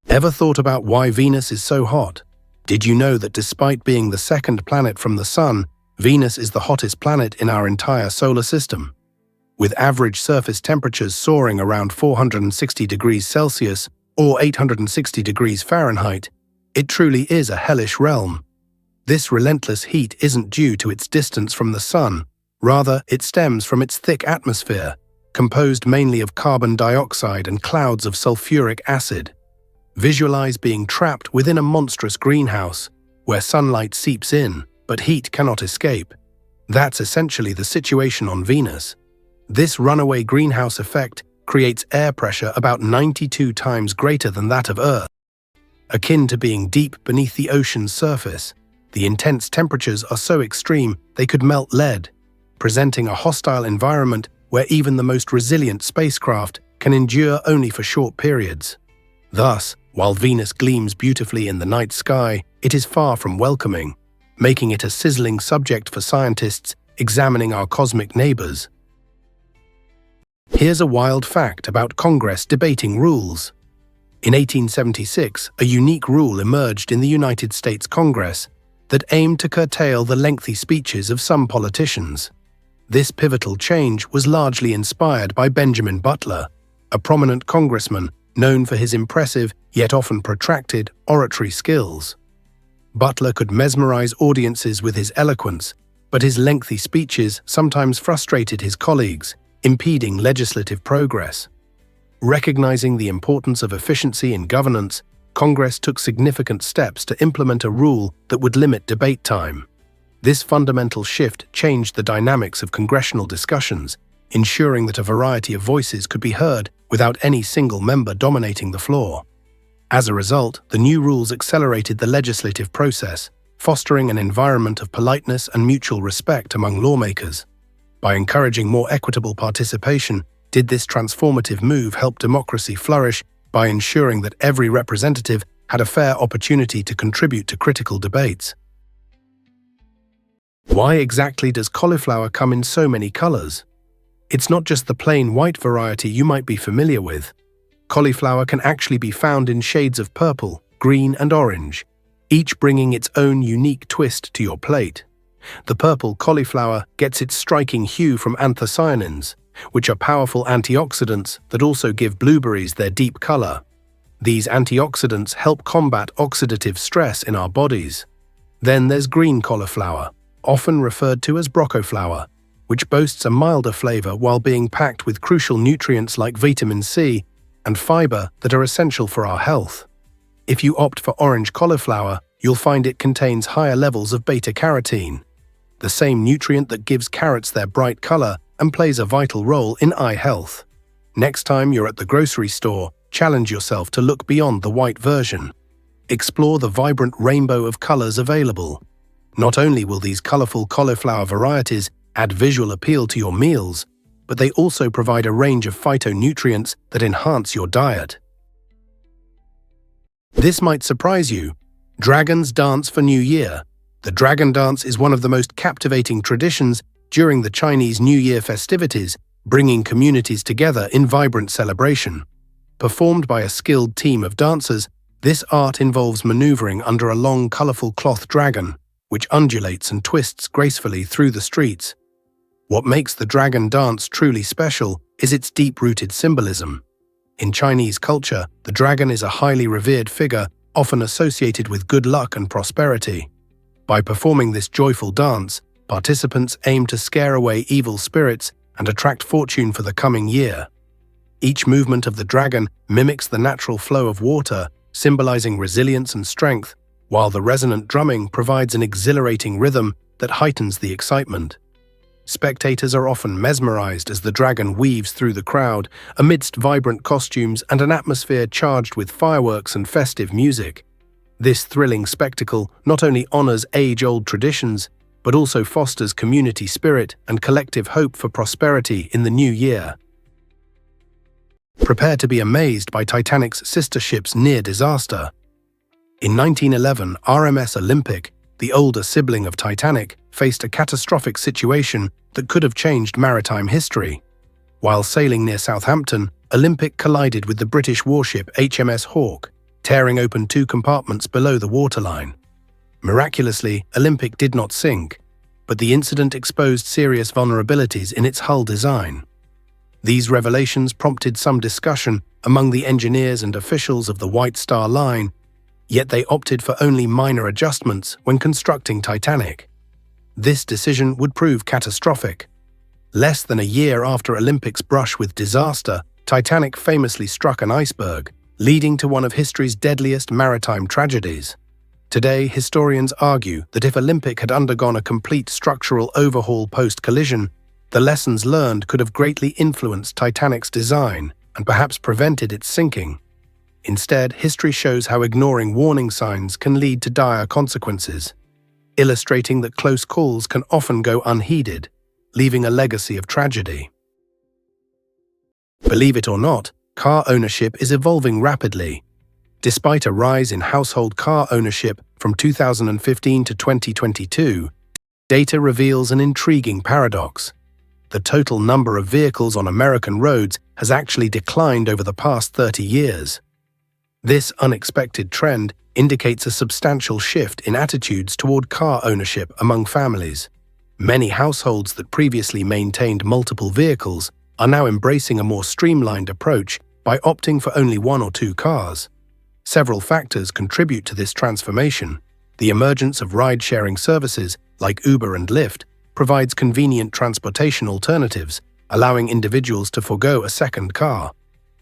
Ever thought about why Venus is so hot? Did you know that despite being the second planet from the Sun, Venus is the hottest planet in our entire solar system? With average surface temperatures soaring around 460 degrees Celsius or 860 degrees Fahrenheit, it truly is a hellish realm. This relentless heat isn't due to its distance from the Sun, rather it stems from its thick atmosphere, composed mainly of carbon dioxide and clouds of sulfuric acid. Visualize being trapped within a monstrous greenhouse, where sunlight seeps in, but heat cannot escape. That's essentially the situation on Venus. This runaway greenhouse effect creates air pressure about 92 times greater than that of Earth, akin to being deep beneath the ocean's surface. The intense temperatures are so extreme they could melt lead, presenting a hostile environment where even the most resilient spacecraft can endure only for short periods. Thus, while Venus gleams beautifully in the night sky, it is far from welcoming, making it a sizzling subject for scientists examining our cosmic neighbors. Here's a wild fact about Congress debating rules. In 1876, a unique rule emerged in the United States Congress that aimed to curtail the lengthy speeches of some politicians. This pivotal change was largely inspired by Benjamin Butler, a prominent congressman known for his impressive, yet often protracted, oratory skills. Butler could mesmerize audiences with his eloquence, but his lengthy speeches sometimes frustrated his colleagues, impeding legislative progress. Recognizing the importance of efficiency in governance, Congress took significant steps to implement a rule that would limit debate time. This fundamental shift changed the dynamics of congressional discussions, ensuring that a variety of voices could be heard without any single member dominating the floor. As a result, the new rules accelerated the legislative process, fostering an environment of politeness and mutual respect among lawmakers. By encouraging more equitable participation, did this transformative move help democracy flourish by ensuring that every representative had a fair opportunity to contribute to critical debates? Why exactly does cauliflower come in so many colors? It's not just the plain white variety you might be familiar with. Cauliflower can actually be found in shades of purple, green, and orange, each bringing its own unique twist to your plate. The purple cauliflower gets its striking hue from anthocyanins, which are powerful antioxidants that also give blueberries their deep color. These antioxidants help combat oxidative stress in our bodies. Then there's green cauliflower, often referred to as broccoliflower, which boasts a milder flavor while being packed with crucial nutrients like vitamin C and fiber that are essential for our health. If you opt for orange cauliflower, you'll find it contains higher levels of beta-carotene, the same nutrient that gives carrots their bright color and plays a vital role in eye health. Next time you're at the grocery store, challenge yourself to look beyond the white version. Explore the vibrant rainbow of colors available. Not only will these colorful cauliflower varieties add visual appeal to your meals, but they also provide a range of phytonutrients that enhance your diet. This might surprise you. Dragons dance for New Year. The dragon dance is one of the most captivating traditions during the Chinese New Year festivities, bringing communities together in vibrant celebration. Performed by a skilled team of dancers, this art involves maneuvering under a long, colorful cloth dragon, which undulates and twists gracefully through the streets. What makes the dragon dance truly special is its deep-rooted symbolism. In Chinese culture, the dragon is a highly revered figure, often associated with good luck and prosperity. By performing this joyful dance, participants aim to scare away evil spirits and attract fortune for the coming year. Each movement of the dragon mimics the natural flow of water, symbolizing resilience and strength, while the resonant drumming provides an exhilarating rhythm that heightens the excitement. Spectators are often mesmerized as the dragon weaves through the crowd, amidst vibrant costumes and an atmosphere charged with fireworks and festive music. This thrilling spectacle not only honors age-old traditions, but also fosters community spirit and collective hope for prosperity in the new year. Prepare to be amazed by Titanic's sister ship's near disaster. In 1911, RMS Olympic, the older sibling of Titanic, faced a catastrophic situation that could have changed maritime history. While sailing near Southampton, Olympic collided with the British warship HMS Hawke, tearing open 2 compartments below the waterline. Miraculously, Olympic did not sink, but the incident exposed serious vulnerabilities in its hull design. These revelations prompted some discussion among the engineers and officials of the White Star Line, yet they opted for only minor adjustments when constructing Titanic. This decision would prove catastrophic. Less than a year after Olympic's brush with disaster, Titanic famously struck an iceberg, leading to one of history's deadliest maritime tragedies. Today, historians argue that if Olympic had undergone a complete structural overhaul post-collision, the lessons learned could have greatly influenced Titanic's design and perhaps prevented its sinking. Instead, history shows how ignoring warning signs can lead to dire consequences, illustrating that close calls can often go unheeded, leaving a legacy of tragedy. Believe it or not, car ownership is evolving rapidly. Despite a rise in household car ownership from 2015 to 2022, data reveals an intriguing paradox. The total number of vehicles on American roads has actually declined over the past 30 years. This unexpected trend indicates a substantial shift in attitudes toward car ownership among families. Many households that previously maintained multiple vehicles are now embracing a more streamlined approach by opting for only 1 or 2 cars. Several factors contribute to this transformation. The emergence of ride-sharing services like Uber and Lyft provides convenient transportation alternatives, allowing individuals to forgo a second car.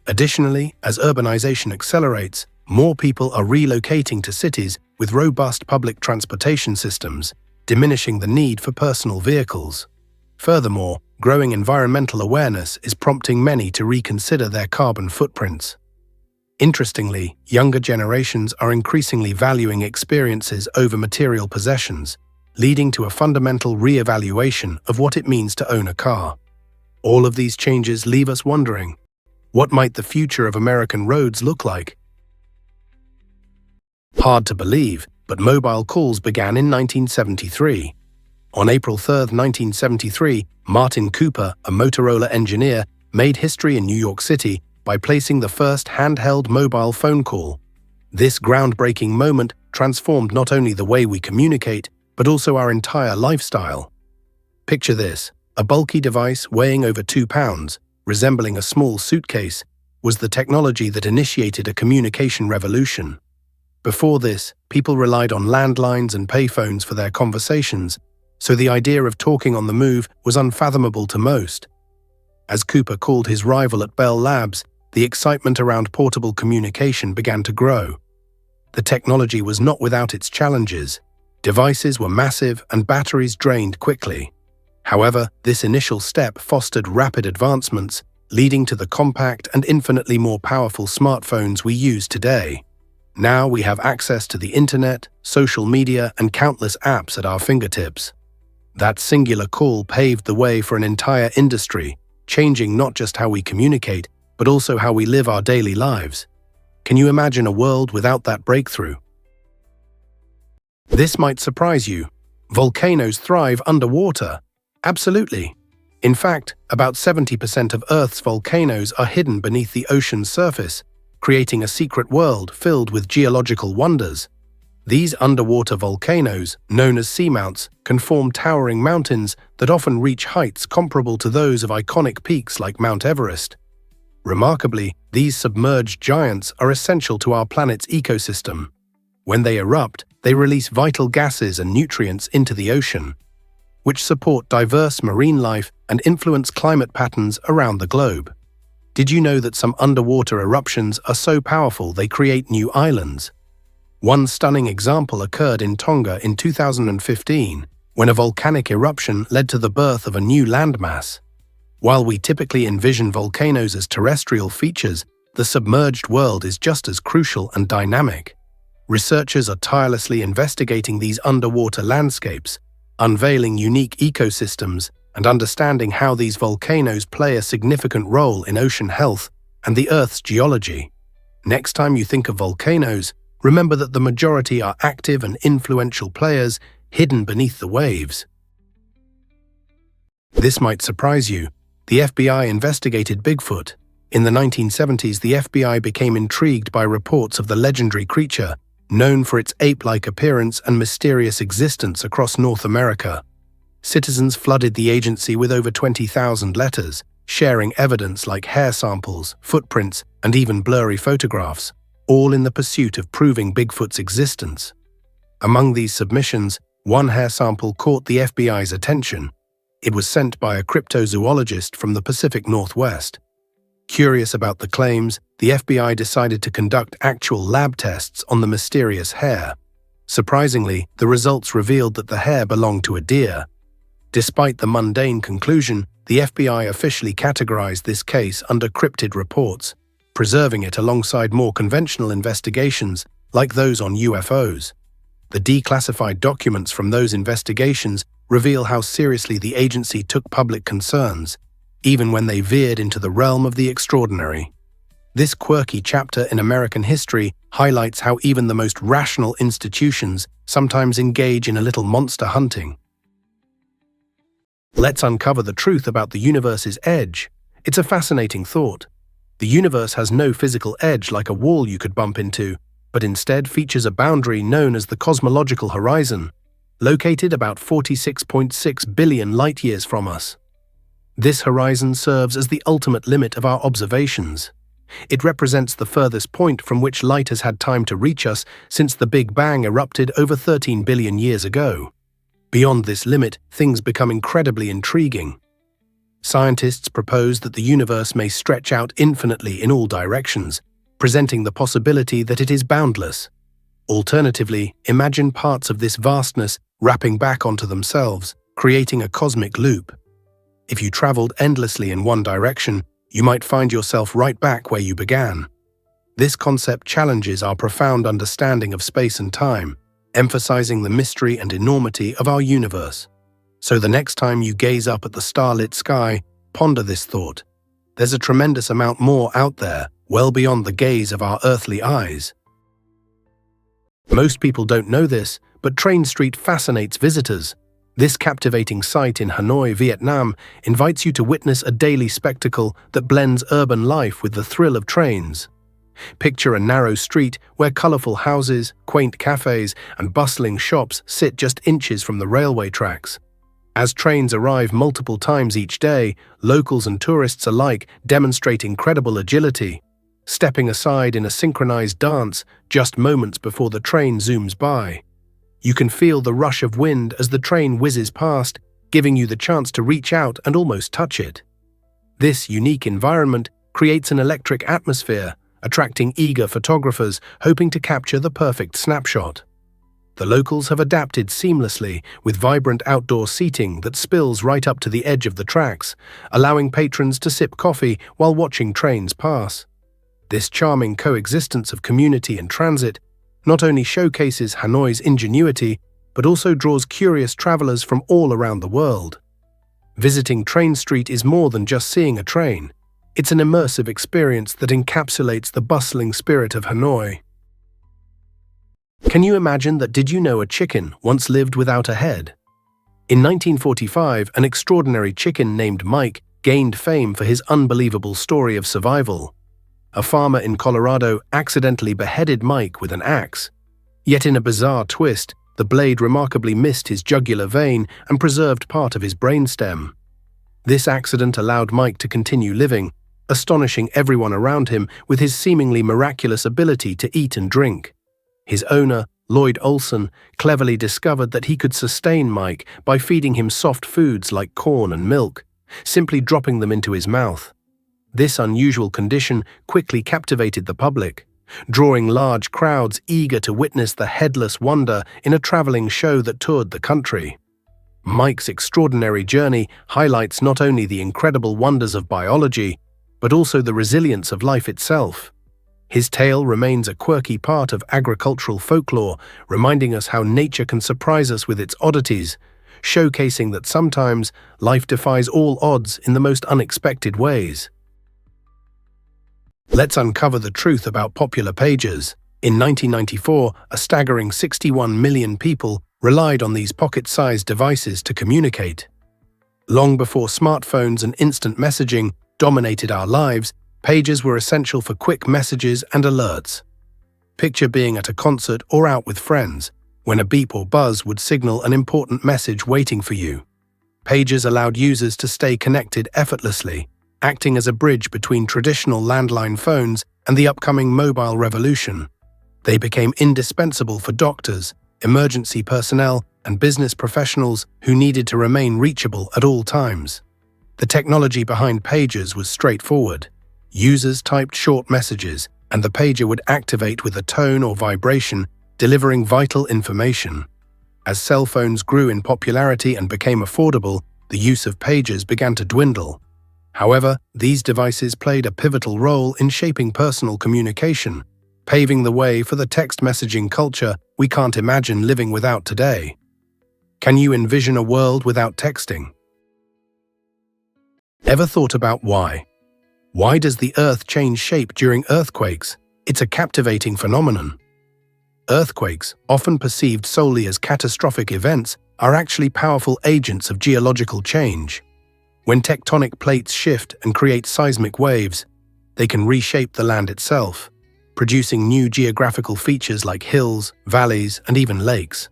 Additionally, as urbanization accelerates, more people are relocating to cities with robust public transportation systems, diminishing the need for personal vehicles. Furthermore, growing environmental awareness is prompting many to reconsider their carbon footprints. Interestingly, younger generations are increasingly valuing experiences over material possessions, leading to a fundamental re-evaluation of what it means to own a car. All of these changes leave us wondering, what might the future of American roads look like? Hard to believe, but mobile calls began in 1973. On April 3, 1973, Martin Cooper, a Motorola engineer, made history in New York City by placing the first handheld mobile phone call. This groundbreaking moment transformed not only the way we communicate, but also our entire lifestyle. Picture this: a bulky device weighing over 2 pounds, resembling a small suitcase, was the technology that initiated a communication revolution. Before this, people relied on landlines and payphones for their conversations, so the idea of talking on the move was unfathomable to most. As Cooper called his rival at Bell Labs, the excitement around portable communication began to grow. The technology was not without its challenges. Devices were massive and batteries drained quickly. However, this initial step fostered rapid advancements, leading to the compact and infinitely more powerful smartphones we use today. Now we have access to the internet, social media, and countless apps at our fingertips. That singular call paved the way for an entire industry, changing not just how we communicate, but also how we live our daily lives. Can you imagine a world without that breakthrough? This might surprise you. Volcanoes thrive underwater. Absolutely. In fact, about 70% of Earth's volcanoes are hidden beneath the ocean's surface, creating a secret world filled with geological wonders. These underwater volcanoes, known as seamounts, can form towering mountains that often reach heights comparable to those of iconic peaks like Mount Everest. Remarkably, these submerged giants are essential to our planet's ecosystem. When they erupt, they release vital gases and nutrients into the ocean, which support diverse marine life and influence climate patterns around the globe. Did you know that some underwater eruptions are so powerful they create new islands? One stunning example occurred in Tonga in 2015, when a volcanic eruption led to the birth of a new landmass. While we typically envision volcanoes as terrestrial features, the submerged world is just as crucial and dynamic. Researchers are tirelessly investigating these underwater landscapes, unveiling unique ecosystems and understanding how these volcanoes play a significant role in ocean health and the Earth's geology. Next time you think of volcanoes, remember that the majority are active and influential players hidden beneath the waves. This might surprise you. The FBI investigated Bigfoot. In the 1970s, the FBI became intrigued by reports of the legendary creature, known for its ape-like appearance and mysterious existence across North America. Citizens flooded the agency with over 20,000 letters, sharing evidence like hair samples, footprints, and even blurry photographs, all in the pursuit of proving Bigfoot's existence. Among these submissions, one hair sample caught the FBI's attention. It was sent by a cryptozoologist from the Pacific Northwest. Curious about the claims, the FBI decided to conduct actual lab tests on the mysterious hair. Surprisingly, the results revealed that the hair belonged to a deer. Despite the mundane conclusion, the FBI officially categorized this case under cryptid reports, preserving it alongside more conventional investigations like those on UFOs. The declassified documents from those investigations reveal how seriously the agency took public concerns, even when they veered into the realm of the extraordinary. This quirky chapter in American history highlights how even the most rational institutions sometimes engage in a little monster hunting. Let's uncover the truth about the universe's edge. It's a fascinating thought. The universe has no physical edge like a wall you could bump into, but instead features a boundary known as the cosmological horizon, located about 46.6 billion light-years from us. This horizon serves as the ultimate limit of our observations. It represents the furthest point from which light has had time to reach us since the Big Bang erupted over 13 billion years ago. Beyond this limit, things become incredibly intriguing. Scientists propose that the universe may stretch out infinitely in all directions, presenting the possibility that it is boundless. Alternatively, imagine parts of this vastness wrapping back onto themselves, creating a cosmic loop. If you traveled endlessly in one direction, you might find yourself right back where you began. This concept challenges our profound understanding of space and time, emphasizing the mystery and enormity of our universe. So the next time you gaze up at the starlit sky, ponder this thought. There's a tremendous amount more out there, well beyond the gaze of our earthly eyes. Most people don't know this, but Train Street fascinates visitors. This captivating site in Hanoi, Vietnam, invites you to witness a daily spectacle that blends urban life with the thrill of trains. Picture a narrow street where colorful houses, quaint cafes, and bustling shops sit just inches from the railway tracks. As trains arrive multiple times each day, locals and tourists alike demonstrate incredible agility, stepping aside in a synchronized dance just moments before the train zooms by. You can feel the rush of wind as the train whizzes past, giving you the chance to reach out and almost touch it. This unique environment creates an electric atmosphere, attracting eager photographers hoping to capture the perfect snapshot. The locals have adapted seamlessly with vibrant outdoor seating that spills right up to the edge of the tracks, allowing patrons to sip coffee while watching trains pass. This charming coexistence of community and transit not only showcases Hanoi's ingenuity, but also draws curious travelers from all around the world. Visiting Train Street is more than just seeing a train. It's an immersive experience that encapsulates the bustling spirit of Hanoi. Can you imagine that did you know a chicken once lived without a head? In 1945, an extraordinary chicken named Mike gained fame for his unbelievable story of survival. A farmer in Colorado accidentally beheaded Mike with an axe. Yet in a bizarre twist, the blade remarkably missed his jugular vein and preserved part of his brainstem. This accident allowed Mike to continue living, astonishing everyone around him with his seemingly miraculous ability to eat and drink. His owner, Lloyd Olson, cleverly discovered that he could sustain Mike by feeding him soft foods like corn and milk, simply dropping them into his mouth. This unusual condition quickly captivated the public, drawing large crowds eager to witness the headless wonder in a traveling show that toured the country. Mike's extraordinary journey highlights not only the incredible wonders of biology, but also the resilience of life itself. His tale remains a quirky part of agricultural folklore, reminding us how nature can surprise us with its oddities, showcasing that sometimes life defies all odds in the most unexpected ways. Let's uncover the truth about popular pagers. In 1994, a staggering 61 million people relied on these pocket-sized devices to communicate. Long before smartphones and instant messaging dominated our lives, pagers were essential for quick messages and alerts. Picture being at a concert or out with friends, when a beep or buzz would signal an important message waiting for you. Pagers allowed users to stay connected effortlessly, acting as a bridge between traditional landline phones and the upcoming mobile revolution. They became indispensable for doctors, emergency personnel, and business professionals who needed to remain reachable at all times. The technology behind pagers was straightforward. Users typed short messages, and the pager would activate with a tone or vibration, delivering vital information. As cell phones grew in popularity and became affordable, the use of pagers began to dwindle. However, these devices played a pivotal role in shaping personal communication, paving the way for the text messaging culture we can't imagine living without today. Can you envision a world without texting? Ever thought about why? Why does the Earth change shape during earthquakes? It's a captivating phenomenon. Earthquakes, often perceived solely as catastrophic events, are actually powerful agents of geological change. When tectonic plates shift and create seismic waves, they can reshape the land itself, producing new geographical features like hills, valleys, and even lakes.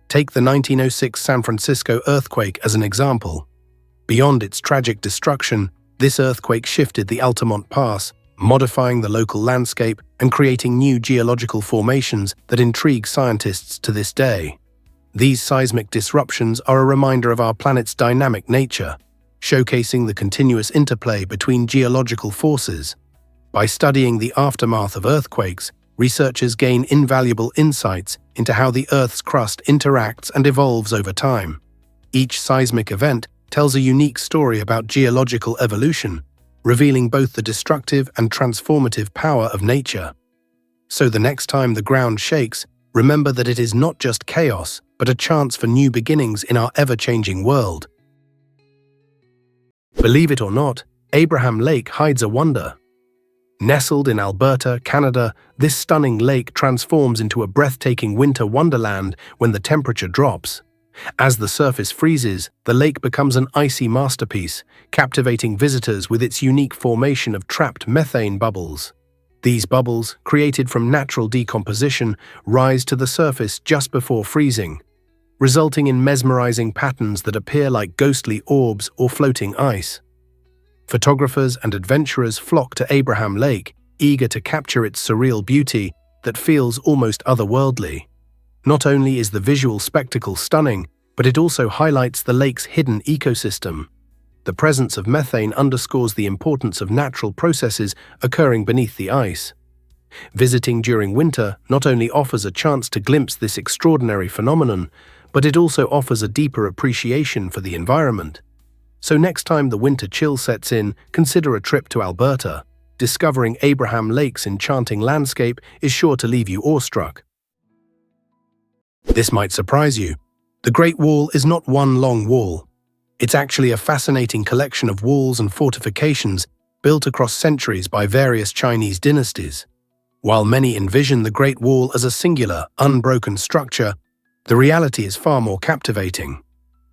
Take the 1906 San Francisco earthquake as an example. Beyond its tragic destruction, this earthquake shifted the Altamont Pass, modifying the local landscape and creating new geological formations that intrigue scientists to this day. These seismic disruptions are a reminder of our planet's dynamic nature, showcasing the continuous interplay between geological forces. By studying the aftermath of earthquakes, researchers gain invaluable insights into how the Earth's crust interacts and evolves over time. Each seismic event tells a unique story about geological evolution, revealing both the destructive and transformative power of nature. So the next time the ground shakes, remember that it is not just chaos, but a chance for new beginnings in our ever-changing world. Believe it or not, Abraham Lake hides a wonder. Nestled in Alberta, Canada, this stunning lake transforms into a breathtaking winter wonderland when the temperature drops. As the surface freezes, the lake becomes an icy masterpiece, captivating visitors with its unique formation of trapped methane bubbles. These bubbles, created from natural decomposition, rise to the surface just before freezing, resulting in mesmerizing patterns that appear like ghostly orbs or floating ice. Photographers and adventurers flock to Abraham Lake, eager to capture its surreal beauty that feels almost otherworldly. Not only is the visual spectacle stunning, but it also highlights the lake's hidden ecosystem. The presence of methane underscores the importance of natural processes occurring beneath the ice. Visiting during winter not only offers a chance to glimpse this extraordinary phenomenon, but it also offers a deeper appreciation for the environment. So next time the winter chill sets in, consider a trip to Alberta. Discovering Abraham Lake's enchanting landscape is sure to leave you awestruck. This might surprise you. The Great Wall is not one long wall. It's actually a fascinating collection of walls and fortifications built across centuries by various Chinese dynasties. While many envision the Great Wall as a singular, unbroken structure, the reality is far more captivating.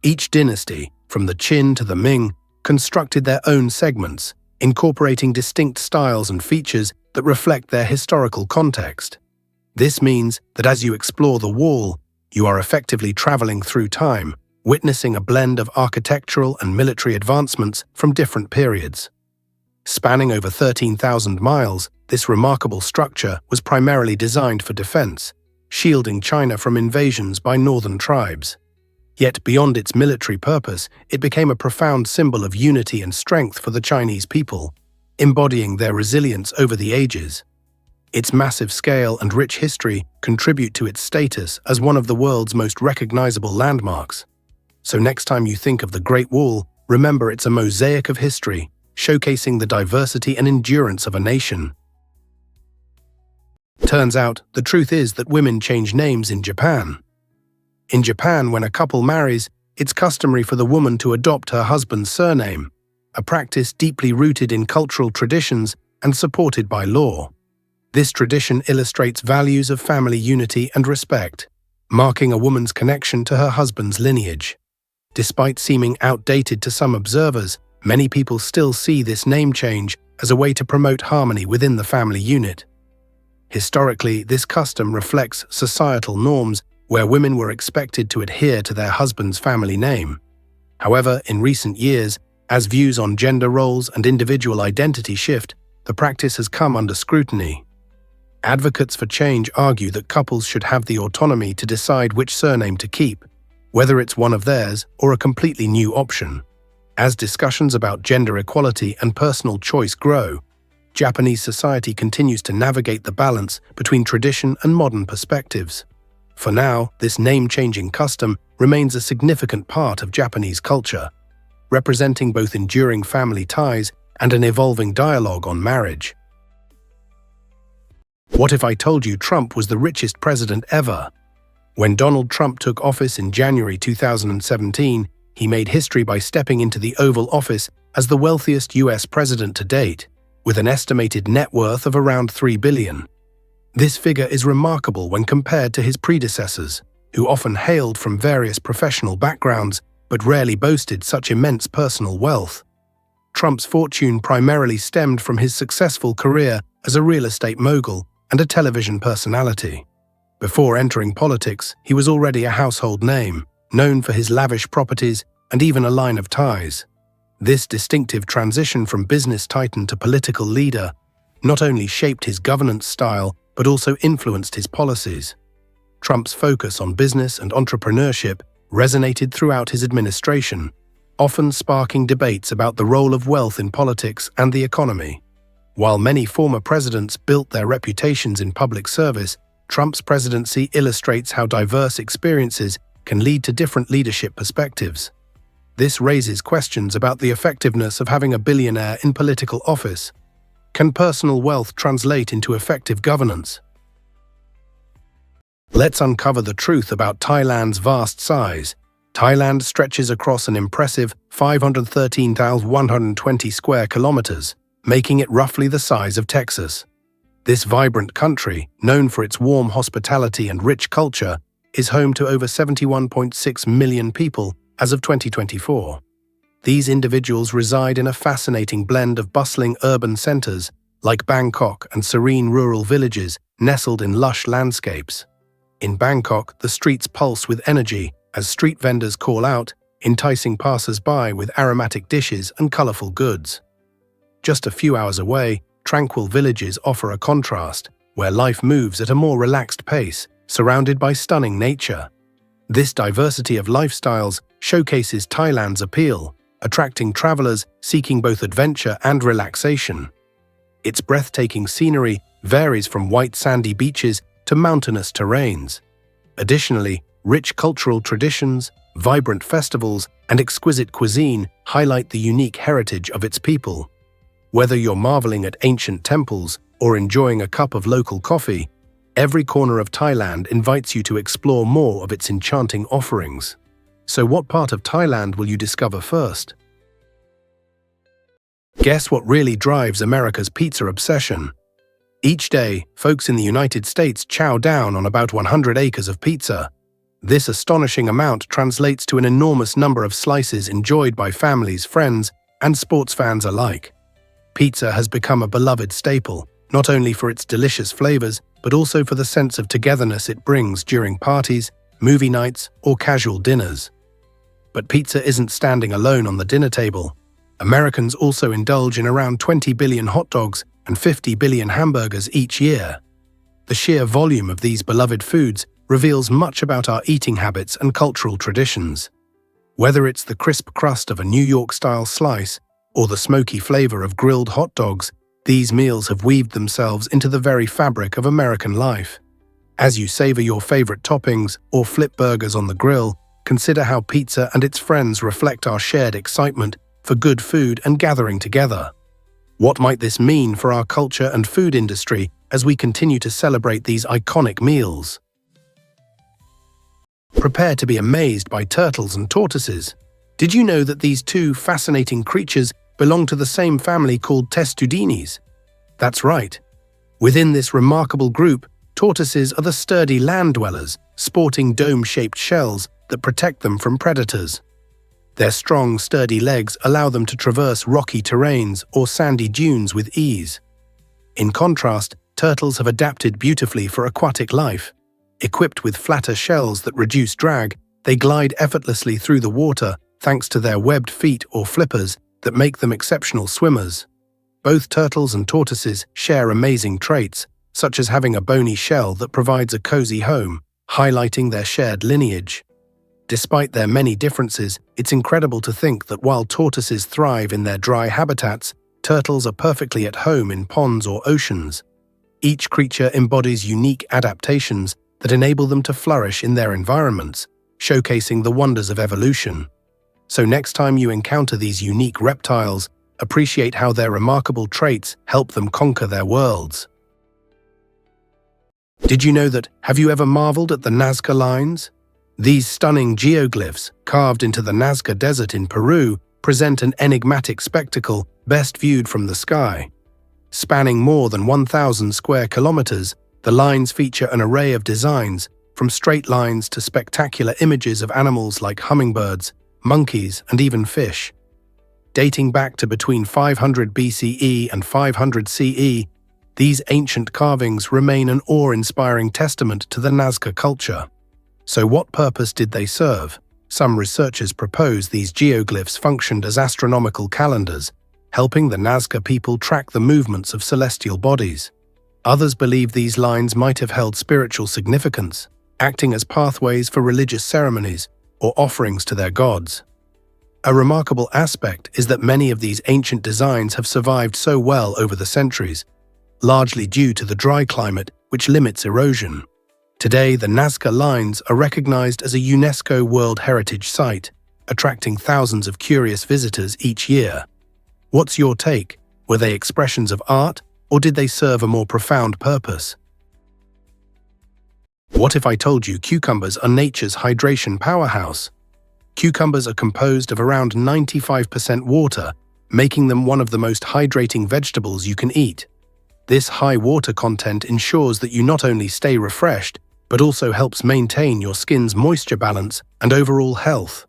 Each dynasty, from the Qin to the Ming, constructed their own segments, incorporating distinct styles and features that reflect their historical context. This means that as you explore the wall, you are effectively traveling through time, witnessing a blend of architectural and military advancements from different periods. Spanning over 13,000 miles, this remarkable structure was primarily designed for defense, shielding China from invasions by northern tribes. Yet beyond its military purpose, it became a profound symbol of unity and strength for the Chinese people, embodying their resilience over the ages. Its massive scale and rich history contribute to its status as one of the world's most recognizable landmarks. So next time you think of the Great Wall, remember it's a mosaic of history, showcasing the diversity and endurance of a nation. Turns out, the truth is that women change names in Japan. In Japan, when a couple marries, it's customary for the woman to adopt her husband's surname, a practice deeply rooted in cultural traditions and supported by law. This tradition illustrates values of family unity and respect, marking a woman's connection to her husband's lineage. Despite seeming outdated to some observers, many people still see this name change as a way to promote harmony within the family unit. Historically, this custom reflects societal norms where women were expected to adhere to their husband's family name. However, in recent years, as views on gender roles and individual identity shift, the practice has come under scrutiny. Advocates for change argue that couples should have the autonomy to decide which surname to keep, whether it's one of theirs or a completely new option. As discussions about gender equality and personal choice grow, Japanese society continues to navigate the balance between tradition and modern perspectives. For now, this name-changing custom remains a significant part of Japanese culture, representing both enduring family ties and an evolving dialogue on marriage. What if I told you Trump was the richest president ever? When Donald Trump took office in January 2017, he made history by stepping into the Oval Office as the wealthiest US president to date, with an estimated net worth of around $3 billion. This figure is remarkable when compared to his predecessors, who often hailed from various professional backgrounds but rarely boasted such immense personal wealth. Trump's fortune primarily stemmed from his successful career as a real estate mogul and a television personality. Before entering politics, he was already a household name, known for his lavish properties and even a line of ties. This distinctive transition from business titan to political leader not only shaped his governance style, but also influenced his policies. Trump's focus on business and entrepreneurship resonated throughout his administration, often sparking debates about the role of wealth in politics and the economy. While many former presidents built their reputations in public service, Trump's presidency illustrates how diverse experiences can lead to different leadership perspectives. This raises questions about the effectiveness of having a billionaire in political office. Can personal wealth translate into effective governance? Let's uncover the truth about Thailand's vast size. Thailand stretches across an impressive 513,120 square kilometers, making it roughly the size of Texas. This vibrant country, known for its warm hospitality and rich culture, is home to over 71.6 million people as of 2024. These individuals reside in a fascinating blend of bustling urban centers like Bangkok and serene rural villages nestled in lush landscapes. In Bangkok, the streets pulse with energy as street vendors call out, enticing passers-by with aromatic dishes and colorful goods. Just a few hours away, tranquil villages offer a contrast, where life moves at a more relaxed pace, surrounded by stunning nature. This diversity of lifestyles showcases Thailand's appeal, attracting travelers seeking both adventure and relaxation. Its breathtaking scenery varies from white sandy beaches to mountainous terrains. Additionally, rich cultural traditions, vibrant festivals, and exquisite cuisine highlight the unique heritage of its people. Whether you're marveling at ancient temples or enjoying a cup of local coffee, every corner of Thailand invites you to explore more of its enchanting offerings. So what part of Thailand will you discover first? Guess what really drives America's pizza obsession? Each day, folks in the United States chow down on about 100 acres of pizza. This astonishing amount translates to an enormous number of slices enjoyed by families, friends, and sports fans alike. Pizza has become a beloved staple, not only for its delicious flavors, but also for the sense of togetherness it brings during parties, movie nights, or casual dinners. But pizza isn't standing alone on the dinner table. Americans also indulge in around 20 billion hot dogs and 50 billion hamburgers each year. The sheer volume of these beloved foods reveals much about our eating habits and cultural traditions. Whether it's the crisp crust of a New York-style slice or the smoky flavor of grilled hot dogs, these meals have weaved themselves into the very fabric of American life. As you savor your favorite toppings or flip burgers on the grill, consider how pizza and its friends reflect our shared excitement for good food and gathering together. What might this mean for our culture and food industry as we continue to celebrate these iconic meals? Prepare to be amazed by turtles and tortoises. Did you know that these two fascinating creatures belong to the same family called Testudinis? That's right. Within this remarkable group, tortoises are the sturdy land dwellers, sporting dome-shaped shells that protect them from predators. Their strong, sturdy legs allow them to traverse rocky terrains or sandy dunes with ease. In contrast, turtles have adapted beautifully for aquatic life. Equipped with flatter shells that reduce drag, they glide effortlessly through the water thanks to their webbed feet or flippers that make them exceptional swimmers. Both turtles and tortoises share amazing traits, such as having a bony shell that provides a cozy home, highlighting their shared lineage. Despite their many differences, it's incredible to think that while tortoises thrive in their dry habitats, turtles are perfectly at home in ponds or oceans. Each creature embodies unique adaptations that enable them to flourish in their environments, showcasing the wonders of evolution. So next time you encounter these unique reptiles, appreciate how their remarkable traits help them conquer their worlds. Did you know that? Have you ever marveled at the Nazca lines? These stunning geoglyphs, carved into the Nazca Desert in Peru, present an enigmatic spectacle best viewed from the sky. Spanning more than 1,000 square kilometers, the lines feature an array of designs, from straight lines to spectacular images of animals like hummingbirds, monkeys, and even fish. Dating back to between 500 BCE and 500 CE, these ancient carvings remain an awe-inspiring testament to the Nazca culture. So what purpose did they serve? Some researchers propose these geoglyphs functioned as astronomical calendars, helping the Nazca people track the movements of celestial bodies. Others believe these lines might have held spiritual significance, acting as pathways for religious ceremonies or offerings to their gods. A remarkable aspect is that many of these ancient designs have survived so well over the centuries, largely due to the dry climate which limits erosion. Today, the Nazca lines are recognized as a UNESCO World Heritage Site, attracting thousands of curious visitors each year. What's your take? Were they expressions of art, or did they serve a more profound purpose? What if I told you cucumbers are nature's hydration powerhouse? Cucumbers are composed of around 95% water, making them one of the most hydrating vegetables you can eat. This high water content ensures that you not only stay refreshed, but also helps maintain your skin's moisture balance and overall health.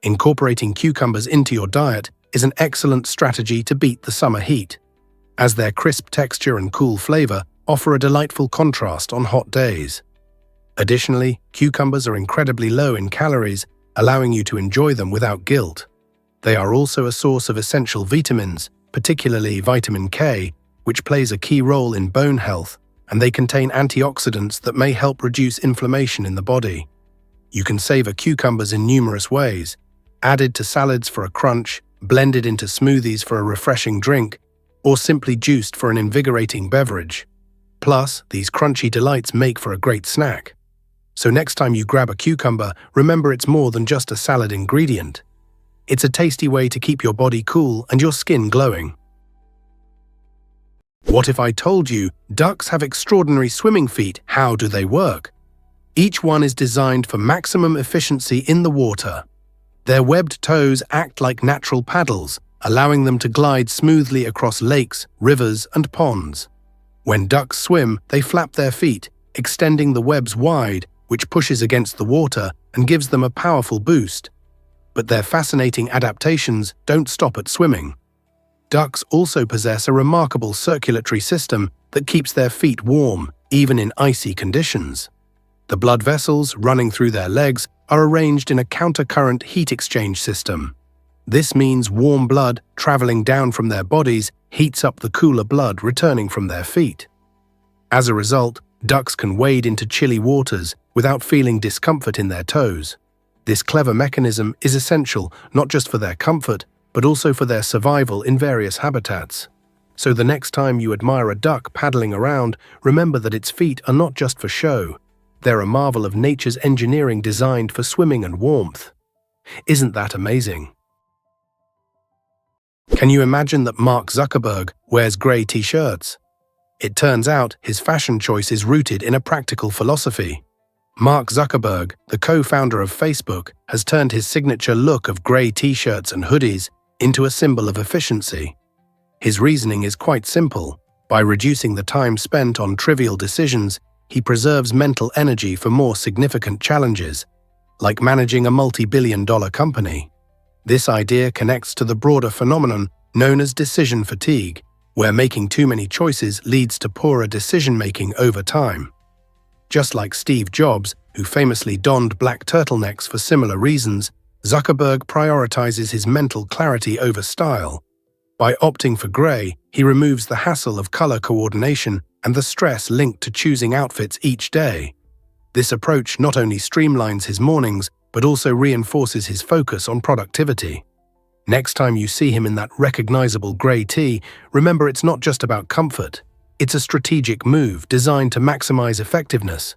Incorporating cucumbers into your diet is an excellent strategy to beat the summer heat, as their crisp texture and cool flavor offer a delightful contrast on hot days. Additionally, cucumbers are incredibly low in calories, allowing you to enjoy them without guilt. They are also a source of essential vitamins, particularly vitamin K, which plays a key role in bone health, and they contain antioxidants that may help reduce inflammation in the body. You can savor cucumbers in numerous ways: added to salads for a crunch, blended into smoothies for a refreshing drink, or simply juiced for an invigorating beverage. Plus, these crunchy delights make for a great snack. So next time you grab a cucumber, remember it's more than just a salad ingredient. It's a tasty way to keep your body cool and your skin glowing. What if I told you ducks have extraordinary swimming feet? How do they work? Each one is designed for maximum efficiency in the water. Their webbed toes act like natural paddles, allowing them to glide smoothly across lakes, rivers, and ponds. When ducks swim, they flap their feet, extending the webs wide, which pushes against the water and gives them a powerful boost. But their fascinating adaptations don't stop at swimming. Ducks also possess a remarkable circulatory system that keeps their feet warm, even in icy conditions. The blood vessels running through their legs are arranged in a counter-current heat exchange system. This means warm blood traveling down from their bodies heats up the cooler blood returning from their feet. As a result, ducks can wade into chilly waters without feeling discomfort in their toes. This clever mechanism is essential not just for their comfort, but also for their survival in various habitats. So the next time you admire a duck paddling around, remember that its feet are not just for show. They're a marvel of nature's engineering designed for swimming and warmth. Isn't that amazing? Can you imagine that Mark Zuckerberg wears grey t-shirts? It turns out his fashion choice is rooted in a practical philosophy. Mark Zuckerberg, the co-founder of Facebook, has turned his signature look of grey t-shirts and hoodies into a symbol of efficiency. His reasoning is quite simple. By reducing the time spent on trivial decisions, he preserves mental energy for more significant challenges, like managing a multi-billion-dollar company. This idea connects to the broader phenomenon known as decision fatigue, where making too many choices leads to poorer decision-making over time. Just like Steve Jobs, who famously donned black turtlenecks for similar reasons, Zuckerberg prioritizes his mental clarity over style. By opting for grey, he removes the hassle of color coordination and the stress linked to choosing outfits each day. This approach not only streamlines his mornings, but also reinforces his focus on productivity. Next time you see him in that recognizable grey tee, remember it's not just about comfort. It's a strategic move designed to maximize effectiveness.